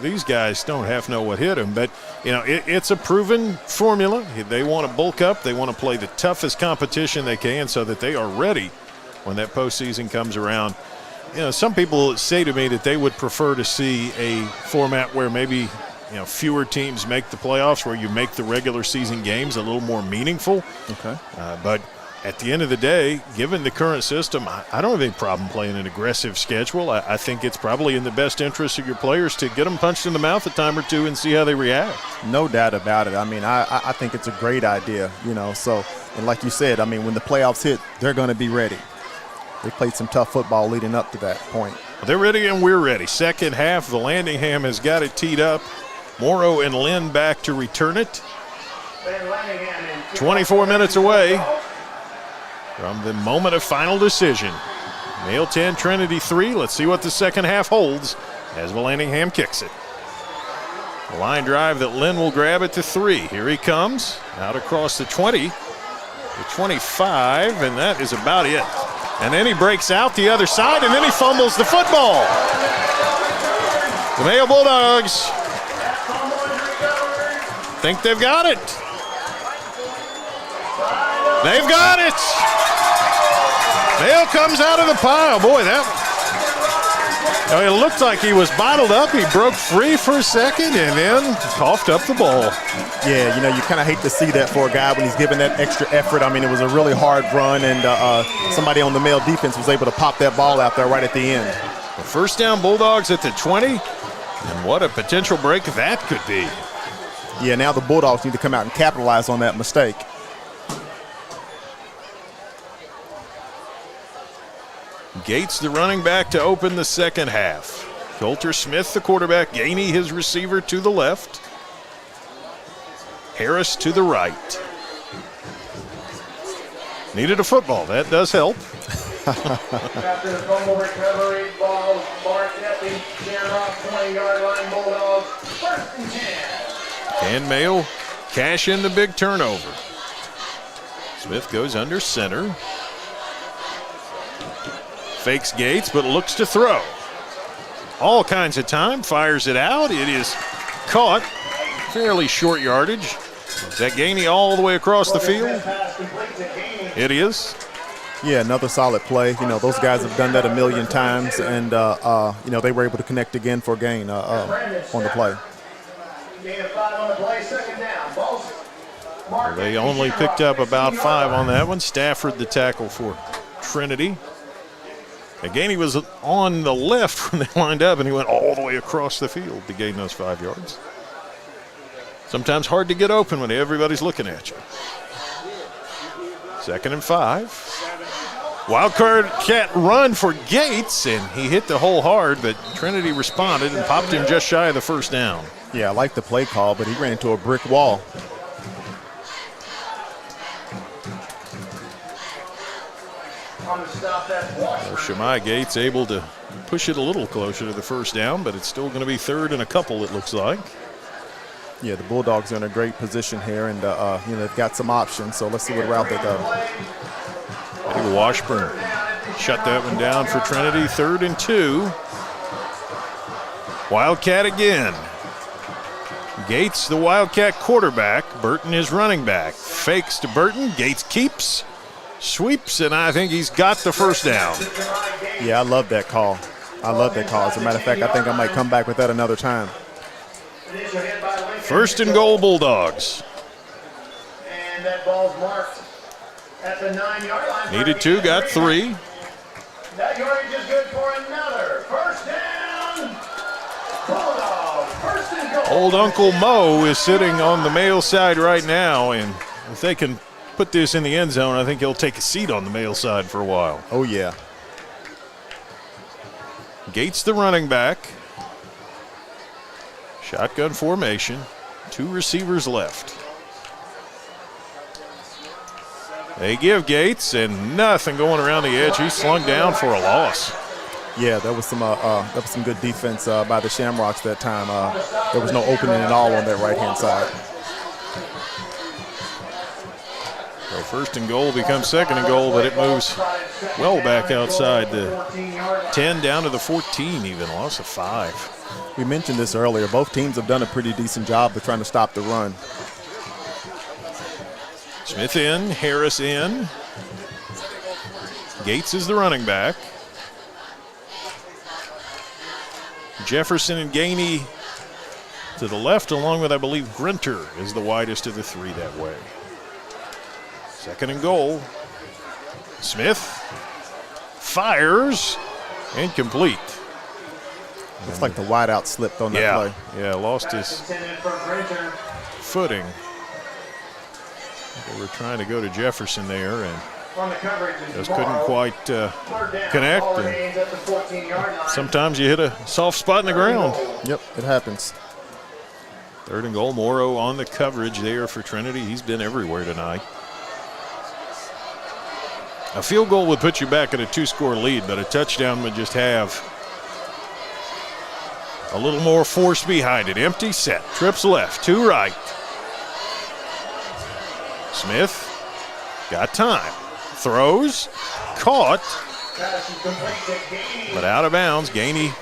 these guys don't half know what hit them. But, it's a proven formula. They want to bulk up. They want to play the toughest competition they can so that they are ready when that postseason comes around. Some people say to me that they would prefer to see a format where maybe fewer teams make the playoffs, where you make the regular season games a little more meaningful. Okay. But at the end of the day, given the current system, I don't have any problem playing an aggressive schedule. I think it's probably in the best interest of your players to get them punched in the mouth a time or two and see how they react. No doubt about it. I mean, I think it's a great idea, So, and like you said, I mean, when the playoffs hit, they're going to be ready. They played some tough football leading up to that point. They're ready and we're ready. Second half, Vallandigham has got it teed up. Morrow and Lynn back to return it. 24 minutes away from the moment of final decision. Male 10, Trinity 3. Let's see what the second half holds as Vallandigham kicks it. A line drive that Lynn will grab it to 3. Here he comes, out across the 20, the 25, and that is about it. And then he breaks out the other side, and then he fumbles the football. The Mayo Bulldogs think they've got it. They've got it. Mayo comes out of the pile. Boy, it looked like he was bottled up. He broke free for a second and then coughed up the ball. Yeah, you kind of hate to see that for a guy when he's giving that extra effort. I mean, it was a really hard run, and somebody on the Mayo defense was able to pop that ball out there right at the end. The first down, Bulldogs at the 20, and what a potential break that could be. Yeah, now the Bulldogs need to come out and capitalize on that mistake. Gates, the running back, to open the second half. Coulter Smith, the quarterback. Gainey, his receiver, to the left. Harris to the right. Needed a football. That does help. After the fumble recovery, ball, Mark Epping, Shamrock, 20-yard line, Bulldogs, 1st and 10. And Mayo cash in the big turnover. Smith goes under center. Fakes Gates, but looks to throw. All kinds of time, fires it out. It is caught. Fairly short yardage. Is that Gainey all the way across the field? It is. Yeah, another solid play. Those guys have done that a million times, and, they were able to connect again for a gain on the play. Well, they only picked up about 5 on that one. Stafford, the tackle for Trinity. Gainey was on the left when they lined up, and he went all the way across the field to gain those 5 yards. Sometimes hard to get open when everybody's looking at you. 2nd and 5. Wildcat run for Gates, and he hit the hole hard, but Trinity responded and popped him just shy of the first down. Yeah, I like the play call, but he ran into a brick wall. Shemai Gates able to push it a little closer to the first down, but it's still going to be 3rd and a couple, it looks like. Yeah, the Bulldogs are in a great position here, and they've got some options, so let's see what route they go. I think Washburn shut that one down for Trinity. 3rd and 2. Wildcat again. Gates, the Wildcat quarterback. Burton is running back. Fakes to Burton. Gates keeps, sweeps, and I think he's got the first down. Yeah, I love that call. As a matter of fact, I think I might come back with that another time. 1st and goal, Bulldogs. And that ball's marked at the 9-yard line. Needed 2, got 3. That yardage is good for another. 1st down. Bulldogs, 1st and goal. Old Uncle Mo is sitting on the Mayo side right now, and if they can put this in the end zone, I think he'll take a seat on the Mayo side for a while. Oh, yeah. Gates, the running back. Shotgun formation. 2 receivers left. They give Gates, and nothing going around the edge. He's slung down for a loss. Yeah, that was some good defense by the Shamrocks that time. There was no opening at all on that right-hand side. So first and goal becomes second and goal, but it moves well back outside the 10 down to the 14 even. Loss of 5. We mentioned this earlier. Both teams have done a pretty decent job of trying to stop the run. Smith in, Harris in. Gates is the running back. Jefferson and Gainey to the left, along with, I believe, Grinter is the widest of the 3 that way. Second and goal. Smith fires, incomplete. Looks like the wideout slipped on that play. Yeah, lost his footing. They were trying to go to Jefferson there and just couldn't quite connect. And sometimes you hit a soft spot in the ground. Yep, it happens. Third and goal. Morrow on the coverage there for Trinity. He's been everywhere tonight. A field goal would put you back at a 2-score lead, but a touchdown would just have a little more force behind it. Empty set. Trips left. 2 right. Smith got time. Throws. Caught. But out of bounds. Gainey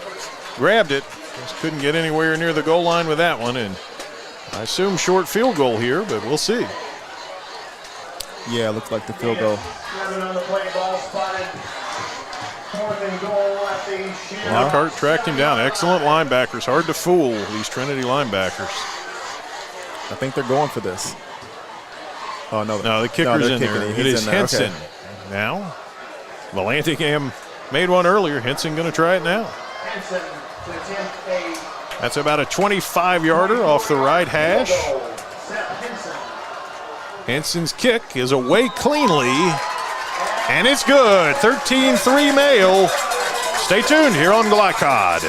grabbed it. Just couldn't get anywhere near the goal line with that one. And I assume short field goal here, but we'll see. Yeah, looks like the field goal. Lockhart tracked him down. Excellent linebackers. Hard to fool these Trinity linebackers. I think they're going for this. Oh, no. No, the kicker's in there. It is Henson. Okay. Now, Valantingham made one earlier. Henson going to try it now. That's about a 25-yarder off the right hash. Henson's kick is away cleanly, and it's good. 13-3 Mayo. Stay tuned here on Glycod.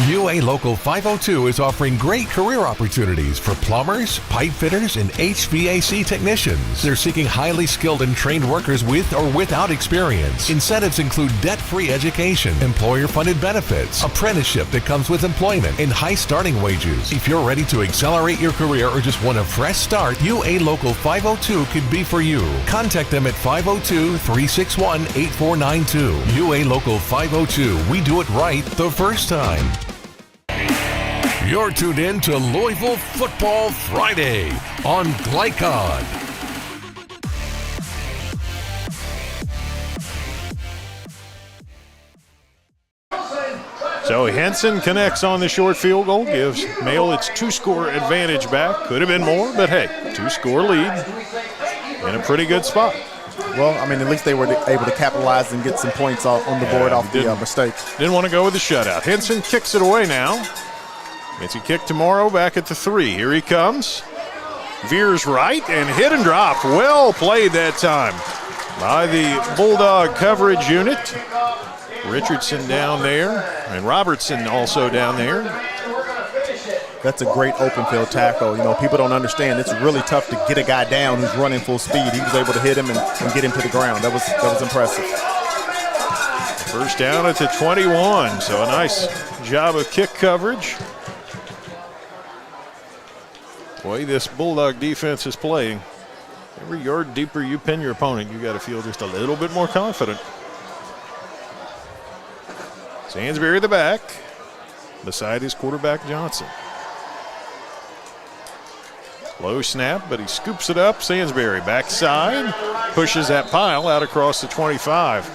UA Local 502 is offering great career opportunities for plumbers, pipe fitters, and HVAC technicians. They're seeking highly skilled and trained workers with or without experience. Incentives include debt-free education, employer-funded benefits, apprenticeship that comes with employment, and high starting wages. If you're ready to accelerate your career or just want a fresh start, UA Local 502 could be for you. Contact them at 502-361-8492. UA Local 502. We do it right the first time. You're tuned in to Louisville Football Friday on Glycod. So Henson connects on the short field goal, gives Mayo its 2-score advantage back. Could have been more, but hey, 2-score lead in a pretty good spot. Well, I mean, at least they were able to capitalize and get some points on the board off the mistake. Didn't want to go with the shutout. Henson kicks it away now. It's a kick tomorrow back at the 3. Here he comes. Veers right and hit and drop. Well played that time by the Bulldog coverage unit. Richardson down there and Robertson also down there. That's a great open field tackle. You know, people don't understand. It's really tough to get a guy down who's running full speed. He was able to hit him and get him to the ground. That was impressive. First down at the 21. So a nice job of kick coverage. The way this Bulldog defense is playing, every yard deeper you pin your opponent, you got to feel just a little bit more confident. Sansbury the back, beside his quarterback Johnson. Low snap, but he scoops it up. Sansbury backside, pushes that pile out across the 25.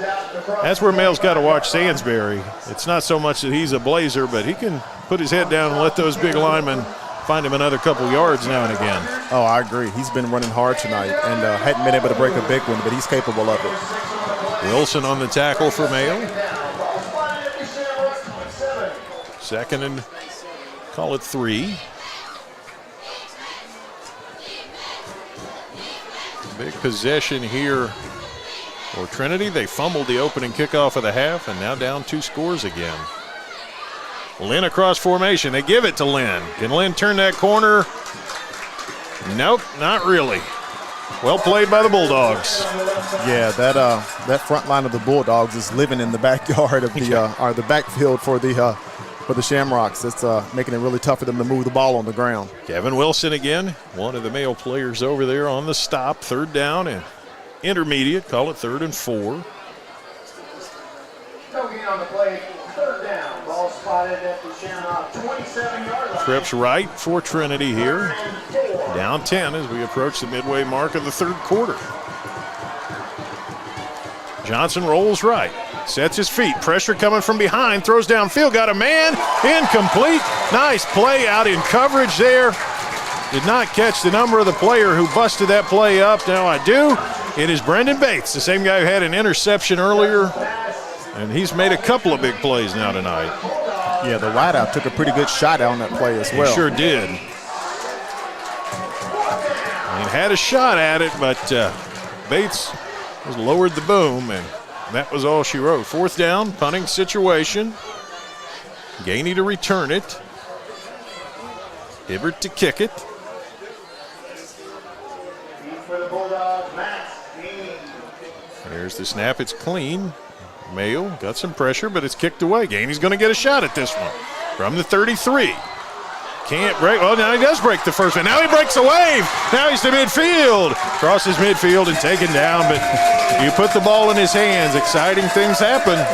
That's where Mayle's got to watch Sansbury. It's not so much that he's a blazer, but he can put his head down and let those big linemen find him another couple yards now and again. Oh, I agree. He's been running hard tonight and hadn't been able to break a big one, but he's capable of it. Wilson on the tackle for Mayo. Second and call it 3. Big possession here for Trinity. They fumbled the opening kickoff of the half and now down 2 scores again. Lynn across formation. They give it to Lynn. Can Lynn turn that corner? Nope, not really. Well played by the Bulldogs. Yeah, that front line of the Bulldogs is living in the backyard of the backfield for the Shamrocks. It's making it really tough for them to move the ball on the ground. Kevin Wilson again, one of the male players over there on the stop. 3rd down and intermediate. Call it 3rd and 4. No gain on the play. 3rd down. Ball spotted at the Shamrock 27-yard line. Trips right for Trinity here. Down 10 as we approach the midway mark of the 3rd quarter. Johnson rolls right. Sets his feet. Pressure coming from behind. Throws downfield. Got a man. Incomplete. Nice play out in coverage there. Did not catch the number of the player who busted that play up. Now I do. It is Brendan Bates, the same guy who had an interception earlier. And he's made a couple of big plays now tonight. Yeah, the wideout took a pretty good shot on that play as well. He sure did. He had a shot at it, but Bates has lowered the boom, and that was all she wrote. 4th down, punting situation. Gainey to return it. Hibbert to kick it. There's the snap. It's clean. Mayo got some pressure, but it's kicked away. Gainey's going to get a shot at this one from the 33. Can't break. Oh, now he does break the first one. Now he breaks a wave. Now he's to midfield. Crosses midfield and taken down, but you put the ball in his hands. Exciting things happen.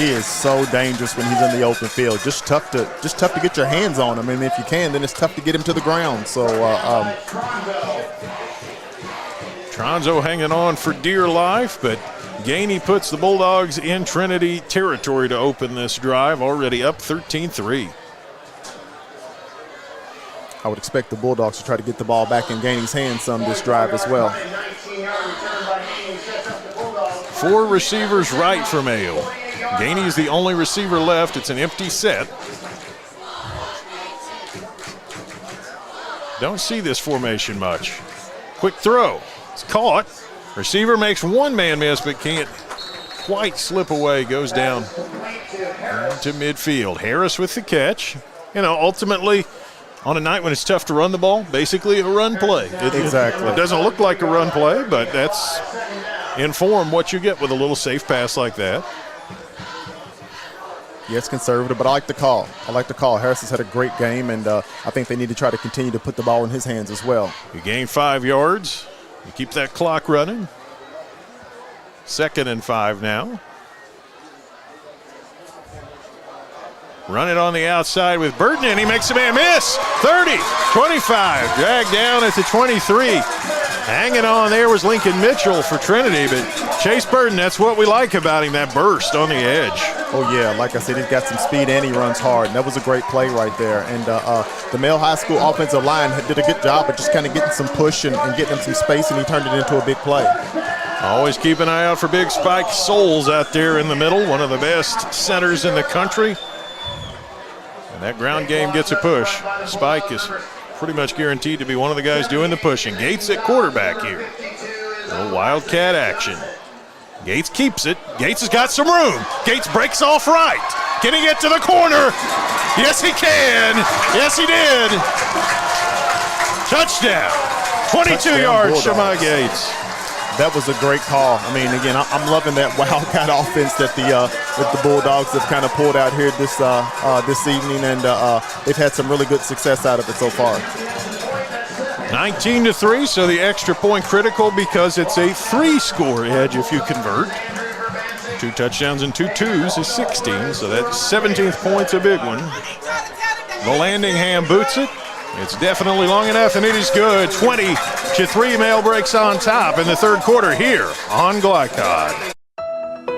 He is so dangerous when he's in the open field. Just tough to get your hands on him. And if you can, then it's tough to get him to the ground. So Tronzo hanging on for dear life, but Gainey puts the Bulldogs in Trinity territory to open this drive, already up 13-3. I would expect the Bulldogs to try to get the ball back in Gainey's hands some this drive as well. 4 receivers right for Mayo. Gainey is the only receiver left. It's an empty set. Don't see this formation much. Quick throw. It's caught. Receiver makes one man miss, but can't quite slip away. Goes down to midfield. Harris with the catch. You know, ultimately, on a night when it's tough to run the ball, basically a run play. Exactly. It doesn't look like a run play, but that's in form what you get with a little safe pass like that. Yes, conservative, but I like the call. Harris has had a great game, and I think they need to try to continue to put the ball in his hands as well. You gain 5 yards. You keep that clock running. 2nd and 5 now. Run it on the outside with Burton, and he makes a man miss. 30, 25, dragged down at the 23. Hanging on there was Lincoln Mitchell for Trinity, but Chase Burton, that's what we like about him, that burst on the edge. Oh, yeah, like I said, he's got some speed and he runs hard, and that was a great play right there. And the Male High School offensive line did a good job of just kind of getting some push and getting him some space, and he turned it into a big play. Always keep an eye out for big Spike Souls out there in the middle, one of the best centers in the country. And that ground game gets a push. Spike is pretty much guaranteed to be one of the guys doing the pushing. Gates at quarterback here. A little Wildcat action. Gates keeps it. Gates has got some room. Gates breaks off right. Can he get to the corner? Yes, he can. Yes, he did. Touchdown. 22 yards, Shemai Gates. That was a great call. I mean, again, I'm loving that Wildcat offense that the Bulldogs have kind of pulled out here this evening, and they've had some really good success out of it so far. 19-3, so the extra point critical because it's a 3-score edge if you convert. 2 touchdowns and 2 twos is 16, so that 17th point's a big one. Vallandigham boots it. It's definitely long enough, and it is good. 20-3, Male breaks on top in the 3rd quarter here on Glycod.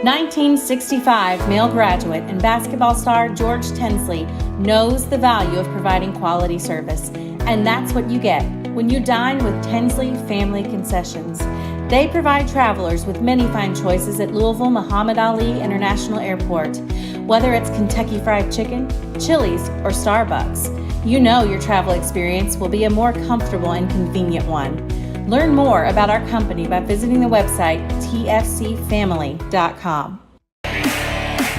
1965 Male graduate and basketball star George Tensley knows the value of providing quality service, and that's what you get when you dine with Tensley Family Concessions. They provide travelers with many fine choices at Louisville Muhammad Ali International Airport. Whether it's Kentucky Fried Chicken, Chili's, or Starbucks, you know your travel experience will be a more comfortable and convenient one. Learn more about our company by visiting the website tfcfamily.com.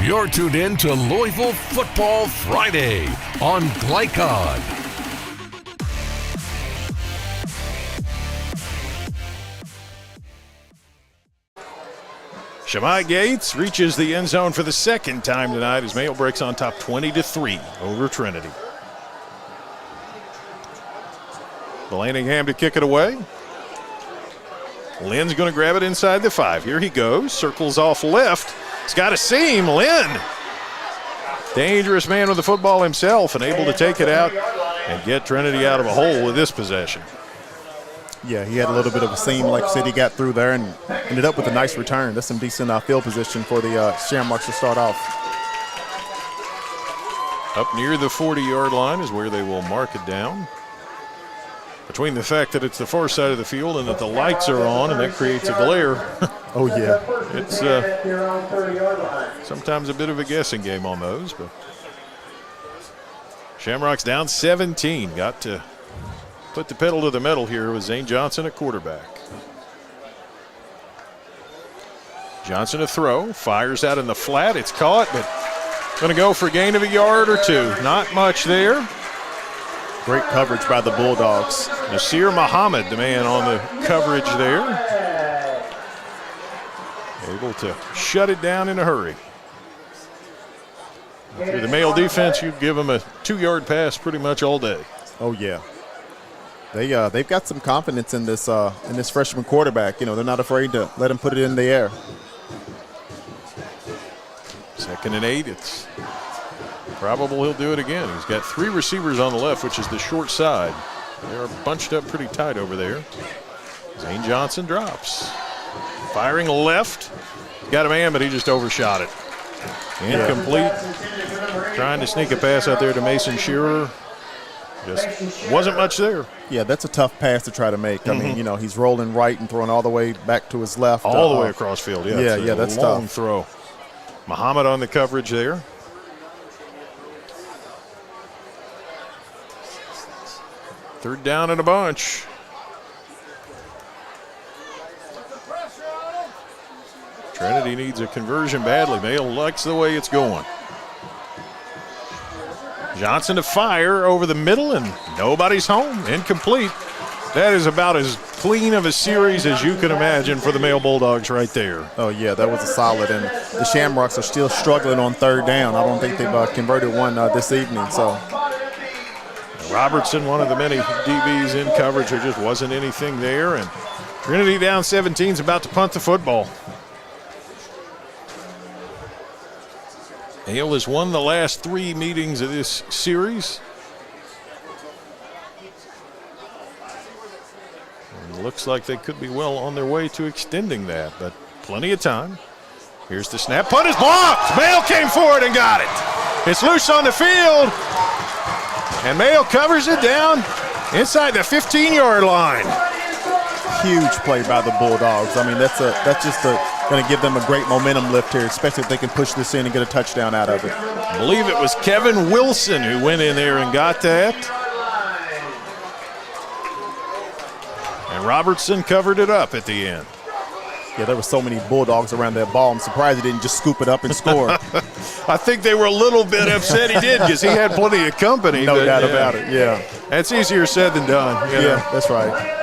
You're tuned in to Louisville Football Friday on Glycod. Shamai Gates reaches the end zone for the second time tonight as Mayo breaks on top 20-3 over Trinity. Bellingham to kick it away. Lynn's going to grab it inside the 5. Here he goes. Circles off left. He's got a seam. Lynn. Dangerous man with the football himself and able to take it out and get Trinity out of a hole with this possession. Yeah, he had a little bit of a seam. Like you said, he got through there and ended up with a nice return. That's some decent field position for the Shamrocks to start off. Up near the 40-yard line is where they will mark it down. Between the fact that it's the far side of the field and that the lights are on and that creates a glare. Oh, yeah. It's sometimes a bit of a guessing game on those. But Shamrocks down 17. Got to put the pedal to the metal here with Zane Johnson at quarterback. Johnson to throw. Fires out in the flat. It's caught, but going to go for a gain of a yard or two. Not much there. Great coverage by the Bulldogs. Nasir Muhammad, the man on the coverage there. Able to shut it down in a hurry. If you're the Mayo defense, you'd give them a 2-yard pass pretty much all day. Oh, yeah. They've got some confidence in this freshman quarterback. You know, they're not afraid to let him put it in the air. 2nd and 8. It's probable he'll do it again. He's got 3 receivers on the left, which is the short side. They're bunched up pretty tight over there. Zane Johnson drops. Firing left. Got a man, but he just overshot it. Incomplete. Trying to sneak a pass out there to Mason Shearer. Just wasn't much there. Yeah, that's a tough pass to try to make. I mean, you know, he's rolling right and throwing all the way back to his left. All the way across field, yeah. Yeah, that's a long tough. throw. Muhammad on the coverage there. Third down and a bunch. Trinity needs a conversion badly. Mayo likes the way it's going. Johnson to fire over the middle, and nobody's home. Incomplete. That is about as clean of a series as you can imagine for the Mayo Bulldogs right there. Oh, yeah, that was a solid. And the Shamrocks are still struggling on third down. I don't think they've converted one this evening. So Robertson, one of the many DBs in coverage, there just wasn't anything there. And Trinity down 17 is about to punt the football. Mayo has won the last 3 meetings of this series. And looks like they could be well on their way to extending that, but plenty of time. Here's the snap. Punt is blocked. Mayo came forward and got it. It's loose on the field. And Mayo covers it down inside the 15-yard line. Huge play by the Bulldogs. I mean, that's just going to give them a great momentum lift here, especially if they can push this in and get a touchdown out of it. I believe it was Kevin Wilson who went in there and got that. And Robertson covered it up at the end. Yeah, there were so many Bulldogs around that ball. I'm surprised he didn't just scoop it up and score. I think they were a little bit upset he did because he had plenty of company. No doubt about it, yeah. That's easier said than done. Yeah, that's right.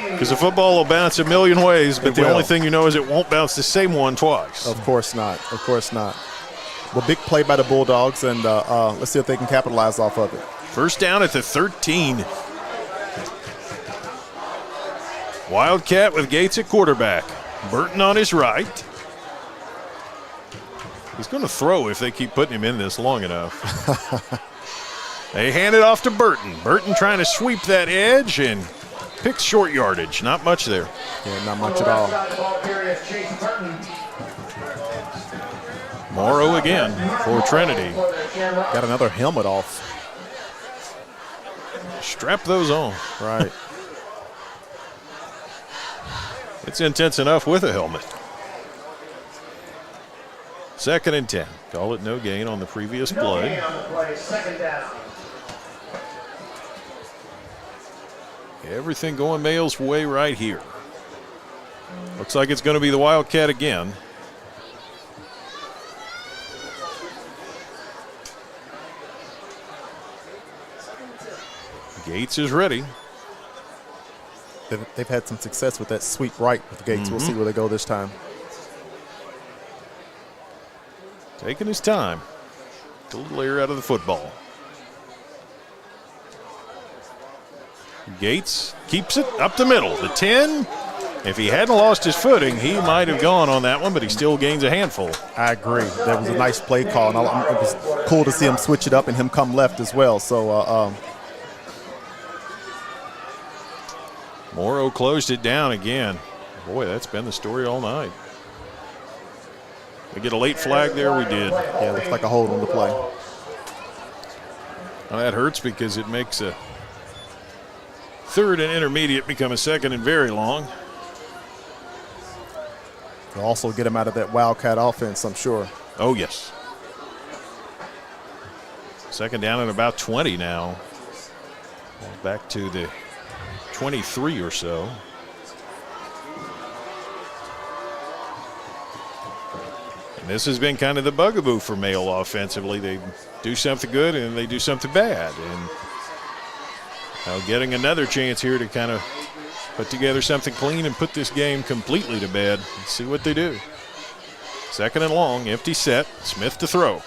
Because the football will bounce a million ways, but the only thing you know is it won't bounce the same one twice. Of course not. Of course not. Well, big play by the Bulldogs, and let's see if they can capitalize off of it. First down at the 13. Wildcat with Gates at quarterback. Burton on his right. He's going to throw if they keep putting him in this long enough. They hand it off to Burton. Burton trying to sweep that edge and picks short yardage. Not much there. Yeah, not much at all. Morrow again for Trinity. Got another helmet off. Strap those on. Right. It's intense enough with a helmet. 2nd and 10. Call it no gain on the previous play. Everything going Mayo's way right here. Looks like it's going to be the Wildcat again. Gates is ready. They've had some success with that sweep right with Gates. We'll see where they go this time. Taking his time. A little air out of the football. Gates keeps it up the middle. The 10. If he hadn't lost his footing, he might have gone on that one, but he still gains a handful. I agree. That was a nice play call. And it was cool to see him switch it up and him come left as well. So, Morrow closed it down again. Boy, that's been the story all night. We get a late flag there? We did. Yeah, looks like a hold on the play. Well, that hurts because it makes a third and intermediate become a second and very long. They'll also get him out of that Wildcat offense, I'm sure. Oh, yes. Second down at about 20 now. Back to the 23 or so. And this has been kind of the bugaboo for Mail offensively. They do something good and they do something bad. And getting another chance here to kind of put together something clean and put this game completely to bed. Let's see what they do. Second and long, empty set. Smith to throw.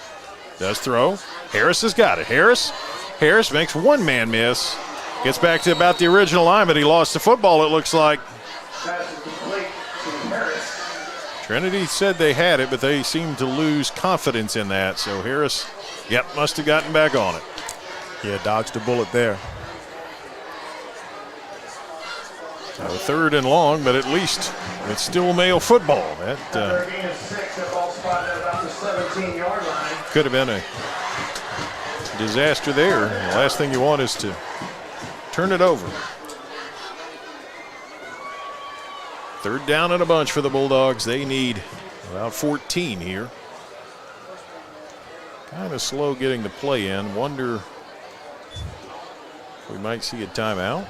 Does throw. Harris has got it. Harris makes one man miss. Gets back to about the original line, but he lost the football, it looks like. Trinity said they had it, but they seemed to lose confidence in that. So Harris, must have gotten back on it. Yeah, dodged a bullet there. So third and long, but at least it's still Mayo football. That could have been a disaster there. The last thing you want is to turn it over. Third down and a bunch for the Bulldogs. They need about 14 here. Kind of slow getting the play in. Wonder if we might see a timeout.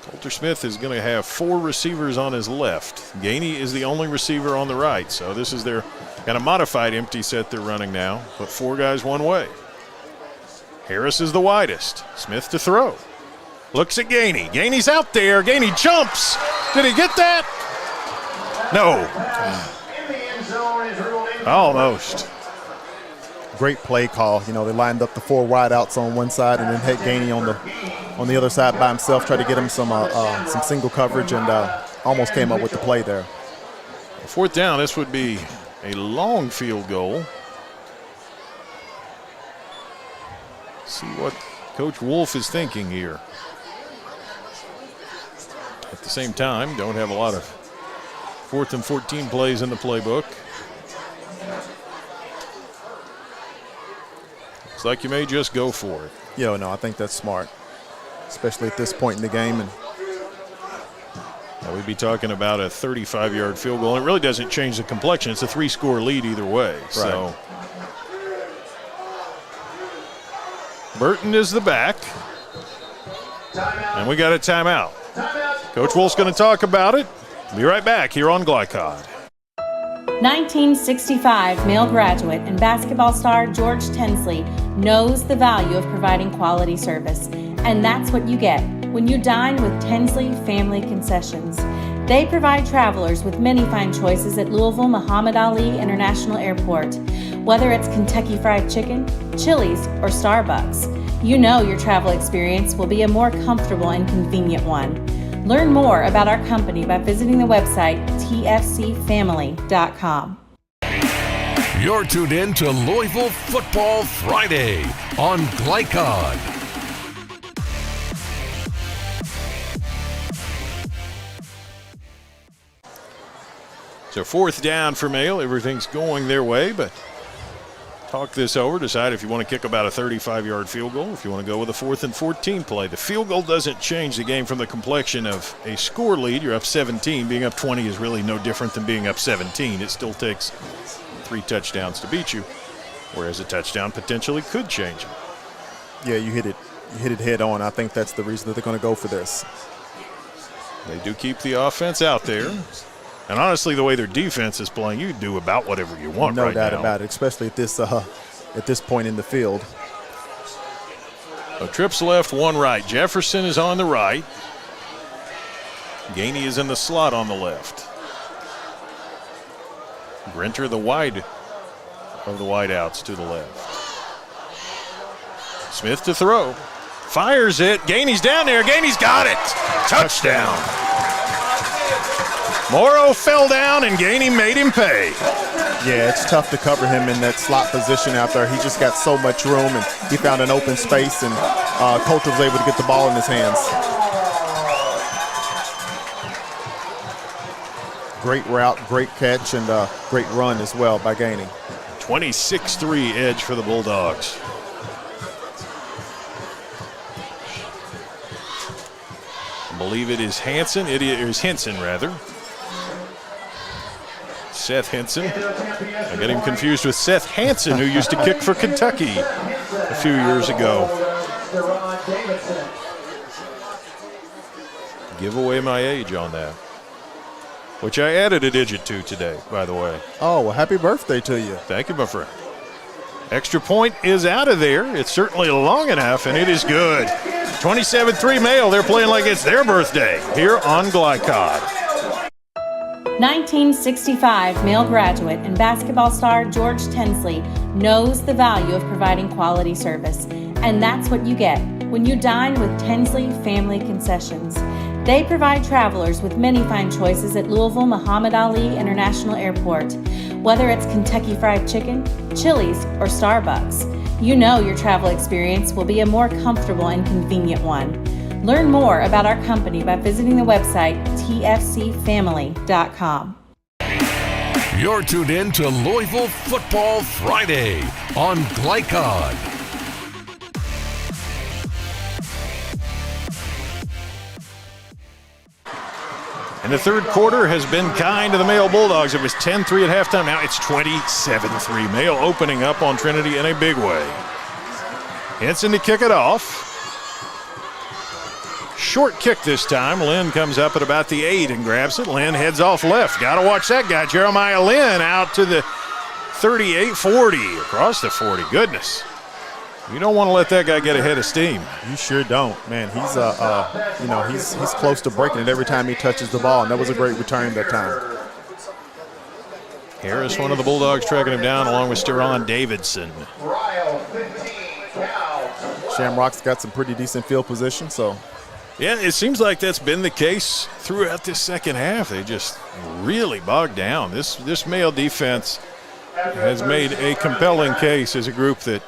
Coulter Smith is going to have 4 receivers on his left. Gainey is the only receiver on the right. So this is their kind of modified empty set they're running now. Put 4 guys one way. Harris is the widest. Smith to throw. Looks at Gainey. Gainey's out there. Gainey jumps. Did he get that? No. Almost. Great play call. You know, they lined up the 4 wideouts on one side and then had Gainey on the other side by himself, tried to get him some single coverage, and almost came up with the play there. Fourth down, this would be a long field goal. See what Coach Wolf is thinking here. At the same time, don't have a lot of 4th and 14 plays in the playbook. Looks like you may just go for it. Yeah, no, I think that's smart, especially at this point in the game. And now we'd be talking about a 35-yard field goal. It really doesn't change the complexion. It's a 3-score lead either way. Right. So Burton is the back. And we got a timeout. Coach Wolf's going to talk about it. Be right back here on Glycod. 1965 Male graduate and basketball star George Tensley knows the value of providing quality service. And that's what you get when you dine with Tensley Family Concessions. They provide travelers with many fine choices at Louisville Muhammad Ali International Airport. Whether it's Kentucky Fried Chicken, Chili's, or Starbucks, you know your travel experience will be a more comfortable and convenient one. Learn more about our company by visiting the website tfcfamily.com. You're tuned in to Louisville Football Friday on Glycod. So 4th down for Mail. Everything's going their way, but talk this over. Decide if you want to kick about a 35-yard field goal, if you want to go with a 4th and 14 play. The field goal doesn't change the game from the complexion of a score lead. You're up 17. Being up 20 is really no different than being up 17. It still takes 3 touchdowns to beat you, whereas a touchdown potentially could change it. Yeah, you hit it head on. I think that's the reason that they're going to go for this. They do keep the offense out there. And honestly, the way their defense is playing, you do about whatever you want right now. No doubt about it, especially at this point in the field. So trips left, one right. Jefferson is on the right. Gainey is in the slot on the left. Grinter, the wide of the wideouts, to the left. Smith to throw. Fires it. Gainey's down there. Gainey's got it. Touchdown. Morrow fell down, and Gainey made him pay. Yeah, it's tough to cover him in that slot position out there. He just got so much room, and he found an open space, and Coulter was able to get the ball in his hands. Great route, great catch, and great run as well by Gainey. 26-3 edge for the Bulldogs. I believe it is Henson. It is Henson, rather. Seth Henson. I get him confused with Seth Hansen, who used to kick for Kentucky a few years ago. Give away my age on that, which I added a digit to today, by the way. Oh, well, happy birthday to you. Thank you, my friend. Extra point is out of there. It's certainly long enough, and it is good. 27-3 Male. They're playing like it's their birthday here on Glycod. 1965 Male graduate and basketball star George Tensley knows the value of providing quality service. And that's what you get when you dine with Tensley Family Concessions. They provide travelers with many fine choices at Louisville Muhammad Ali International Airport. Whether it's Kentucky Fried Chicken, Chili's, or Starbucks, you know your travel experience will be a more comfortable and convenient one. Learn more about our company by visiting the website tfcfamily.com. You're tuned in to Louisville Football Friday on Glycod. And the third quarter has been kind to the Male Bulldogs. It was 10-3 at halftime. Now it's 27-3. Male opening up on Trinity in a big way. Henson to kick it off. Short kick this time. Lynn comes up at about the 8 and grabs it. Lynn heads off left. Got to watch that guy. Jeremiah Lynn out to the 38-40. Across the 40. Goodness. You don't want to let that guy get ahead of steam. You sure don't, man. He's he's close to breaking it every time he touches the ball, and that was a great return that time. Harris, one of the Bulldogs, tracking him down along with Steron Davidson. Shamrock's got some pretty decent field position, so. Yeah, it seems like that's been the case throughout this second half. They just really bogged down. This Male defense has made a compelling case as a group that,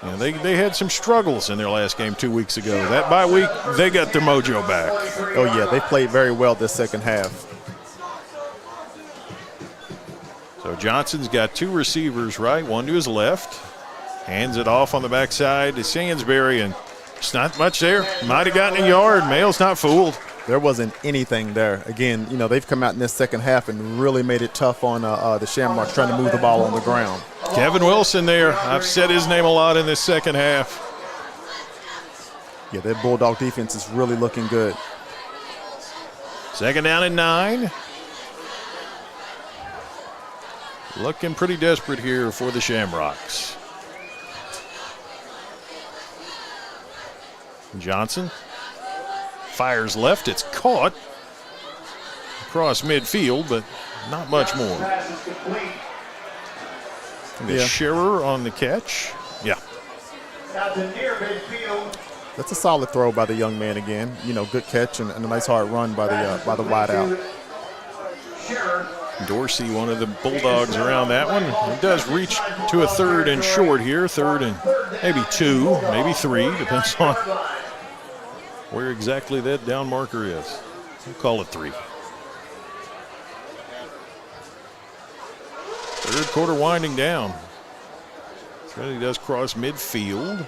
you know, they had some struggles in their last game 2 weeks ago. That bye week, they got their mojo back. Oh, yeah, they played very well this second half. So Johnson's got two receivers right, one to his left. Hands it off on the backside to Sansbury, and it's not much there. Might have gotten a yard. Male's not fooled. There wasn't anything there. Again, you know, they've come out in this second half and really made it tough on the Shamrocks trying to move the ball on the ground. Kevin Wilson there. I've said his name a lot in this second half. Yeah, their Bulldog defense is really looking good. Second down and 9. Looking pretty desperate here for the Shamrocks. Johnson fires left. It's caught across midfield, but not much more. The Scherer on the catch. Yeah. That's a solid throw by the young man again. You know, good catch and a nice hard run by the wide out. Dorsey, one of the Bulldogs around that one. He does reach to a third and short here. Third and maybe 2, maybe 3, depends on where exactly that down marker is. We'll call it 3. Third quarter winding down. Trinity does cross midfield.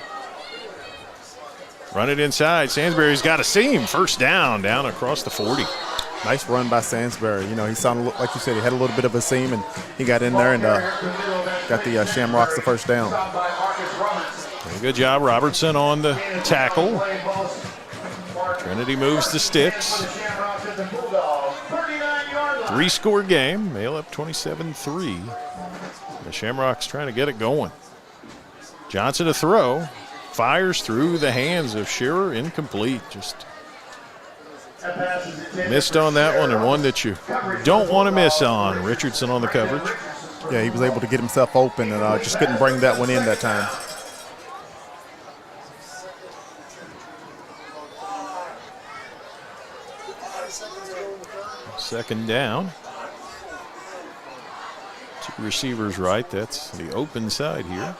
Run it inside. Sansbury's got a seam. First down across the 40. Nice run by Sansbury. You know, he sounded, like you said, he had a little bit of a seam, and he got in there and got the Shamrocks the first down. Good job, Robertson, on the tackle. Trinity moves the sticks. 3-score game. Male up 27-3. The Shamrocks trying to get it going. Johnson to throw. fires through the hands of Shearer, incomplete. Just missed on that one, and one that you don't want to miss on. Richardson on the coverage. Yeah, he was able to get himself open and just couldn't bring that one in that time. Second down. Two receivers right. That's the open side here.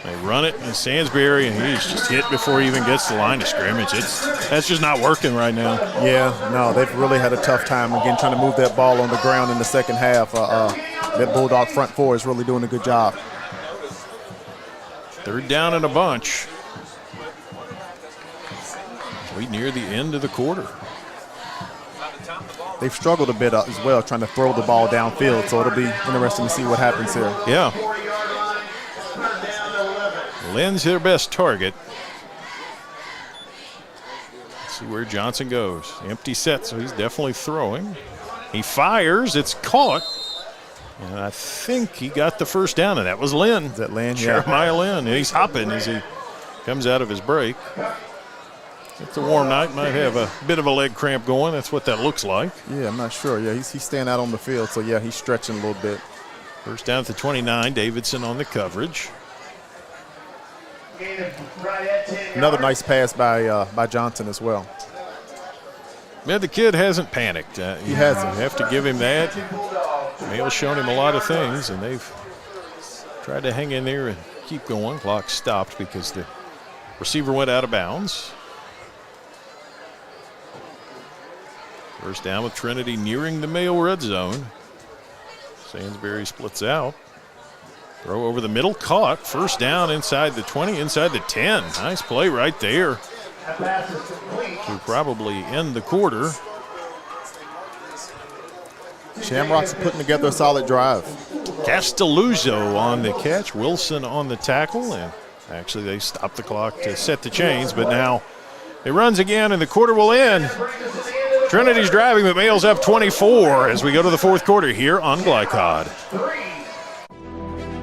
They run it, and Sansbury, and he's just hit before he even gets the line of scrimmage. That's just not working right now. Yeah, no, they've really had a tough time, again, trying to move that ball on the ground in the second half. That Bulldog front four is really doing a good job. Third down and a bunch. We near the end of the quarter. They've struggled a bit as well, trying to throw the ball downfield, so it'll be interesting to see what happens here. Yeah. Lynn's their best target. Let's see where Johnson goes. Empty set, so he's definitely throwing. He fires, it's caught. And I think he got the first down, and that was Lynn. Is that Lynn? Jeremiah Lynn. He's hopping as he comes out of his break. It's a warm night, might have a bit of a leg cramp going. That's what that looks like. Yeah, I'm not sure. Yeah, he's staying out on the field, so yeah, he's stretching a little bit. First down at the 29, Davidson on the coverage. Another nice pass by Johnson as well. Yeah, the kid hasn't panicked. He hasn't. You have to give him that. Mail's shown him a lot of things, and they've tried to hang in there and keep going. Clock stopped because the receiver went out of bounds. First down with Trinity nearing the Mail red zone. Sansbury splits out. Throw over the middle, caught. First down inside the 20, inside the 10. Nice play right there to probably end the quarter. Shamrocks are putting together a solid drive. Castelluzzo on the catch, Wilson on the tackle, and actually they stopped the clock to set the chains, but now it runs again and the quarter will end. Trinity's driving, but Mail's up 24 as we go to the fourth quarter here on Glycod.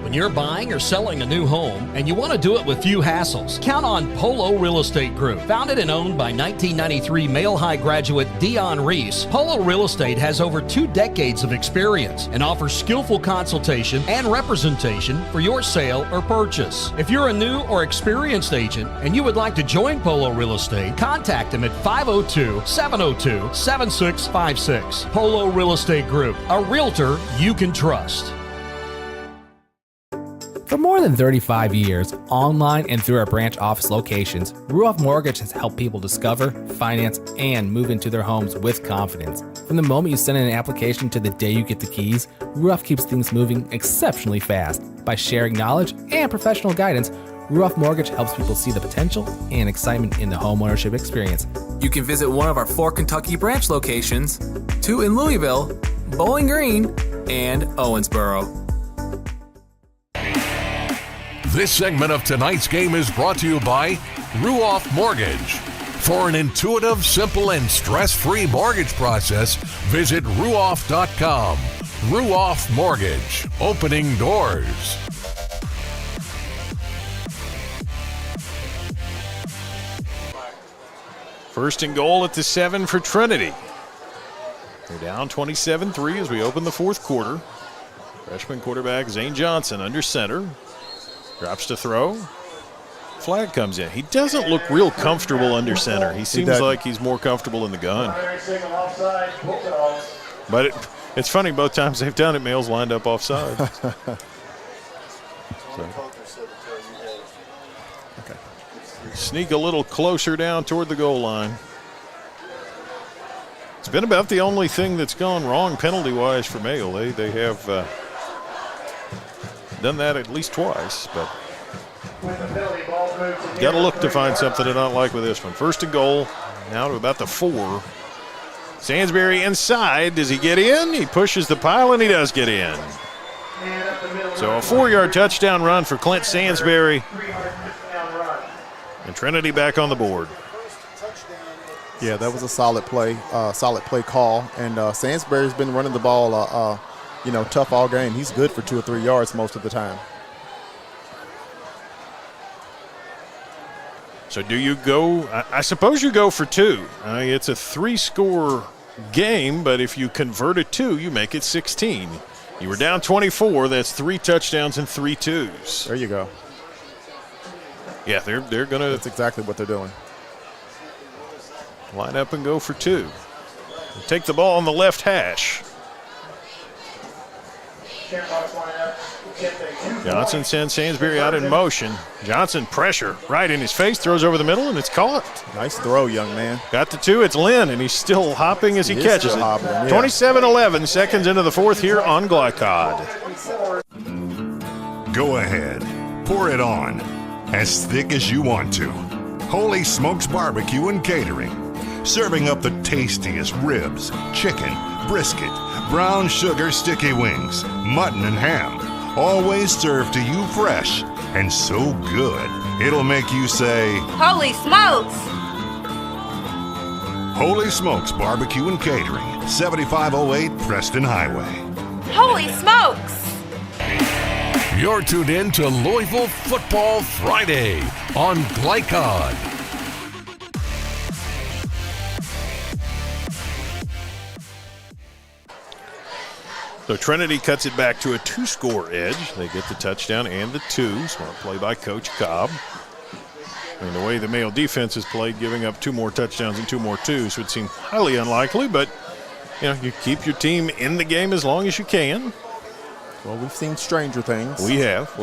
When you're buying or selling a new home and you want to do it with few hassles, count on Polo Real Estate Group. Founded and owned by 1993 Male High graduate Dion Reese, Polo Real Estate has over 2 decades of experience and offers skillful consultation and representation for your sale or purchase. If you're a new or experienced agent and you would like to join Polo Real Estate, contact them at 502-702-7656. Polo Real Estate Group, a realtor you can trust. For more than 35 years, online and through our branch office locations, Ruoff Mortgage has helped people discover, finance, and move into their homes with confidence. From the moment you send in an application to the day you get the keys, Ruoff keeps things moving exceptionally fast. By sharing knowledge and professional guidance, Ruoff Mortgage helps people see the potential and excitement in the homeownership experience. You can visit one of our 4 Kentucky branch locations, 2 in Louisville, Bowling Green, and Owensboro. This segment of tonight's game is brought to you by Ruoff Mortgage. For an intuitive, simple, and stress-free mortgage process, visit ruoff.com. Ruoff Mortgage, opening doors. First and goal at the 7 for Trinity. They're down 27-3 as we open the fourth quarter. Freshman quarterback Zane Johnson under center. Drops to throw. Flag comes in. He doesn't look real comfortable under center. He seems like he's more comfortable in the gun. But it's funny, both times they've done it, Mail's lined up offside. Sneak a little closer down toward the goal line. It's been about the only thing that's gone wrong penalty-wise for Mail. They have done that at least twice, but got to look to find something to not like with this one. First and goal, now to about the 4. Sansbury inside. Does he get in? He pushes the pile, and he does get in. So a 4-yard touchdown run for Clint Sansbury. And Trinity back on the board. Yeah, that was a solid play call. And Sansbury's been running the ball tough all game. He's good for 2 or 3 yards most of the time. So do you go, I suppose you go for 2. It's a 3-score game, but if you convert a 2, you make it 16. You were down 24. That's 3 touchdowns and 3 twos. There you go. Yeah, they're going to. That's exactly what they're doing. Line up and go for 2. Take the ball on the left hash. Johnson sends Sainsbury out in motion. Johnson pressure right in his face, throws over the middle, and it's caught. Nice throw, young man. Got the 2. It's Lynn, and he's still hopping as he catches it. Yeah. 27-11, seconds into the 4th here on Glycod. Go ahead. Pour it on. As thick as you want to. Holy Smokes Barbecue and Catering. Serving up the tastiest ribs, chicken, brisket, brown sugar sticky wings, mutton and ham. Always served to you fresh and so good, it'll make you say, Holy smokes! Holy Smokes Barbecue and Catering, 7508 Preston Highway. Holy smokes! You're tuned in to Louisville Football Friday on Glycod. So Trinity cuts it back to a 2-score edge. They get the touchdown and the 2. Smart play by Coach Cobb. And the way the Mayo defense has played, giving up 2 more touchdowns and 2 more 2s would seem highly unlikely, but you keep your team in the game as long as you can. Well, we've seen stranger things. We have.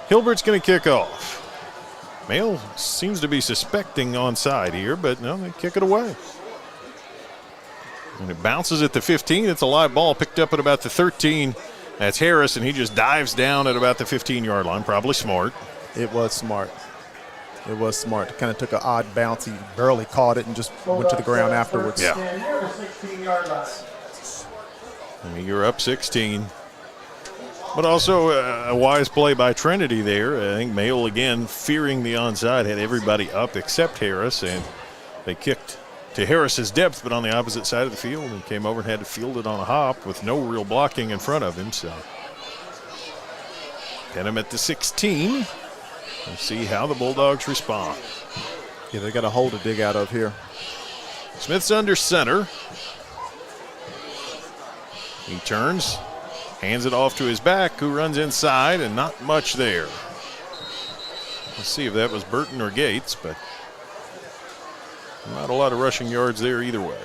Hilbert's going to kick off. Mayo seems to be suspecting onside here, but no, they kick it away. And it bounces at the 15. It's a live ball picked up at about the 13. That's Harris, and he just dives down at about the 15-yard line. Probably smart. It was smart. Kind of took an odd bounce. He barely caught it and just went to the ground afterwards. Yeah. You're up 16. But also a wise play by Trinity there. I think Mayo, again, fearing the onside, had everybody up except Harris, and they kicked to Harris's depth, but on the opposite side of the field, and came over and had to field it on a hop with no real blocking in front of him. So pin him at the 16 and see how the Bulldogs respond. Yeah, they got a hole to dig out of here. Smith's under center. He turns, hands it off to his back, who runs inside, and not much there. Let's see if that was Burton or Gates, but not a lot of rushing yards there either way.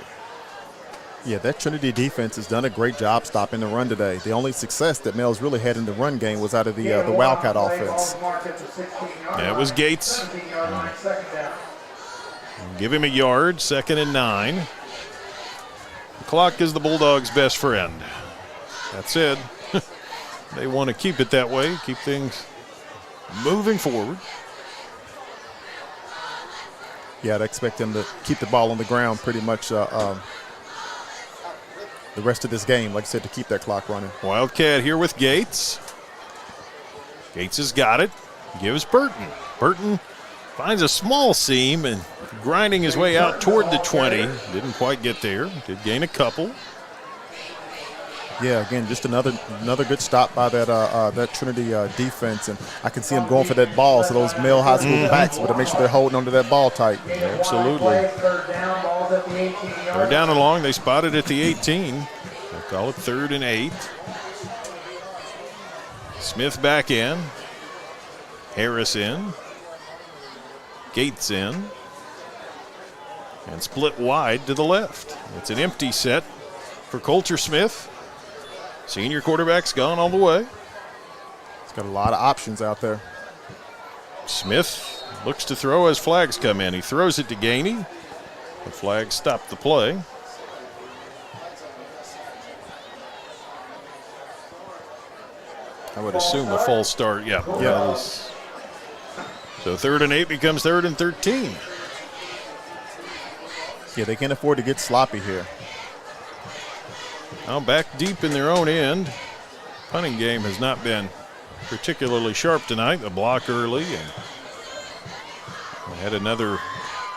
Yeah, that Trinity defense has done a great job stopping the run today. The only success that Mel's really had in the run game was out of the Wildcat offense. That was Gates. Give him a yard, 2nd and 9. The clock is the Bulldogs' best friend. That said, they want to keep it that way, keep things moving forward. Yeah, I'd expect them to keep the ball on the ground pretty much the rest of this game, like I said, to keep that clock running. Wildcat here with Gates. Gates has got it. Gives Burton. Burton finds a small seam and grinding his way out toward the 20. Didn't quite get there. Did gain a couple. Yeah, again, just another good stop by that Trinity defense, and I can see them going for that ball. So those Mayo High School backs, but to make sure they're holding onto that ball tight. Absolutely. Third down and long. They spotted at the 18. They call it 3rd and 8. Smith back in. Harris in. Gates in. And split wide to the left. It's an empty set for Coulter Smith. Senior quarterback's gone all the way. He's got a lot of options out there. Smith looks to throw as flags come in. He throws it to Gainey. The flags stop the play. I would assume a false start. Yeah. So 3rd and 8 becomes 3rd and 13. Yeah, they can't afford to get sloppy here. Now back deep in their own end. Punting game has not been particularly sharp tonight. The block early, and they had another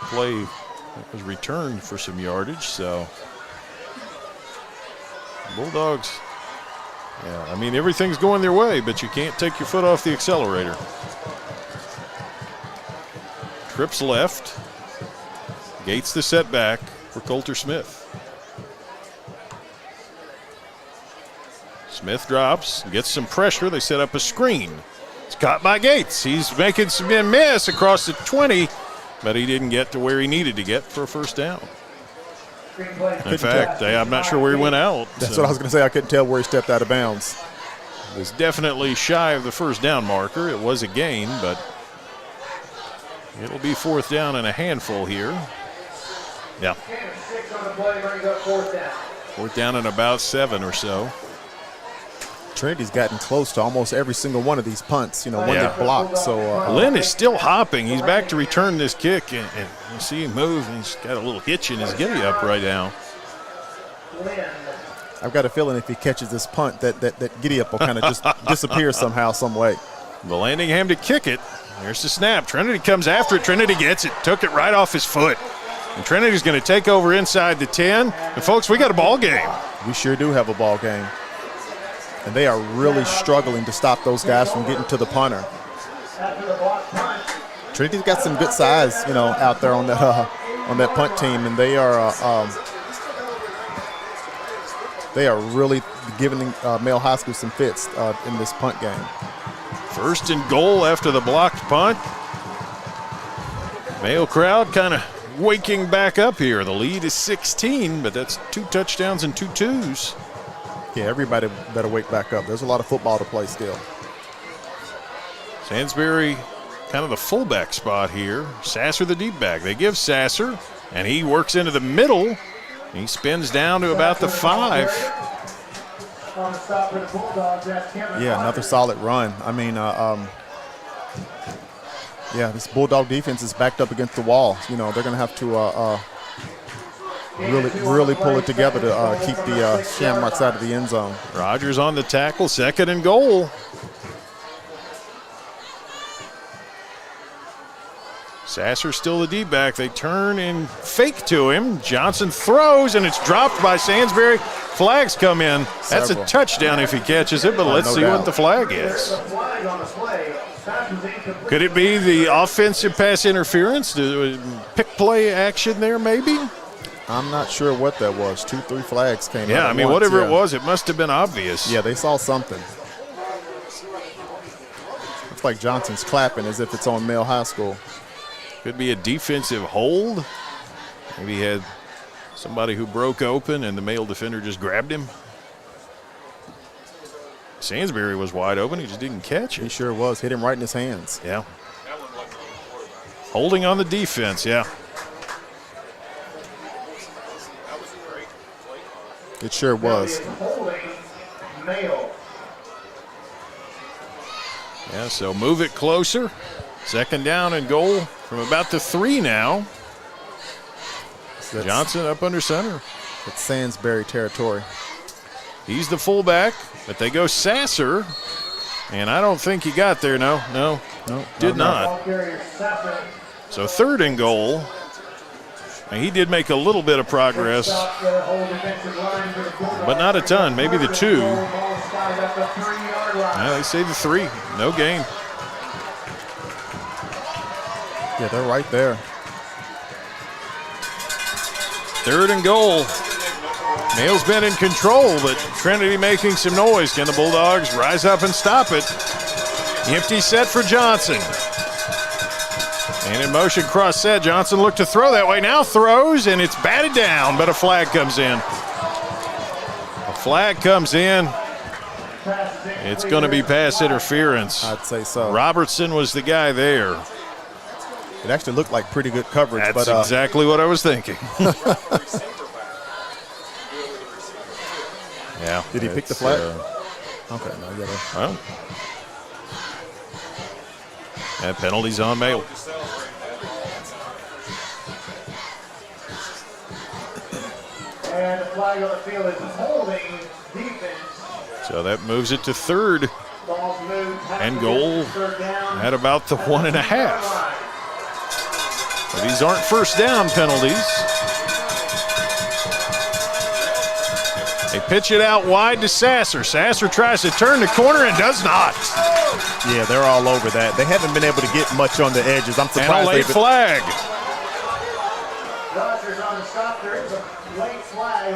play that was returned for some yardage. So Bulldogs Yeah, I mean, everything's going their way, but you can't take your foot off the accelerator. Trips left. Gates the setback for Coulter Smith. Smith drops, gets some pressure. They set up a screen. It's caught by Gates. He's making some miss across the 20, but he didn't get to where he needed to get for a first down. In fact, I'm not sure where he went out. That's what I was going to say. I couldn't tell where he stepped out of bounds. It was definitely shy of the first down marker. It was a gain, but it'll be fourth down and a handful here. Yeah. Fourth down and about 7 or so. Trinity's gotten close to almost every single one of these punts, when they block. So Lynn is still hopping. He's back to return this kick, and you see him move, and he's got a little hitch in his giddy-up right now. I've got a feeling if he catches this punt, that giddy-up will kind of just disappear somehow, some way. Vallandigham to kick it. There's the snap. Trinity comes after it. Trinity gets it. Took it right off his foot. And Trinity's going to take over inside the 10. And, folks, we got a ball game. We sure do have a ball game. And they are really struggling to stop those guys from getting to the punter. Trinity's got some good size, out there on that punt team, and they are really giving Male High School some fits in this punt game. First and goal after the blocked punt. Male crowd kind of waking back up here. The lead is 16, but that's 2 touchdowns and 2 twos. Yeah, everybody better wake back up. There's a lot of football to play still. Sainsbury kind of the fullback spot here. Sasser the deep back. They give Sasser, and he works into the middle. He spins down to about the 5. Yeah, another solid run. I mean, this Bulldog defense is backed up against the wall. They're going to have to really pull it together to keep the Shamrocks out of the end zone. Rogers on the tackle, 2nd and goal. Sasser still the D-back. They turn and fake to him. Johnson throws, and it's dropped by Sainsbury. Flags come in. That's a touchdown if he catches it, but let's see what the flag is. Could it be the offensive pass interference? The pick play action there, maybe? I'm not sure what that was. 2-3 flags came out. Yeah, I mean, whatever it was, it must have been obvious. Yeah, they saw something. Looks like Johnson's clapping as if it's on Male High School. Could be a defensive hold. Maybe he had somebody who broke open and the male defender just grabbed him. Sainsbury was wide open. He just didn't catch it. He sure was. Hit him right in his hands. Yeah. Holding on the defense, yeah. It sure was. Yeah, so move it closer. 2nd down and goal from about the 3 now. Johnson up under center. It's Sainsbury territory. He's the fullback, but they go Sasser, and I don't think he got there. No, did not. So 3rd and goal. And he did make a little bit of progress, but not a ton, maybe the 2. Yeah, they say the 3, no gain. Yeah, they're right there. 3rd and goal. Male's been in control, but Trinity making some noise. Can the Bulldogs rise up and stop it? Empty set for Johnson. And in motion cross set, Johnson looked to throw that way. Now throws, and it's batted down, but a flag comes in. A flag comes in. It's going to be pass interference. I'd say so. Robertson was the guy there. It actually looked like pretty good coverage. That's exactly what I was thinking. Yeah. Did he pick the flag? Okay, no, you gotta. Well, that penalty's on Male. And the flag on the field is holding defense. So that moves it to 3rd and goal at about the 1.5. So these aren't first down penalties. They pitch it out wide to Sasser. Sasser tries to turn the corner and does not. Yeah, they're all over that. They haven't been able to get much on the edges. I'm surprised. And a late flag.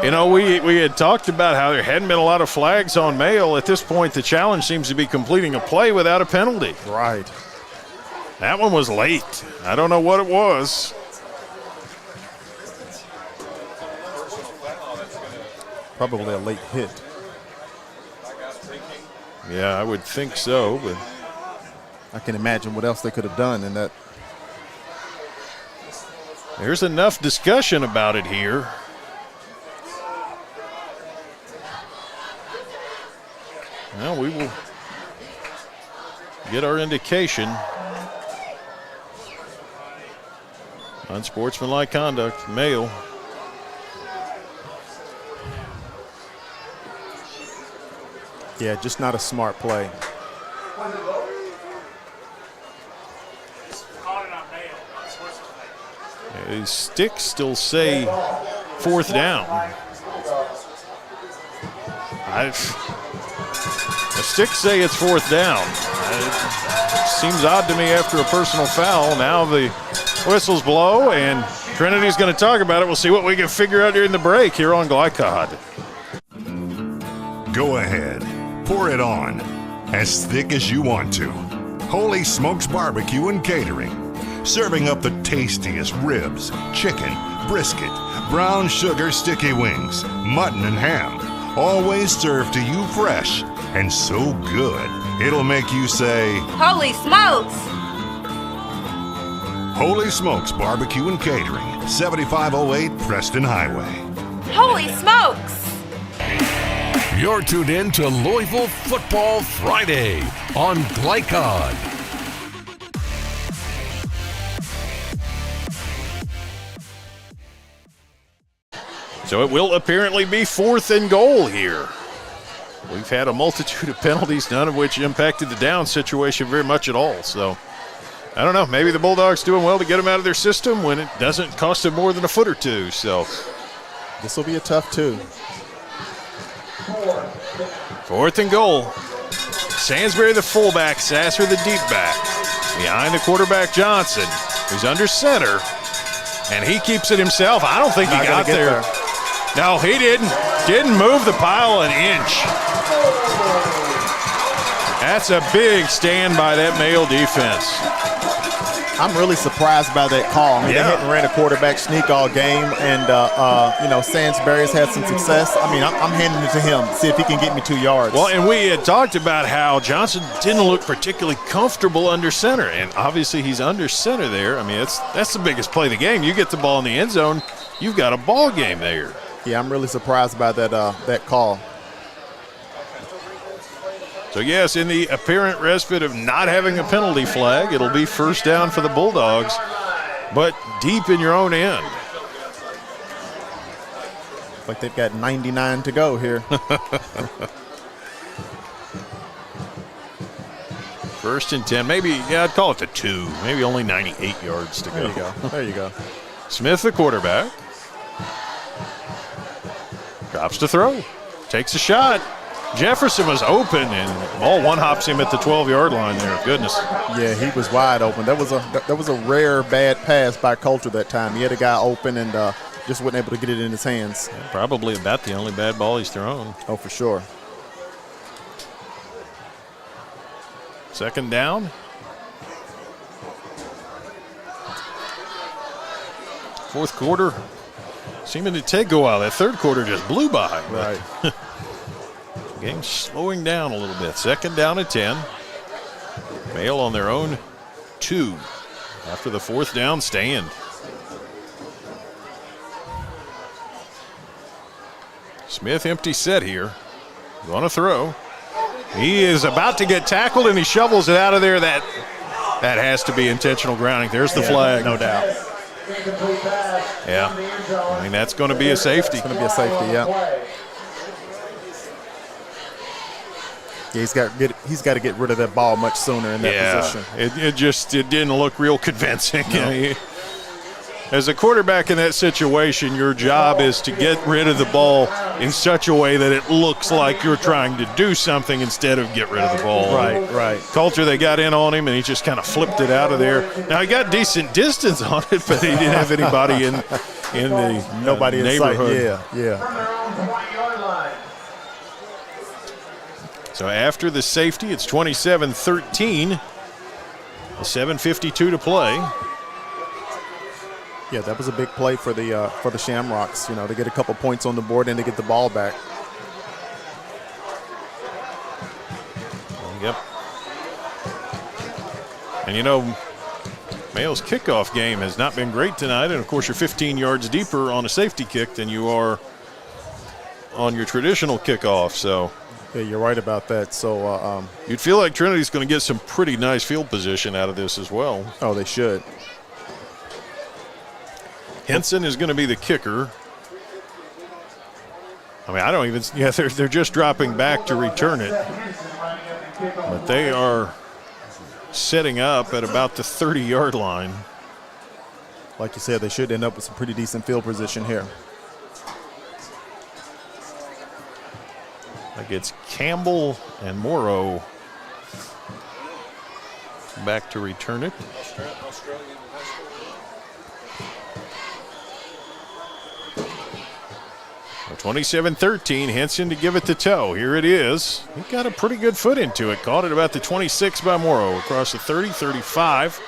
You know, we had talked about how there hadn't been a lot of flags on Mail. At this point, the challenge seems to be completing a play without a penalty. Right. That one was late. I don't know what it was. Probably a late hit. Yeah, I would think so, but I can imagine what else they could have done in that. There's enough discussion about it here. Well, we will get our indication. Unsportsmanlike conduct, Mail. Yeah, just not a smart play. His sticks still say 4th down. The sticks say it's 4th down. It seems odd to me after a personal foul. Now the whistles blow, and Trinity's going to talk about it. We'll see what we can figure out during the break here on Glycod. Go ahead. Pour it on. As thick as you want to. Holy Smokes Barbecue and Catering. Serving up the tastiest ribs, chicken, brisket, brown sugar sticky wings, mutton and ham. Always served to you fresh and so good, it'll make you say, Holy smokes! Holy Smokes Barbecue and Catering, 7508 Preston Highway. Holy smokes! You're tuned in to Louisville Football Friday on Glycod. So it will apparently be 4th and goal here. We've had a multitude of penalties, none of which impacted the down situation very much at all. So I don't know, maybe the Bulldogs doing well to get them out of their system when it doesn't cost them more than a foot or two. So this will be a tough 2. 4th and goal. Sansbury the fullback, Sasser the deep back. Behind the quarterback Johnson, who's under center, and he keeps it himself. I don't think he got there. No, he didn't. Didn't move the pile an inch. That's a big stand by that Mail defense. I'm really surprised by that call. I mean, They hadn't ran a quarterback sneak all game, and Sansbury's had some success. I mean, I'm handing it to him, see if he can get me 2 yards. Well, and we had talked about how Johnson didn't look particularly comfortable under center, and obviously he's under center there. I mean, that's the biggest play of the game. You get the ball in the end zone, you've got a ball game there. Yeah, I'm really surprised by that call. So, yes, in the apparent respite of not having a penalty flag, it'll be 1st down for the Bulldogs, but deep in your own end. Like they've got 99 to go here. 1st and 10, maybe, I'd call it the 2, maybe only 98 yards to go. There you go. There you go. Smith, the quarterback, drops to throw, takes a shot. Jefferson was open, and ball one-hops him at the 12-yard line there. Goodness. Yeah, he was wide open. That was a rare bad pass by Coulter that time. He had a guy open and just wasn't able to get it in his hands. Yeah, probably about the only bad ball he's thrown. Oh, for sure. 2nd down. 4th quarter seeming to take a while. That 3rd quarter just blew by. Right. Game slowing down a little bit. 2nd down at 10. Mail on their own 2 after the 4th down stand. Smith empty set here. Going to throw. He is about to get tackled, and he shovels it out of there. That has to be intentional grounding. There's the flag. No doubt. Yeah. I mean, that's going to be a safety. It's going to be a safety, yeah. Yeah, he's got to get rid of that ball much sooner in that position. It didn't look real convincing. No. As a quarterback in that situation, your job is to get rid of the ball in such a way that it looks like you're trying to do something instead of get rid of the ball. Right. Culture, they got in on him, and he just kind of flipped it out of there. Now, he got decent distance on it, but he didn't have anybody in the nobody neighborhood. In sight. Yeah. So after the safety, it's 27-13. 7:52 to play. Yeah, that was a big play for the Shamrocks. You know, to get a couple points on the board and to get the ball back. Yep. And you know, Mayle's kickoff game has not been great tonight, and of course you're 15 yards deeper on a safety kick than you are on your traditional kickoff. So. Yeah, you're right about that. So you'd feel like Trinity's going to get some pretty nice field position out of this as well. Oh, they should. Henson is going to be the kicker. I mean, I don't even. Yeah, they're just dropping back to return it, but they are setting up at about the 30-yard line. Like you said, they should end up with some pretty decent field position here. Like it's Campbell and Morrow back to return it. 27-13, Henson to give it to Toe. Here it is. He got a pretty good foot into it. Caught it about the 26 by Morrow. Across the 30, 35.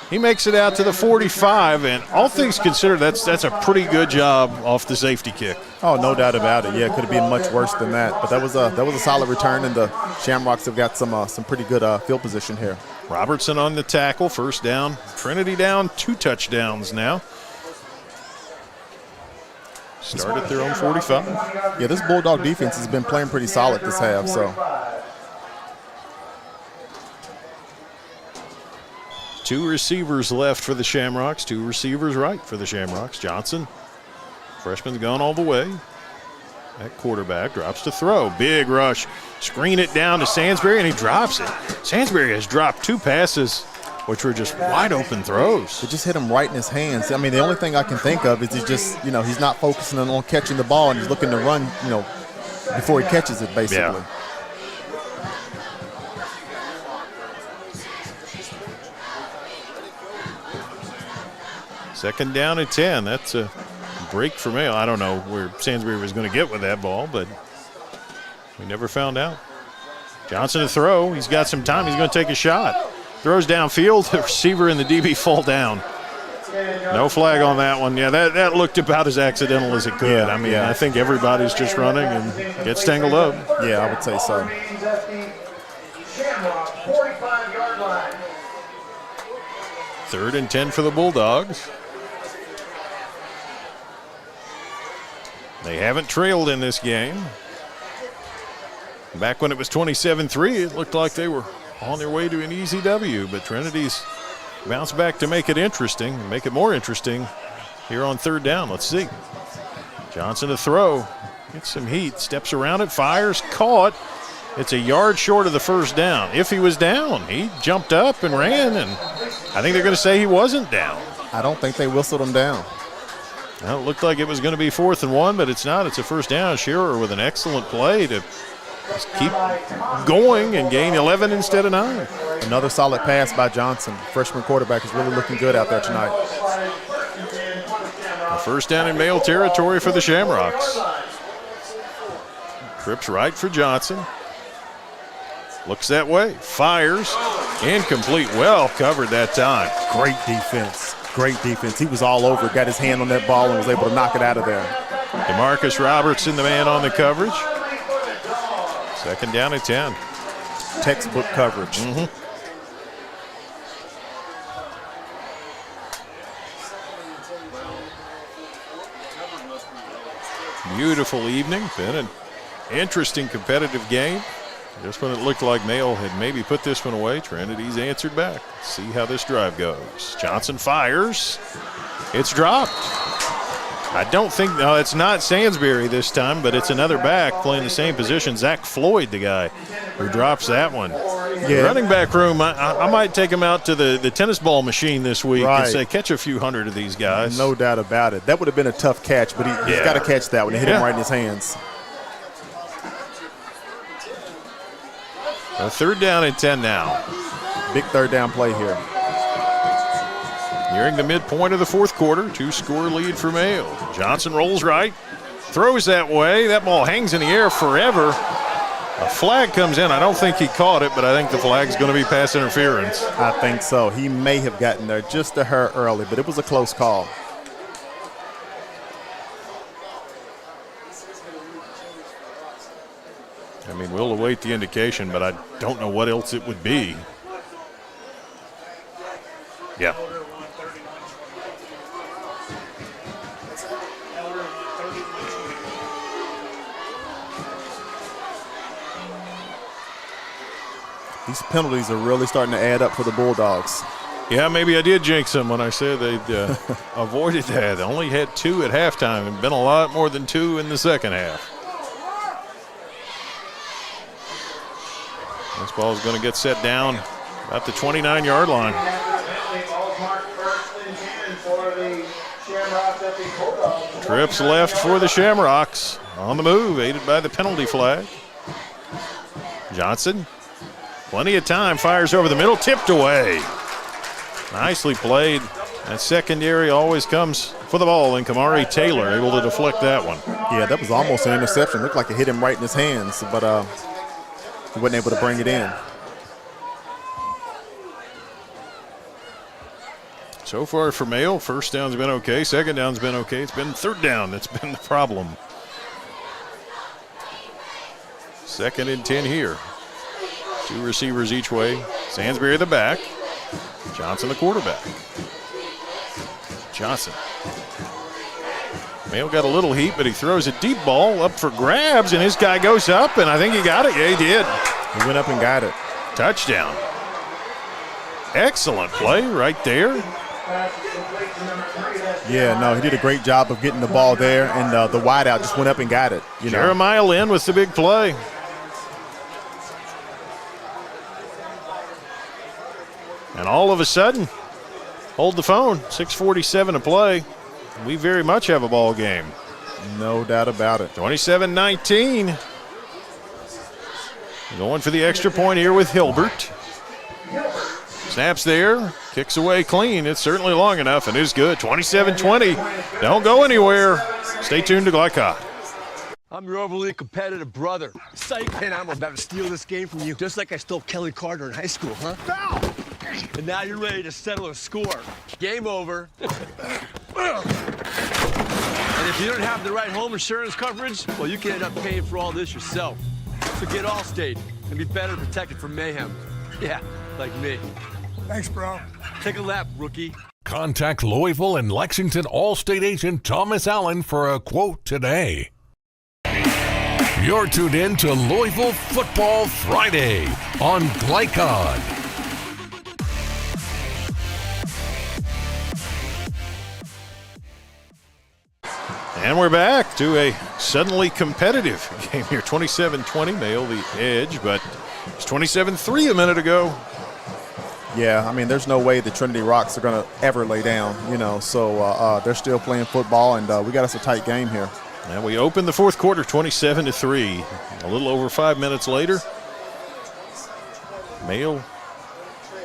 He makes it out to the 45, and all things considered, that's a pretty good job off the safety kick. Oh, no doubt about it. Yeah, it could have been much worse than that, but that was a solid return, and the Shamrocks have got some pretty good field position here. Robertson on the tackle, first down. Trinity down, 2 touchdowns now. Start at their own 45. Yeah, this Bulldog defense has been playing pretty solid this half. So 2 receivers left for the Shamrocks, 2 receivers right for the Shamrocks. Johnson, freshman's gone all the way. That quarterback drops to throw. Big rush. Screen it down to Sansbury, and he drops it. Sansbury has dropped 2 passes, which were just wide open throws. It just hit him right in his hands. I mean, the only thing I can think of is he's just, he's not focusing on catching the ball, and he's looking to run, before he catches it, basically. Yeah. Second down at 10. That's a break for Mayo. I don't know where Sansbury was going to get with that ball, but we never found out. Johnson to throw. He's got some time. He's going to take a shot. Throws downfield. The receiver and the DB fall down. No flag on that one. Yeah, that looked about as accidental as it could. Yeah, I mean, I think everybody's just running and gets tangled up. Yeah, I would say so. 45-yard line. 3rd and 10 for the Bulldogs. They haven't trailed in this game. Back when it was 27-3, it looked like they were on their way to an easy W, but Trinity's bounced back to make it interesting, make it more interesting here on 3rd down. Let's see. Johnson to throw, gets some heat, steps around it, fires, caught. It's a yard short of the first down. If he was down, he jumped up and ran, and I think they're going to say he wasn't down. I don't think they whistled him down. Well, it looked like it was going to be 4th and 1, but it's not. It's a first down. Shearer with an excellent play to just keep going and gain 11 instead of 9. Another solid pass by Johnson. Freshman quarterback is really looking good out there tonight. A first down in Mayo territory for the Shamrocks. Trips right for Johnson. Looks that way. Fires. Incomplete. Well covered that time. Great defense. Great defense. He was all over, got his hand on that ball and was able to knock it out of there. DeMarcus Robertson, the man on the coverage. 2nd down at 10. Textbook coverage. Beautiful evening. Been an interesting competitive game. Just when it looked like Mayo had maybe put this one away, Trinity's answered back. Let's see how this drive goes. Johnson fires. It's dropped. I don't think, no, it's not Sansbury this time, but it's another back playing the same position. Zach Floyd, the guy who drops that one. Yeah. Running back room, I might take him out to the tennis ball machine this week and say, catch a few hundred of these guys. No doubt about it. That would have been a tough catch, but he's got to catch that one. He hit him right in his hands. A 3rd down and 10 now. Big 3rd down play here. Nearing the midpoint of the 4th quarter, 2-score lead for Mayo. Johnson rolls right, throws that way. That ball hangs in the air forever. A flag comes in. I don't think he caught it, but I think the flag's going to be pass interference. I think so. He may have gotten there just a hair early, but it was a close call. I mean, we'll await the indication, but I don't know what else it would be. Yeah. These penalties are really starting to add up for the Bulldogs. Yeah, maybe I did jinx them when I said they'd avoided that. They only had 2 at halftime and been a lot more than 2 in the second half. This ball is going to get set down at the 29-yard line. Trips left for the Shamrocks. On the move, aided by the penalty flag. Johnson, plenty of time, fires over the middle, tipped away. Nicely played. That secondary always comes for the ball, and Kamari Taylor able to deflect that one. Yeah, that was almost an interception. Looked like it hit him right in his hands, but he wasn't able to bring it in. So far for Mayo, 1st down's been okay, 2nd down's been okay. It's been 3rd down that's been the problem. 2nd and 10 here. 2 receivers each way. Sansbury the back. Johnson the quarterback. Johnson. Mayo got a little heat, but he throws a deep ball up for grabs, and his guy goes up, and I think he got it. Yeah, he did. He went up and got it. Touchdown. Excellent play right there. Yeah, no, he did a great job of getting the ball there, and the wideout just went up and got it. Jeremiah Lynn with the big play. And all of a sudden, hold the phone, 6:47 to play. We very much have a ball game. No doubt about it. 27-19. Going for the extra point here with Hilbert. Snaps there, kicks away clean. It's certainly long enough and is good. 27-20. Don't go anywhere. Stay tuned to Glycod. I'm your overly competitive brother. Psych, and I'm about to steal this game from you, just like I stole Kelly Carter in high school, huh? Foul! And now you're ready to settle a score. Game over. And if you don't have the right home insurance coverage, well, you can end up paying for all this yourself. So get Allstate and be better protected from mayhem. Yeah, like me. Thanks, bro. Take a lap, rookie. Contact Louisville and Lexington Allstate agent Thomas Allen for a quote today. You're tuned in to Louisville Football Friday on Glycod. And we're back to a suddenly competitive game here. 27-20, Mayo the edge, but it's 27-3 a minute ago. Yeah, I mean, there's no way the Trinity Rocks are going to ever lay down, so they're still playing football, and we got us a tight game here. And we open the 4th quarter 27-3. A little over 5 minutes later, Mayo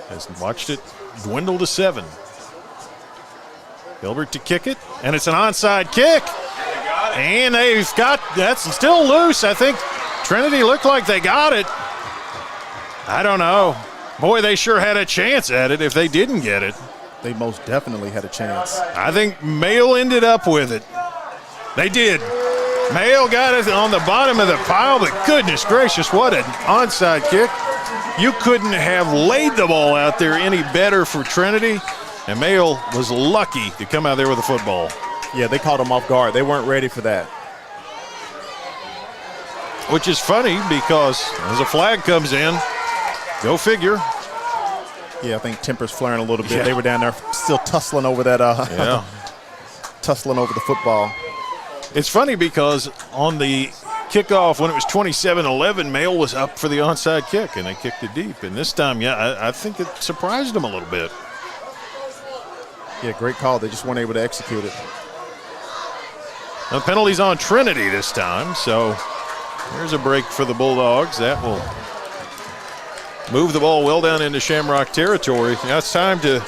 has watched it dwindle to 7. Hilbert to kick it, and it's an onside kick. And they've got, that's still loose. I think Trinity looked like they got it. I don't know. Boy, they sure had a chance at it if they didn't get it. They most definitely had a chance. I think Mayo ended up with it. They did. Mayo got it on the bottom of the pile, but goodness gracious, what an onside kick. You couldn't have laid the ball out there any better for Trinity, and Mayo was lucky to come out there with a football. Yeah, they caught them off guard. They weren't ready for that. Which is funny because as a flag comes in, go figure. Yeah, I think temper's flaring a little bit. Yeah. They were down there still tussling over that. Tussling over the football. It's funny because on the kickoff when it was 27-11, Mail was up for the onside kick, and they kicked it deep. And this time, I think it surprised them a little bit. Yeah, great call. They just weren't able to execute it. The penalty's on Trinity this time, so there's a break for the Bulldogs. That will move the ball well down into Shamrock territory. Now it's time to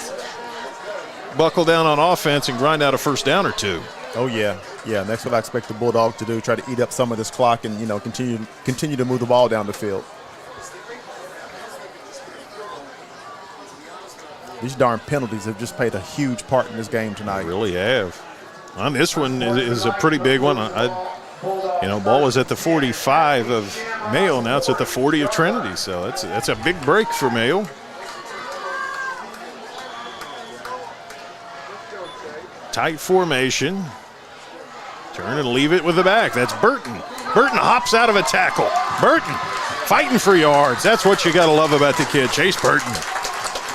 buckle down on offense and grind out a first down or two. Oh, yeah. Yeah, that's what I expect the Bulldogs to do, try to eat up some of this clock and, continue to move the ball down the field. These darn penalties have just played a huge part in this game tonight. They really have. On this one is a pretty big one. Ball was at the 45 of Mayo. Now it's at the 40 of Trinity. So that's a big break for Mayo. Tight formation. Turn and leave it with the back. That's Burton. Burton hops out of a tackle. Burton fighting for yards. That's what you got to love about the kid, Chase Burton.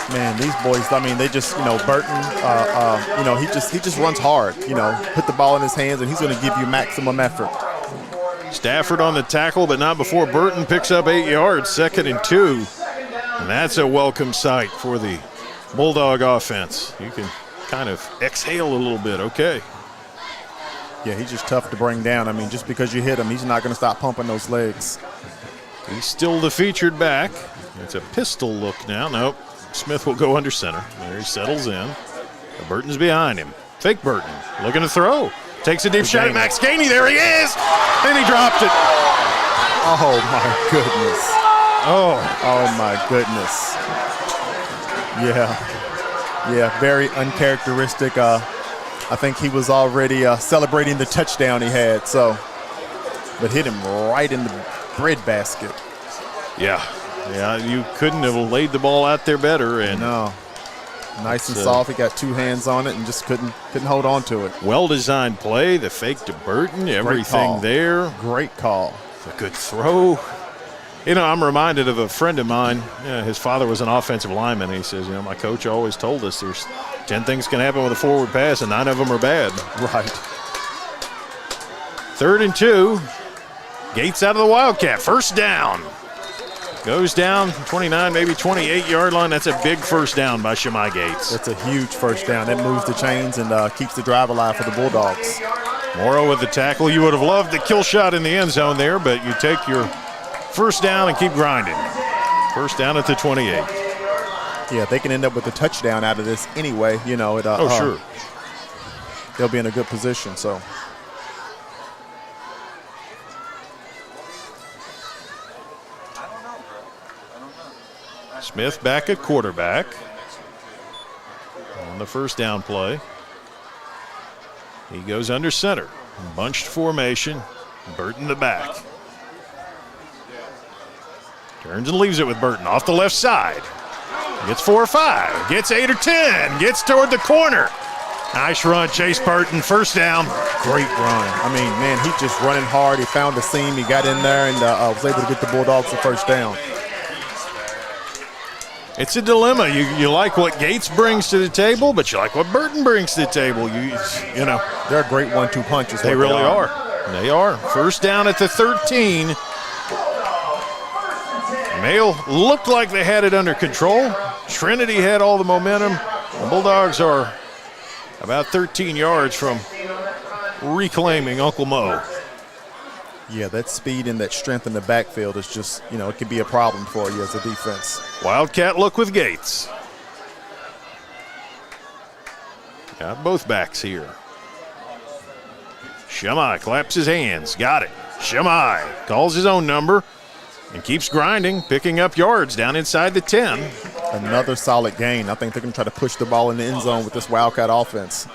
Man, these boys, they just, Burton, he just runs hard, put the ball in his hands, and he's going to give you maximum effort. Stafford on the tackle, but not before Burton picks up 8 yards, 2nd and 2. And that's a welcome sight for the Bulldog offense. You can kind of exhale a little bit, okay. Yeah, he's just tough to bring down. Just because you hit him, he's not going to stop pumping those legs. He's still the featured back. It's a pistol look now. Nope. Smith will go under center. There he settles in. Burton's behind him. Fake Burton. Looking to throw. Takes a deep shot at Max Gainey. There he is. And he dropped it. Oh, my goodness. Oh, my goodness. Yeah, very uncharacteristic. I think he was already celebrating the touchdown he had. But hit him right in the bread basket. Yeah, you couldn't have laid the ball out there better. And no, nice and soft. He got 2 hands on it and just couldn't hold on to it. Well-designed play, the fake to Burton, everything there. Great call. A good throw. I'm reminded of a friend of mine. His father was an offensive lineman. He says, my coach always told us there's 10 things can happen with a forward pass, and 9 of them are bad. Right. 3rd and 2. Gates out of the Wildcat. First down. Goes down 29, maybe 28-yard line. That's a big first down by Shemai Gates. That's a huge first down. That moves the chains and keeps the drive alive for the Bulldogs. Morrow with the tackle. You would have loved the kill shot in the end zone there, but you take your first down and keep grinding. First down at the 28. Yeah, they can end up with a touchdown out of this anyway. Sure. They'll be in a good position, so. Smith back at quarterback on the first down play. He goes under center. Bunched formation. Burton the back. Turns and leaves it with Burton off the left side. Gets 4 or 5. Gets 8 or 10. Gets toward the corner. Nice run, Chase Burton. First down. Great run. He's just running hard. He found the seam. He got in there and was able to get the Bulldogs the first down. It's a dilemma. You like what Gates brings to the table, but you like what Burton brings to the table. They're great 1-2 punches. They really are. They are. First down at the 13. Mayo looked like they had it under control. Trinity had all the momentum. The Bulldogs are about 13 yards from reclaiming Uncle Mo. Yeah, that speed and that strength in the backfield is just, it could be a problem for you as a defense. Wildcat look with Gates. Got both backs here. Shemai claps his hands. Got it. Shemai calls his own number and keeps grinding, picking up yards down inside the 10. Another solid gain. I think they're going to try to push the ball in the end zone with this Wildcat offense.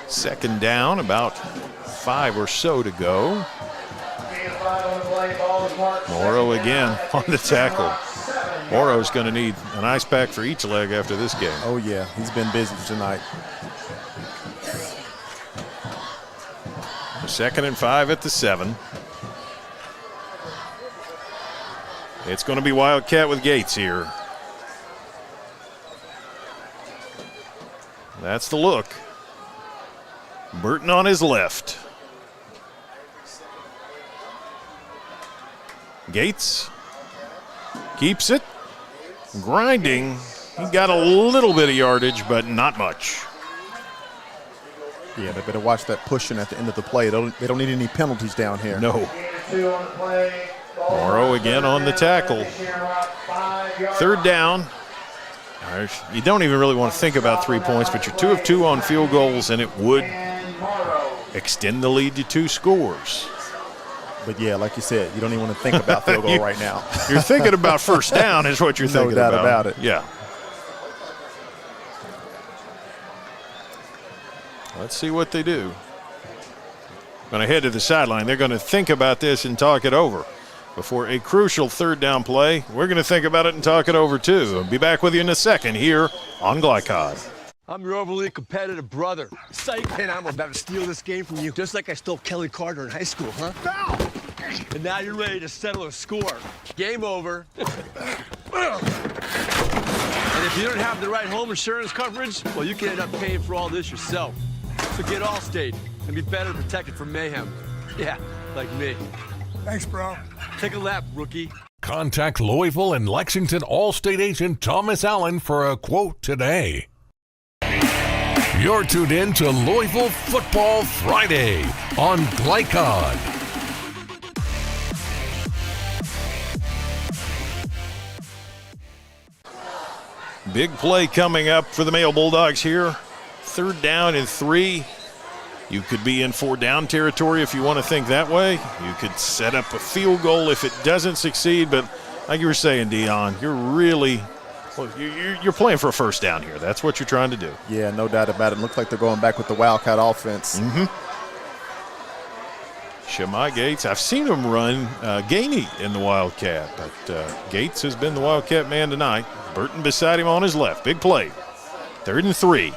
Second down, about 5 or so to go. Morrow again on the tackle. Morrow's going to need an ice pack for each leg after this game. Oh, yeah. He's been busy tonight. 2nd and 5 at the 7. It's going to be Wildcat with Gates here. That's the look. Burton on his left. Gates keeps it. Grinding. He got a little bit of yardage, but not much. Yeah, they better watch that pushing at the end of the play. They don't need any penalties down here. No. Morrow again on the tackle. Third down. You don't even really want to think about 3 points, but you're 2 of 2 on field goals, and it would extend the lead to 2 scores. But yeah, like you said, you don't even want to think about field goal right now. You're thinking about first down is what you're thinking about. No doubt about it. Yeah. Let's see what they do. Going to head to the sideline. They're going to think about this and talk it over before a crucial third down play. We're going to think about it and talk it over too. I'll be back with you in a second here on Glycod. I'm your overly competitive brother. Psych, and I'm about to steal this game from you, just like I stole Kelly Carter in high school, huh? Foul! And now you're ready to settle a score. Game over. And if you don't have the right home insurance coverage, well, you can end up paying for all this yourself. So get Allstate and be better protected from mayhem. Yeah, like me. Thanks, bro. Take a lap, rookie. Contact Louisville and Lexington Allstate agent Thomas Allen for a quote today. You're tuned in to Louisville Football Friday on Glycod. Big play coming up for the Male Bulldogs here. Third down and 3. You could be in 4 down territory if you want to think that way. You could set up a field goal if it doesn't succeed, but like you were saying, Dion, you're playing for a first down here. That's what you're trying to do. Yeah, no doubt about it. Looks like they're going back with the Wildcat offense. Shemai Gates, I've seen him run Gainey in the Wildcat, but Gates has been the Wildcat man tonight. Burton beside him on his left. Big play. 3rd and 3.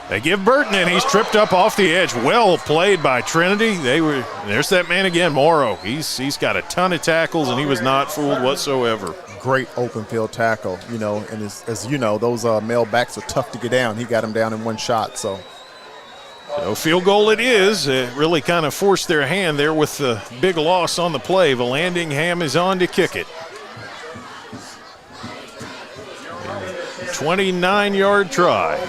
They give Burton, and he's tripped up off the edge. Well played by Trinity. There's that man again, Morrow. He's got a ton of tackles, and he was not fooled whatsoever. Great open field tackle, and as you know, those male backs are tough to get down. He got him down in one shot, so field goal it is. It really kind of forced their hand there with the big loss on the play. Vallandingham is on to kick it. 29-yard try.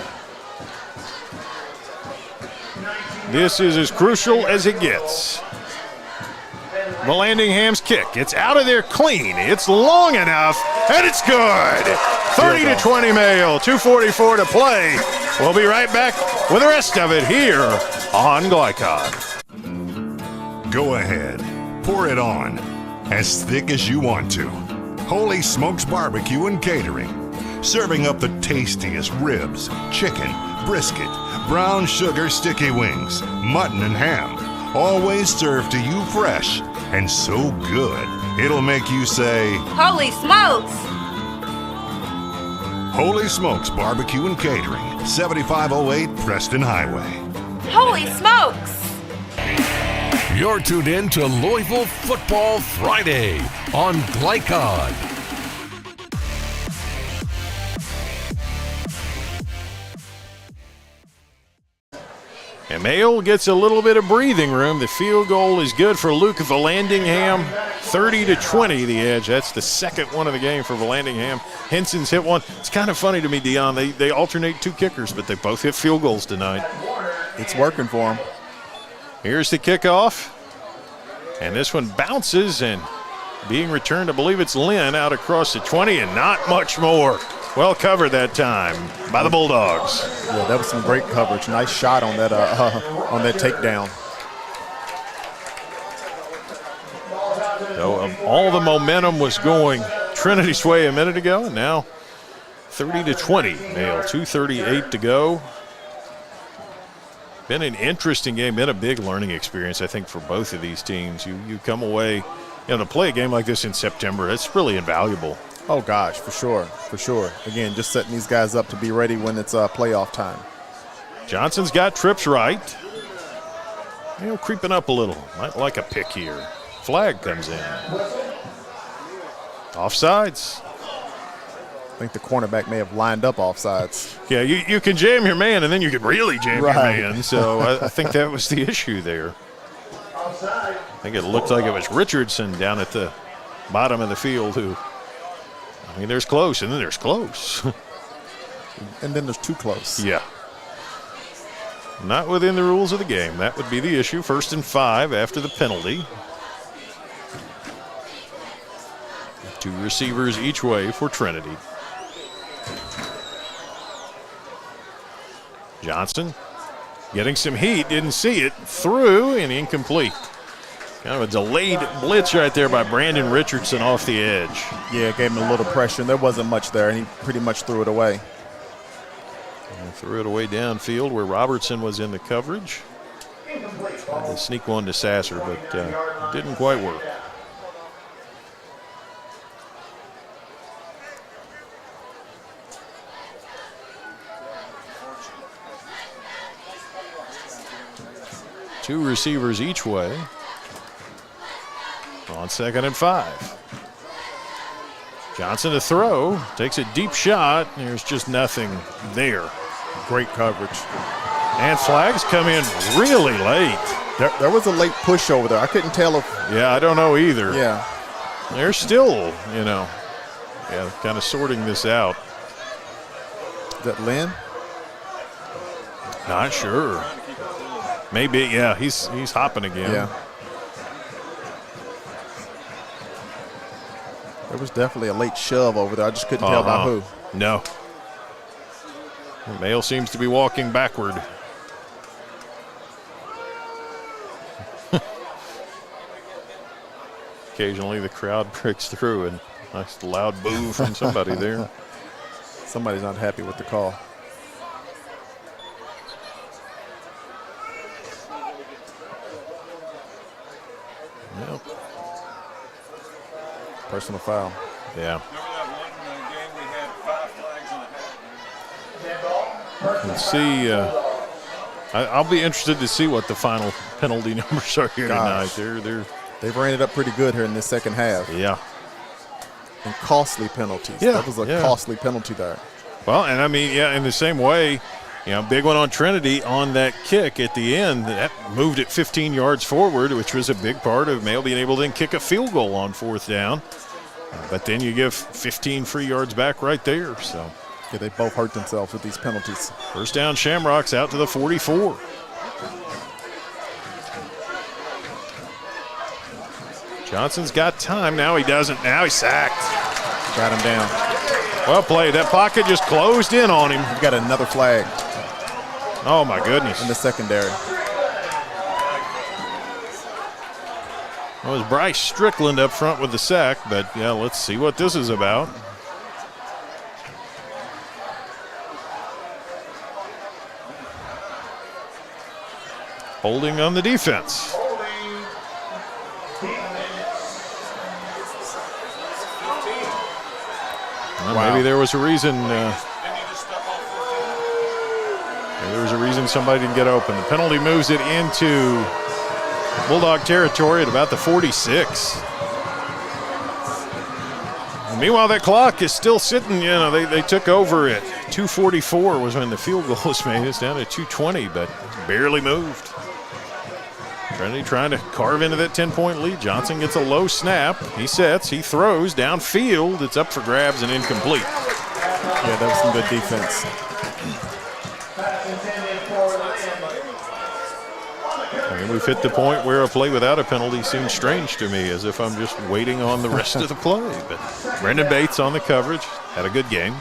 This is as crucial as it gets. Vallandingham's kick. It's out of there clean. It's long enough, and it's good. 30-20 Male, 2:44 to play. We'll be right back with the rest of it here on Glycod. Go ahead, pour it on, as thick as you want to. Holy Smokes Barbecue and Catering, serving up the tastiest ribs, chicken, brisket, brown sugar sticky wings, mutton and ham, always served to you fresh and so good, it'll make you say, Holy smokes! Holy Smokes Barbecue and Catering, 7508 Preston Highway. Holy smokes! You're tuned in to Louisville Football Friday on Glycod. And Male gets a little bit of breathing room. The field goal is good for Luke Vallandingham. 30-20 the edge. That's the second one of the game for Vallandingham. Henson's hit one. It's kind of funny to me, Dion. They alternate 2 kickers, but they both hit field goals tonight. It's working for them. Here's the kickoff. And this one bounces and being returned, I believe it's Lynn, out across the 20 and not much more. Well covered that time by the Bulldogs. Yeah, that was some great coverage. Nice shot on that takedown. So all the momentum was going Trinity's way a minute ago, and now 30-20 Male, 2:38 to go. Been an interesting game, been a big learning experience, I think, for both of these teams. You come away, to play a game like this in September, it's really invaluable. Oh, gosh, for sure. Again, just setting these guys up to be ready when it's playoff time. Johnson's got trips right. Creeping up a little. Might like a pick here. Flag comes in. Offsides. think the cornerback may have lined up offsides. Yeah, you can jam your man, and then you can really jam your Right. man. So I think that was the issue there. I think it looked like it was Richardson down at the bottom of the field who, I mean, there's close, and then there's close. And then there's too close. Yeah. Not within the rules of the game. That would be the issue. 1st and 5 after the penalty. 2 receivers each way for Trinity. Johnson getting some heat, didn't see it, threw and incomplete. Kind of a delayed blitz right there by Brandon Richardson off the edge. Yeah, gave him a little pressure, and there wasn't much there, and he pretty much threw it away. And threw it away downfield where Robertson was in the coverage. Tried to sneak one to Sasser, but didn't quite work. Two receivers each way on 2nd and 5. Johnson to throw, takes a deep shot. There's just nothing there. Great coverage. And flags come in really late. There was a late push over there. I couldn't tell if. Yeah, I don't know either. Yeah. They're still, kind of sorting this out. Is that Lynn? Not sure. Maybe, yeah, he's hopping again. Yeah. There was definitely a late shove over there. I just couldn't tell by who. No. The male seems to be walking backward. Occasionally the crowd breaks through and nice loud boo from somebody there. Somebody's not happy with the call. Yep. Personal foul. Yeah. Let's see. I'll be interested to see what the final penalty numbers are here tonight. They've ran it up pretty good here in this second half. Yeah. And costly penalties. Yeah, That was a costly penalty there. Well, and I mean, yeah, in the same way, big one on Trinity on that kick at the end. That moved it 15 yards forward, which was a big part of Mayo being able to then kick a field goal on 4th down. But then you give 15 free yards back right there. So yeah, they both hurt themselves with these penalties. 1st down, Shamrocks out to the 44. Johnson's got time. Now he doesn't. Now he's sacked. Got him down. Well played. That pocket just closed in on him. We've got another flag. Oh, my goodness. In the secondary. Well, it was Bryce Strickland up front with the sack, but, yeah, let's see what this is about. Holding on the defense. Well, Wow. Maybe there was a reason. Maybe there was a reason somebody didn't get open. The penalty moves it into Bulldog territory at about the 46. And meanwhile, that clock is still sitting. They took over at 2:44 was when the field goal was made. It's down to 2:20, but barely moved. Trinity trying to carve into that 10-point lead. Johnson gets a low snap. He sets. He throws downfield. It's up for grabs and incomplete. Yeah, that was some good defense. And we've hit the point where a play without a penalty seems strange to me, as if I'm just waiting on the rest of the play. But Brendan Bates on the coverage. Had a good game.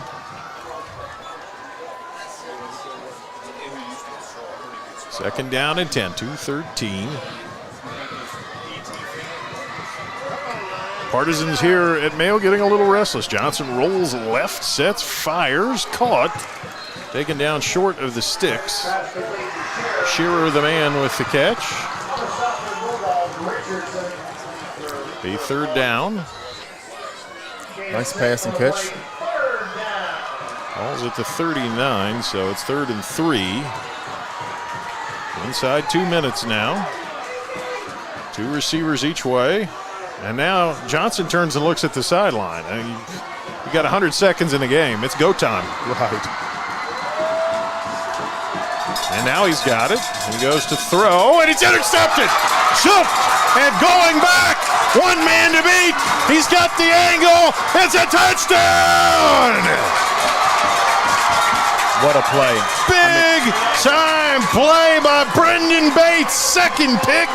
Second down and 10, 2:13. Partisans here at Mayo getting a little restless. Johnson rolls left, sets, fires, caught. Taken down short of the sticks. Shearer the man with the catch. A 3rd down. Nice pass and catch. Ball's at the 39, so it's 3rd and 3. Inside 2 minutes now. 2 receivers each way. And now Johnson turns and looks at the sideline. You got 100 seconds in the game. It's go time. Right. And now he's got it. He goes to throw, and it's intercepted. Shook and going back. One man to beat. He's got the angle. It's a touchdown. What a play. Big time play by Brendan Bates. Second pick,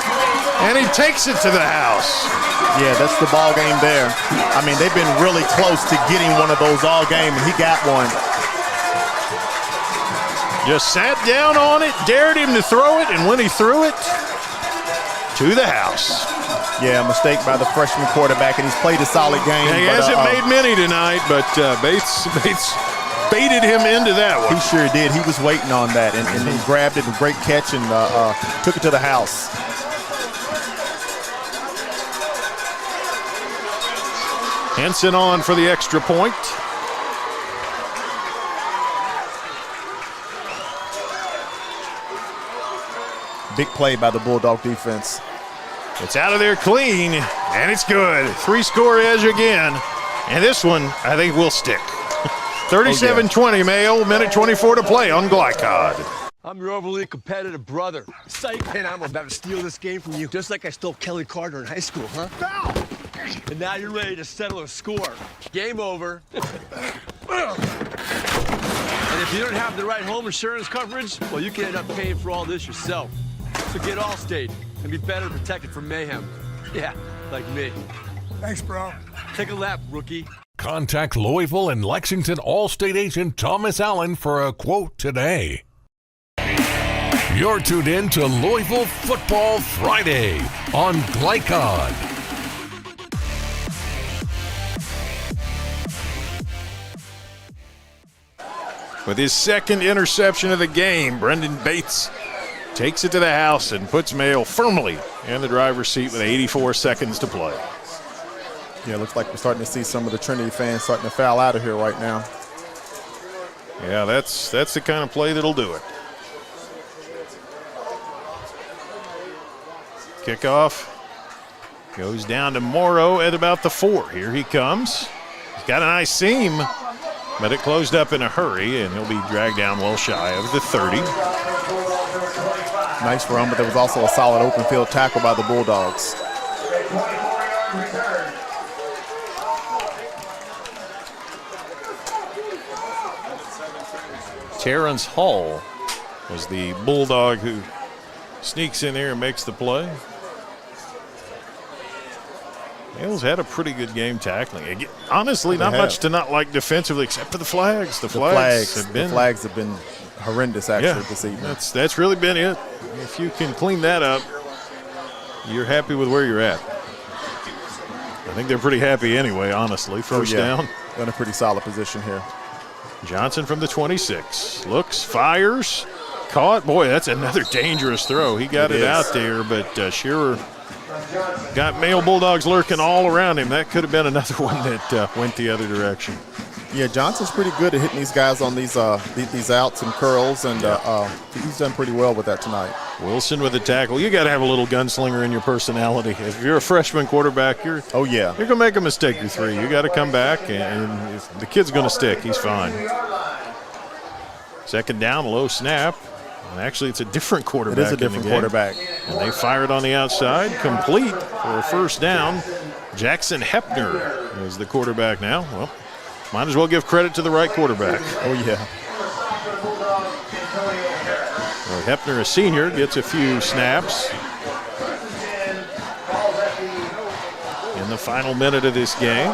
and he takes it to the house. Yeah, that's the ball game there. I mean, they've been really close to getting one of those all game, and he got one. Just sat down on it, dared him to throw it, and when he threw it, to the house. Yeah, mistake by the freshman quarterback, and he's played a solid game. He hasn't made many tonight, but Bates baited him into that one. He sure did. He was waiting on that, and he grabbed it, a great catch, and took it to the house. Henson on for the extra point. Big play by the Bulldog defense. It's out of there clean, and it's good. 3-score edge again. And this one, I think, will stick. 37-20, Mayo, minute 24 to play on Glycod. I'm your overly competitive brother. Psych, and I'm about to steal this game from you, just like I stole Kelly Carter in high school, huh? Foul! And now you're ready to settle a score. Game over. And if you don't have the right home insurance coverage, well, you can end up paying for all this yourself. So get Allstate and be better protected from mayhem. Yeah, like me. Thanks, bro. Take a lap, rookie. Contact Louisville and Lexington Allstate agent Thomas Allen for a quote today. You're tuned in to Louisville Football Friday on Glycod. With his second interception of the game, Brendan Bates takes it to the house and puts Mayo firmly in the driver's seat with 84 seconds to play. Yeah, looks like we're starting to see some of the Trinity fans starting to foul out of here right now. Yeah, that's the kind of play that'll do it. Kickoff goes down to Morrow at about the 4. Here he comes. He's got a nice seam, but it closed up in a hurry, and he'll be dragged down well shy of the 30. Nice run, but there was also a solid open field tackle by the Bulldogs. Terrence Hall was the Bulldog who sneaks in there and makes the play. Hale's had a pretty good game tackling. Honestly, not much to not like defensively except for the flags. The flags have been horrendous actually this evening. That's really been it. If you can clean that up, you're happy with where you're at. I think they're pretty happy anyway, honestly. First down. In a pretty solid position here. Johnson from the 26. Looks, fires, caught. Boy, that's another dangerous throw. He got it out there, but Shearer got Mayo Bulldogs lurking all around him. That could have been another one that went the other direction. Yeah, Johnson's pretty good at hitting these guys on these outs and curls, and he's done pretty well with that tonight. Wilson with the tackle. You got to have a little gunslinger in your personality. If you're a freshman quarterback, you're going to make a mistake or 3. You got to come back, and if the kid's going to stick. He's fine. Second down, low snap. And actually, it's a different quarterback. It is a different quarterback. And they fired on the outside, complete for a first down. Jackson Hepner is the quarterback now. Well, might as well give credit to the right quarterback. Oh, yeah. Well, Hepner, a senior, gets a few snaps. In the final minute of this game.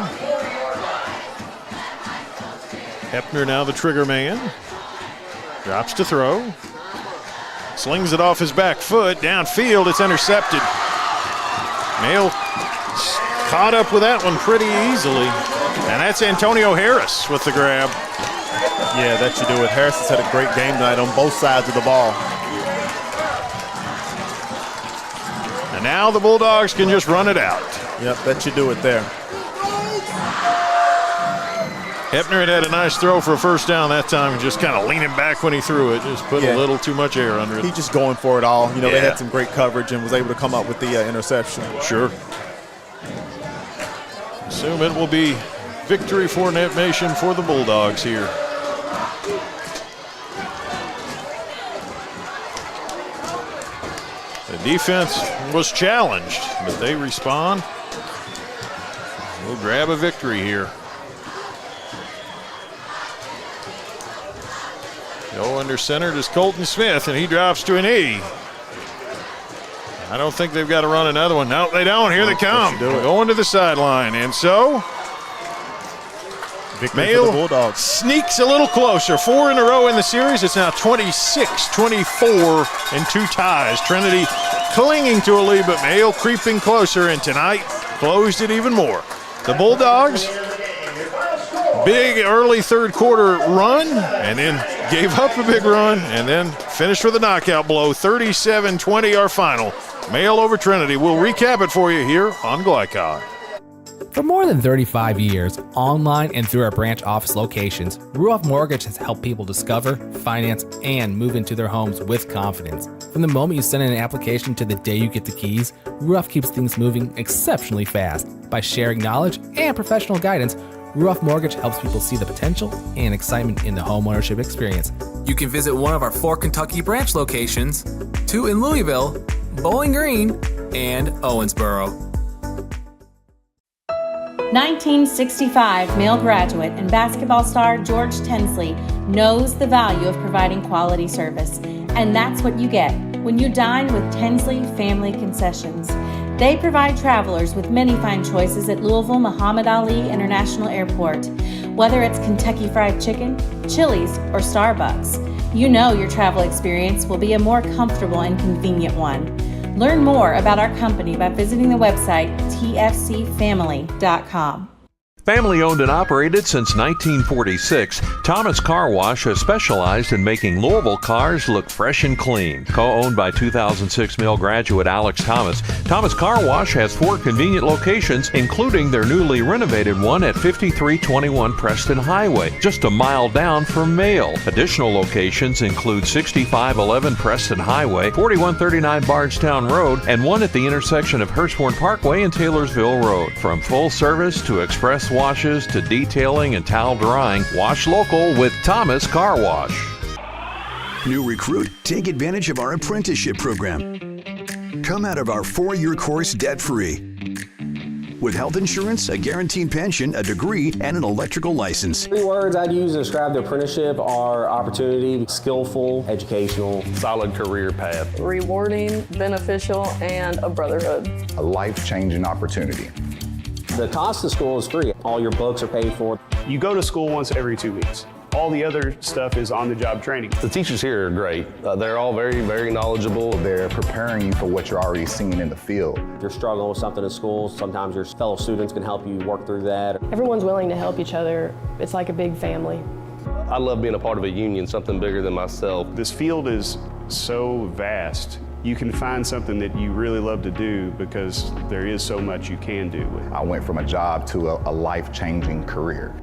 Hepner now the trigger man. Drops to throw. Slings it off his back foot. Downfield, it's intercepted. Mayo caught up with that one pretty easily. And that's Antonio Harris with the grab. Yeah, that should do it. Harris has had a great game tonight on both sides of the ball. And now the Bulldogs can just run it out. Yep, that should do it there. Hepner had a nice throw for a first down that time, just kind of leaning back when he threw it. Just put a little too much air under it. He's just going for it all. You know, they had some great coverage and was able to come up with the interception. Sure. Assume it will be victory for Net Nation for the Bulldogs here. The defense was challenged, but they respond. We'll grab a victory here. Go under center is Colton Smith, and he drops to a knee. I don't think they've got to run another one. No, they don't. Here they come. Going to the sideline. And so, Mail sneaks a little closer. 4 in a row in the series. It's now 26-24 and 2 ties. Trinity clinging to a lead, but Mail creeping closer, and tonight closed it even more. The Bulldogs, big early third quarter run, and then gave up a big run, and then finished with a knockout blow. 37-20 our final. Mail over Trinity. We'll recap it for you here on Glycod. For more than 35 years, online and through our branch office locations, Ruoff Mortgage has helped people discover, finance, and move into their homes with confidence. From the moment you send in an application to the day you get the keys, Ruoff keeps things moving exceptionally fast. By sharing knowledge and professional guidance, Ruoff Mortgage helps people see the potential and excitement in the homeownership experience. You can visit one of our 4 Kentucky branch locations, 2 in Louisville, Bowling Green, and Owensboro. 1965 Male graduate and basketball star George Tensley knows the value of providing quality service, and that's what you get when you dine with Tensley Family Concessions. They provide travelers with many fine choices at Louisville Muhammad Ali International Airport. Whether it's Kentucky Fried Chicken, Chili's, or Starbucks, you know your travel experience will be a more comfortable and convenient one. Learn more about our company by visiting the website tfcfamily.com. Family owned and operated since 1946, Thomas Car Wash has specialized in making Louisville cars look fresh and clean. Co-owned by 2006 Mill graduate Alex Thomas, Thomas Car Wash has 4 convenient locations, including their newly renovated one at 5321 Preston Highway, just a mile down from Mail. Additional locations include 6511 Preston Highway, 4139 Bardstown Road, and one at the intersection of Hurstbourne Parkway and Taylorsville Road. From full service to express washes to detailing and towel drying, wash local with Thomas Car Wash. New recruit, take advantage of our apprenticeship program. Come out of our 4-year course debt-free. With health insurance, a guaranteed pension, a degree, and an electrical license. 3 words I'd use to describe the apprenticeship are opportunity, skillful, educational, solid career path, rewarding, beneficial, and a brotherhood. A life-changing opportunity. The cost of school is free. All your books are paid for. You go to school once every 2 weeks. All the other stuff is on-the-job training. The teachers here are great. They're all very, very knowledgeable. They're preparing you for what you're already seeing in the field. If you're struggling with something in school, sometimes your fellow students can help you work through that. Everyone's willing to help each other. It's like a big family. I love being a part of a union, something bigger than myself. This field is so vast. You can find something that you really love to do because there is so much you can do with it. I went from a job to a life-changing career.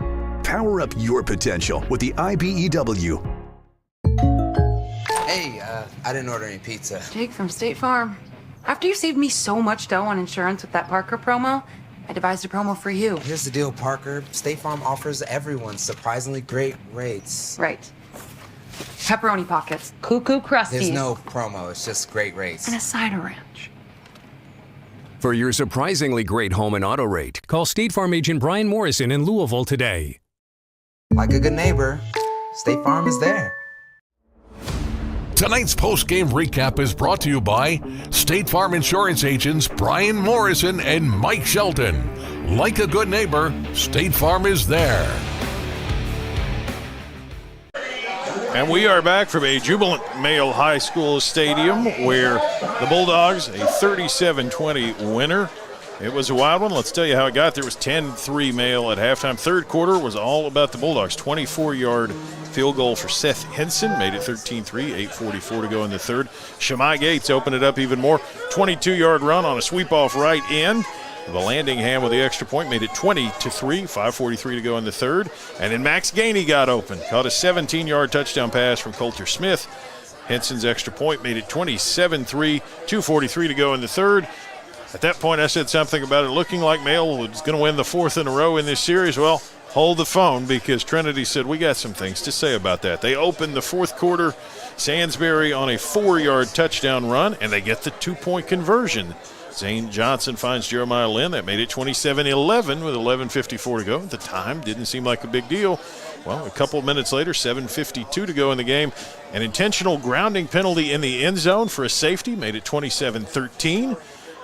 Power up your potential with the IBEW. Hey, I didn't order any pizza. Jake from State Farm. After you saved me so much dough on insurance with that Parker promo, I devised a promo for you. Here's the deal, Parker. State Farm offers everyone surprisingly great rates. Right. Pepperoni pockets, cuckoo crusties. There's no promo, it's just great rates. And a cider ranch. For your surprisingly great home and auto rate, call State Farm agent Brian Morrison in Louisville today. Like a good neighbor, State Farm is there. Tonight's post-game recap is brought to you by State Farm Insurance agents Brian Morrison and Mike Shelton. Like a good neighbor, State Farm is there. And we are back from a jubilant Mail High School stadium where the Bulldogs, a 37-20 winner. It was a wild one. Let's tell you how it got there. It was 10-3 Mail at halftime. Third quarter was all about the Bulldogs. 24-yard field goal for Seth Henson. Made it 13-3, 8:44 to go in the third. Shemai Gates opened it up even more. 22-yard run on a sweep off right end. The Landingham with the extra point made it 20-3, 5:43 to go in the third. And then Max Gainey got open. Caught a 17-yard touchdown pass from Coulter Smith. Henson's extra point made it 27-3, 2:43 to go in the third. At that point, I said something about it looking like Mail was going to win the 4th in a row in this series. Well, hold the phone because Trinity said we got some things to say about that. They opened the fourth quarter, Sansbury on a 4-yard touchdown run, and they get the 2-point conversion. Zane Johnson finds Jeremiah Lynn. That made it 27-11 with 11:54 to go. At the time, didn't seem like a big deal. Well, a couple of minutes later, 7:52 to go in the game. An intentional grounding penalty in the end zone for a safety made it 27-13.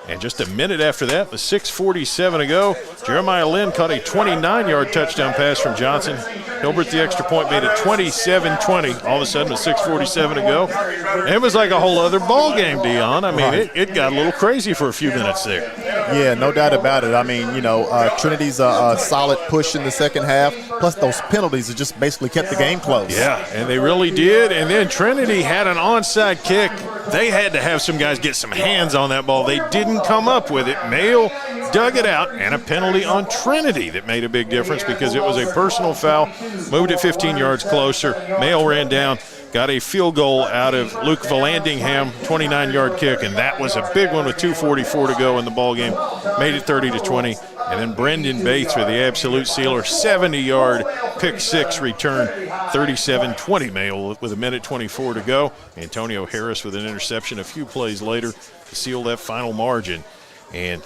And just a minute after that, with 6:47 to go, Jeremiah Lynn caught a 29-yard touchdown pass from Johnson. Hilbert, the extra point, made it 27-20. All of a sudden, with 6:47 to go. And it was like a whole other ball game, Dion. I mean, it got a little crazy for a few minutes there. Yeah, no doubt about it. I mean, Trinity's a solid push in the second half, plus those penalties that just basically kept the game close. Yeah, and they really did. And then Trinity had an onside kick. They had to have some guys get some hands on that ball. They didn't come up with it. Mail dug it out, and a penalty on Trinity that made a big difference because it was a personal foul. Moved it 15 yards closer. Mail ran down, got a field goal out of Luke Vallandingham, 29-yard kick, and that was a big one with 2:44 to go in the ball game. Made it 30-20. And then Brendan Bates with the absolute sealer, 70-yard pick six return, 37-20 Mail with 1:24 to go. Antonio Harris with an interception a few plays later to seal that final margin. And,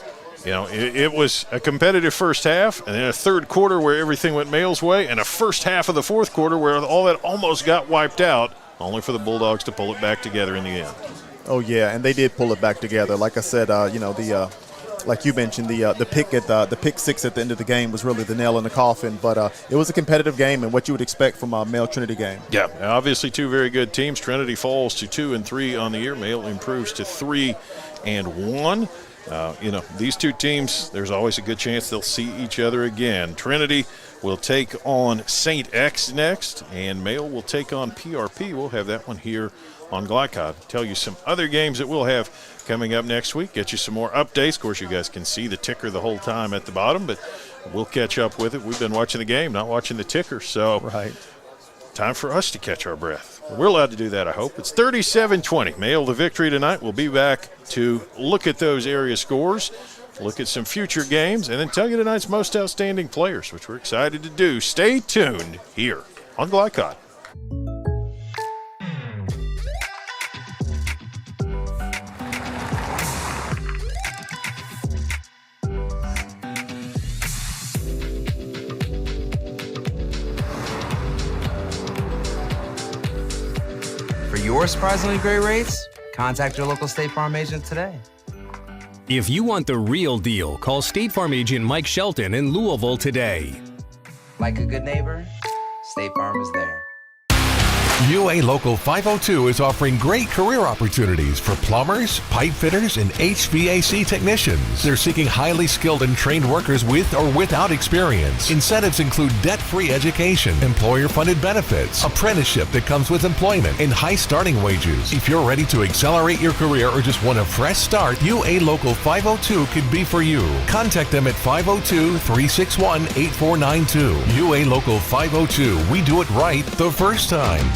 it was a competitive first half, and then a third quarter where everything went Mail's way, and a first half of the fourth quarter where all that almost got wiped out, only for the Bulldogs to pull it back together in the end. Oh, yeah, and they did pull it back together. Like I said, like you mentioned, the pick six at the end of the game was really the nail in the coffin. But it was a competitive game, and what you would expect from a Mail Trinity game. Yeah, obviously two very good teams. Trinity falls to 2-3 on the year. Mail improves to 3-1. These two teams, there's always a good chance they'll see each other again. Trinity will take on St. X next, and Mail will take on PRP. We'll have that one here on Glycod. Tell you some other games that we'll have coming up next week. Get you some more updates. Of course, you guys can see the ticker the whole time at the bottom, but we'll catch up with it. We've been watching the game, not watching the ticker, so time for us to catch our breath. We're allowed to do that, I hope. It's 37-20. Mail the victory tonight. We'll be back to look at those area scores, look at some future games, and then tell you tonight's most outstanding players, which we're excited to do. Stay tuned here on Glycod. For your surprisingly great rates, contact your local State Farm agent today. If you want the real deal, call State Farm agent Mike Shelton in Louisville today. Like a good neighbor, State Farm is there. UA Local 502 is offering great career opportunities for plumbers, pipe fitters, and HVAC technicians. They're seeking highly skilled and trained workers with or without experience. Incentives include debt-free education, employer-funded benefits, apprenticeship that comes with employment, and high starting wages. If you're ready to accelerate your career or just want a fresh start, UA Local 502 could be for you. Contact them at 502-361-8492. UA Local 502. We do it right the first time.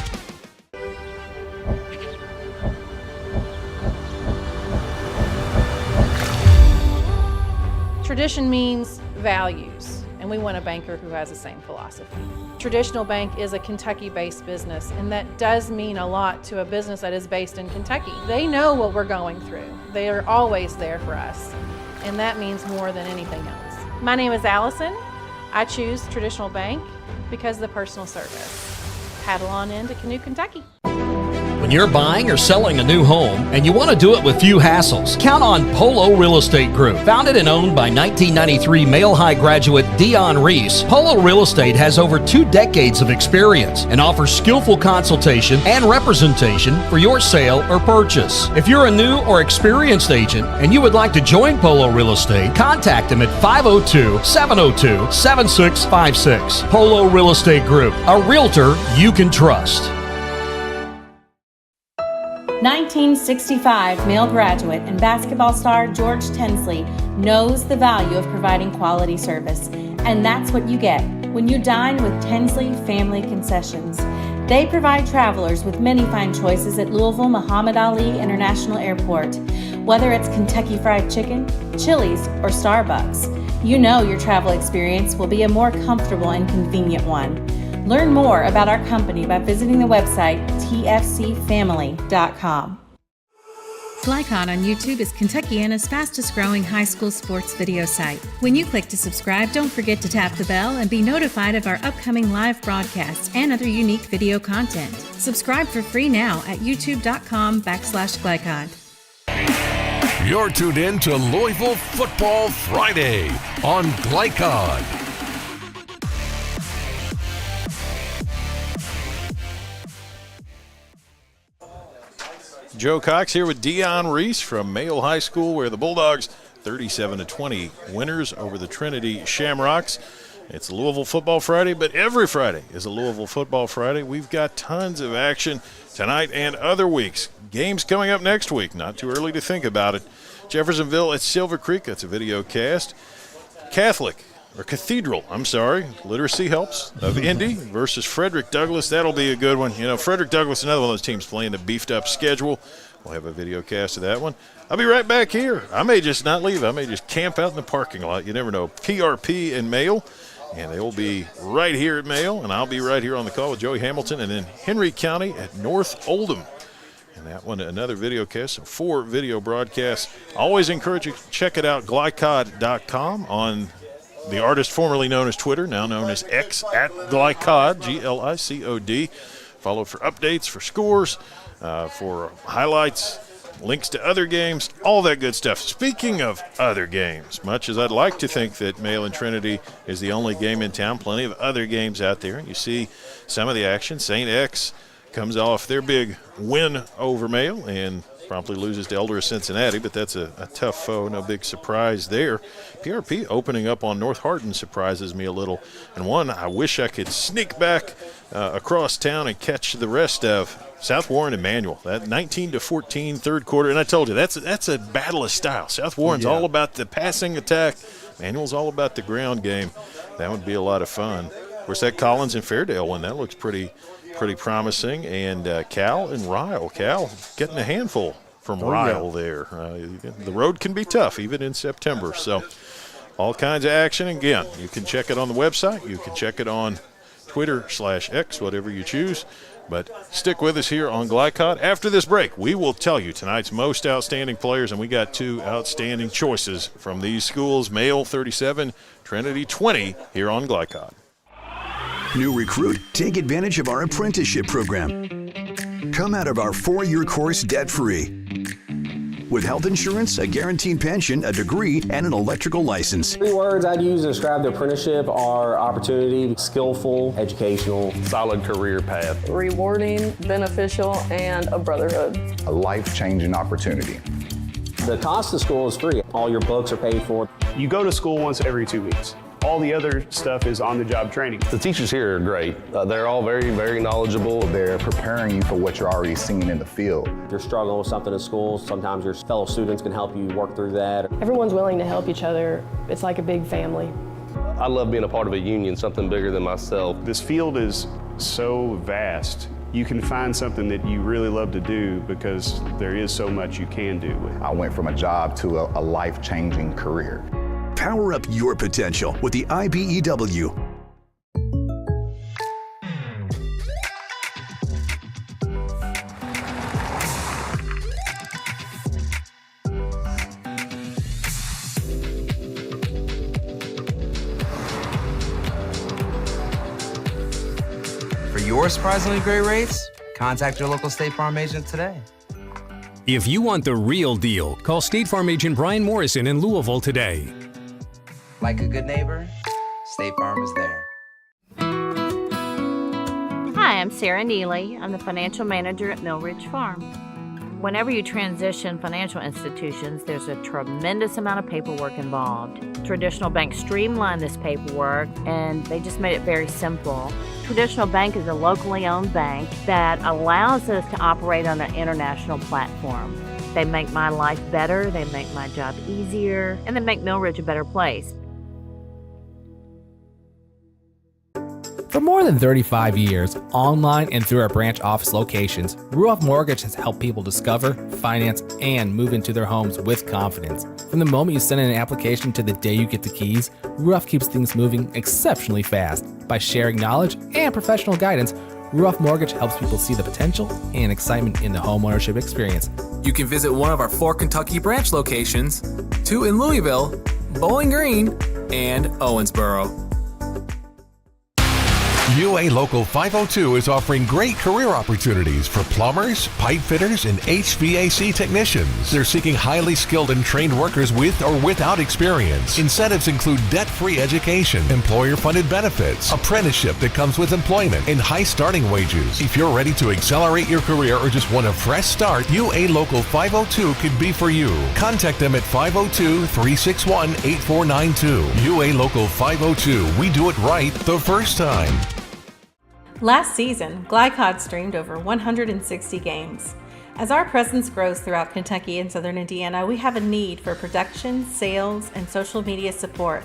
Tradition means values, and we want a banker who has the same philosophy. Traditional Bank is a Kentucky-based business, and that does mean a lot to a business that is based in Kentucky. They know what we're going through. They are always there for us, and that means more than anything else. My name is Allison. I choose Traditional Bank because of the personal service. Paddle on into Canoe, Kentucky. When you're buying or selling a new home and you want to do it with few hassles, count on Polo Real Estate Group. Founded and owned by 1993 Male High graduate Dion Reese, Polo Real Estate has over 2 decades of experience and offers skillful consultation and representation for your sale or purchase. If you're a new or experienced agent and you would like to join Polo Real Estate, contact them at 502-702-7656. Polo Real Estate Group, a realtor you can trust. 1965 Male graduate and basketball star George Tensley knows the value of providing quality service, and that's what you get when you dine with Tensley Family Concessions. They provide travelers with many fine choices at Louisville Muhammad Ali International Airport. Whether it's Kentucky Fried Chicken, Chili's, or Starbucks, You know your travel experience will be a more comfortable and convenient one. Learn more about our company by visiting the website tfcfamily.com. Flycon on YouTube is Kentuckiana's fastest growing high school sports video site. When you click to subscribe, don't forget to tap the bell and be notified of our upcoming live broadcasts and other unique video content. Subscribe for free now at youtube.com/Glycod. You're tuned in to Louisville Football Friday on Glycod. Joe Cox here with Dion Reese from Mayo High School, where the Bulldogs 37-20 winners over the Trinity Shamrocks. It's Louisville Football Friday, but every Friday is a Louisville Football Friday. We've got tons of action tonight and other weeks. Games coming up next week. Not too early to think about it. Jeffersonville at Silver Creek. That's a video cast. Cathedral, Literacy Helps of Indy versus Frederick Douglass. That'll be a good one. You know, Frederick Douglass, another one of those teams playing a beefed-up schedule. We'll have a video cast of that one. I'll be right back here. I may just not leave. I may just camp out in the parking lot. You never know. PRP and Mail, and they'll be right here at Mail, and I'll be right here on the call with Joey Hamilton, and then Henry County at North Oldham. And that one, another video cast, so 4 video broadcasts. Always encourage you to check it out, glycod.com, on the artist formerly known as Twitter, now known as X, at Glycod, Glycod. Follow for updates, for scores, for highlights, links to other games, all that good stuff. Speaking of other games, much as I'd like to think that Mayo and Trinity is the only game in town, plenty of other games out there. You see some of the action. St. X comes off their big win over Mayo and promptly loses to Elder of Cincinnati, but that's a tough foe, no big surprise there. PRP opening up on North Hardin surprises me a little. And one I wish I could sneak back across town and catch the rest of. South Warren and Manual, that 19-14 third quarter. And I told you, that's a battle of style. South Warren's all about the passing attack. Manual's all about the ground game. That would be a lot of fun. Of course, that Collins and Fairdale one, that looks pretty promising. And Cal and Ryle. Cal getting a handful from Ryle there. The road can be tough, even in September. So all kinds of action. Again, you can check it on the website. You can check it on Twitter/X, whatever you choose. But stick with us here on Glycod. After this break, we will tell you tonight's most outstanding players, and we got 2 outstanding choices from these schools, Mayo 37, Trinity 20, here on Glycod. New recruit, take advantage of our apprenticeship program. Come out of our 4-year course debt-free. With health insurance, a guaranteed pension, a degree, and an electrical license. 3 words I'd use to describe the apprenticeship are opportunity, skillful, educational, solid career path, rewarding, beneficial, and a brotherhood. A life-changing opportunity. The cost of school is free. All your books are paid for. You go to school once every 2 weeks. All the other stuff is on-the-job training. The teachers here are great. They're all very, very knowledgeable. They're preparing you for what you're already seeing in the field. If you're struggling with something in school, sometimes your fellow students can help you work through that. Everyone's willing to help each other. It's like a big family. I love being a part of a union, something bigger than myself. This field is so vast. You can find something that you really love to do because there is so much you can do with it. I went from a job to a life-changing career. Power up your potential with the IBEW. For your surprisingly great rates, contact your local State Farm agent today. If you want the real deal, call State Farm agent Brian Morrison in Louisville today. Like a good neighbor, State Farm is there. Hi, I'm Sarah Neely. I'm the financial manager at Millridge Farm. Whenever you transition financial institutions, there's a tremendous amount of paperwork involved. Traditional banks streamlined this paperwork, and they just made it very simple. Traditional Bank is a locally owned bank that allows us to operate on an international platform. They make my life better, they make my job easier, and they make Millridge a better place. For more than 35 years, online and through our branch office locations, Ruoff Mortgage has helped people discover, finance, and move into their homes with confidence. From the moment you send in an application to the day you get the keys, Ruoff keeps things moving exceptionally fast. By sharing knowledge and professional guidance, Ruoff Mortgage helps people see the potential and excitement in the homeownership experience. You can visit one of our 4 Kentucky branch locations, 2 in Louisville, Bowling Green, and Owensboro. UA Local 502 is offering great career opportunities for plumbers, pipe fitters, and HVAC technicians. They're seeking highly skilled and trained workers with or without experience. Incentives include debt-free education, employer-funded benefits, apprenticeship that comes with employment, and high starting wages. If you're ready to accelerate your career or just want a fresh start, UA Local 502 could be for you. Contact them at 502-361-8492. UA Local 502. We do it right the first time. Last season, Glycod streamed over 160 games. As our presence grows throughout Kentucky and Southern Indiana, we have a need for production, sales, and social media support.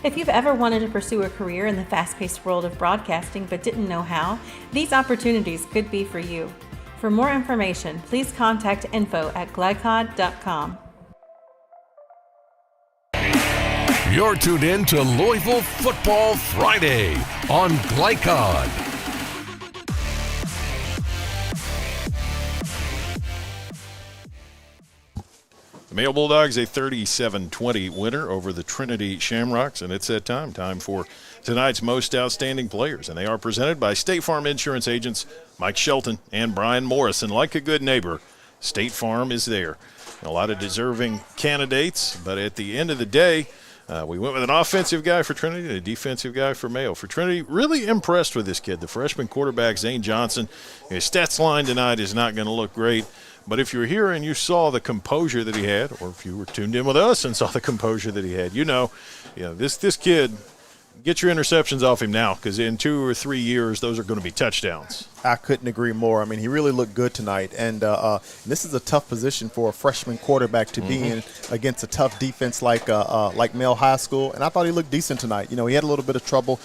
If you've ever wanted to pursue a career in the fast-paced world of broadcasting but didn't know how, these opportunities could be for you. For more information, please contact info@glycod.com. You're tuned in to Louisville Football Friday on Glycod. The Male Bulldogs, a 37-20 winner over the Trinity Shamrocks, and it's that time for tonight's most outstanding players, and they are presented by State Farm Insurance agents Mike Shelton and Brian Morrison. Like a good neighbor, State Farm is there. A lot of deserving candidates, but at the end of the day, we went with an offensive guy for Trinity and a defensive guy for Mayo. For Trinity, really impressed with this kid, the freshman quarterback, Zane Johnson. His stats line tonight is not going to look great. But if you're here and you saw the composure that he had, or if you were tuned in with us and saw the composure that he had, you know this kid, get your interceptions off him now, because in 2 or 3 years, those are going to be touchdowns. I couldn't agree more. I mean, he really looked good tonight. And this is a tough position for a freshman quarterback to be in against a tough defense like Male High School. And I thought he looked decent tonight. You know, he had a little bit of trouble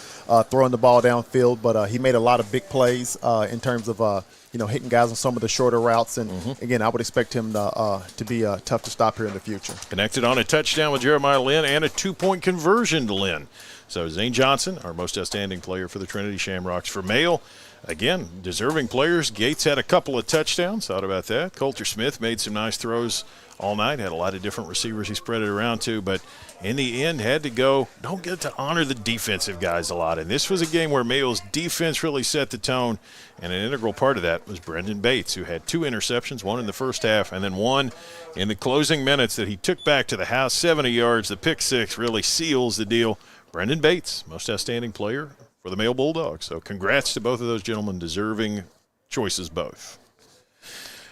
throwing the ball downfield, but he made a lot of big plays in terms of hitting guys on some of the shorter routes. And, again, I would expect him to be tough to stop here in the future. Connected on a touchdown with Jeremiah Lynn and a 2-point conversion to Lynn. So Zane Johnson, our most outstanding player for the Trinity Shamrocks. For Male, again, deserving players. Gates had a couple of touchdowns. Thought about that. Coulter Smith made some nice throws all night. Had a lot of different receivers he spread it around to. But in the end, had to go. Don't get to honor the defensive guys a lot. And this was a game where Male's defense really set the tone. And an integral part of that was Brendan Bates, who had 2 interceptions, one in the first half and then one in the closing minutes that he took back to the house, 70 yards. The pick six really seals the deal. Brendan Bates, most outstanding player for the Male Bulldogs. So congrats to both of those gentlemen, deserving choices both.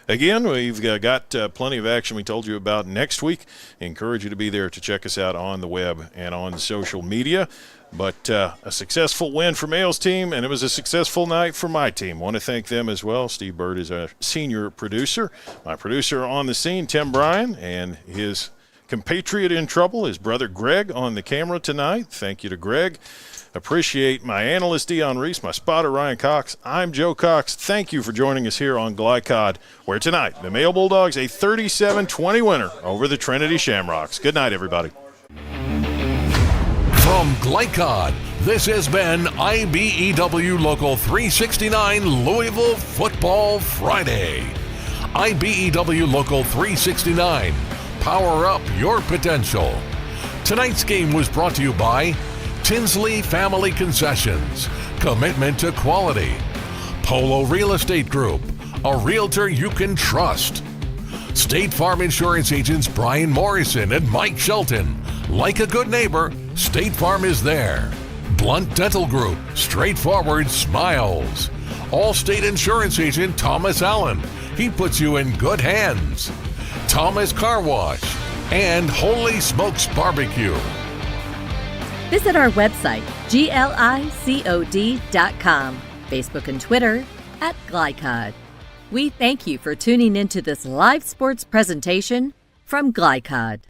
Again, we've got plenty of action we told you about next week. Encourage you to be there to check us out on the web and on social media. But a successful win for Male's team, and it was a successful night for my team. Want to thank them as well. Steve Bird is our senior producer. My producer on the scene, Tim Bryan, and his compatriot in trouble, his brother Greg, on the camera tonight. Thank you to Greg. Appreciate my analyst, Dion Reese, my spotter, Ryan Cox. I'm Joe Cox. Thank you for joining us here on Glycod, where tonight the Male Bulldogs, a 37-20 winner over the Trinity Shamrocks. Good night, everybody. From Glycod, this has been IBEW Local 369 Louisville Football Friday. IBEW Local 369. Power up your potential. Tonight's game was brought to you by Tinsley Family Concessions, commitment to quality. Polo Real Estate Group, a realtor you can trust. State Farm Insurance agents Brian Morrison and Mike Shelton. Like a good neighbor, State Farm is there. Blunt Dental Group, straightforward smiles. Allstate Insurance agent Thomas Allen. He puts you in good hands. Thomas Car Wash, and Holy Smokes Barbecue. Visit our website, glicod.com, Facebook and Twitter @Glycod. We thank you for tuning into this live sports presentation from Glycod.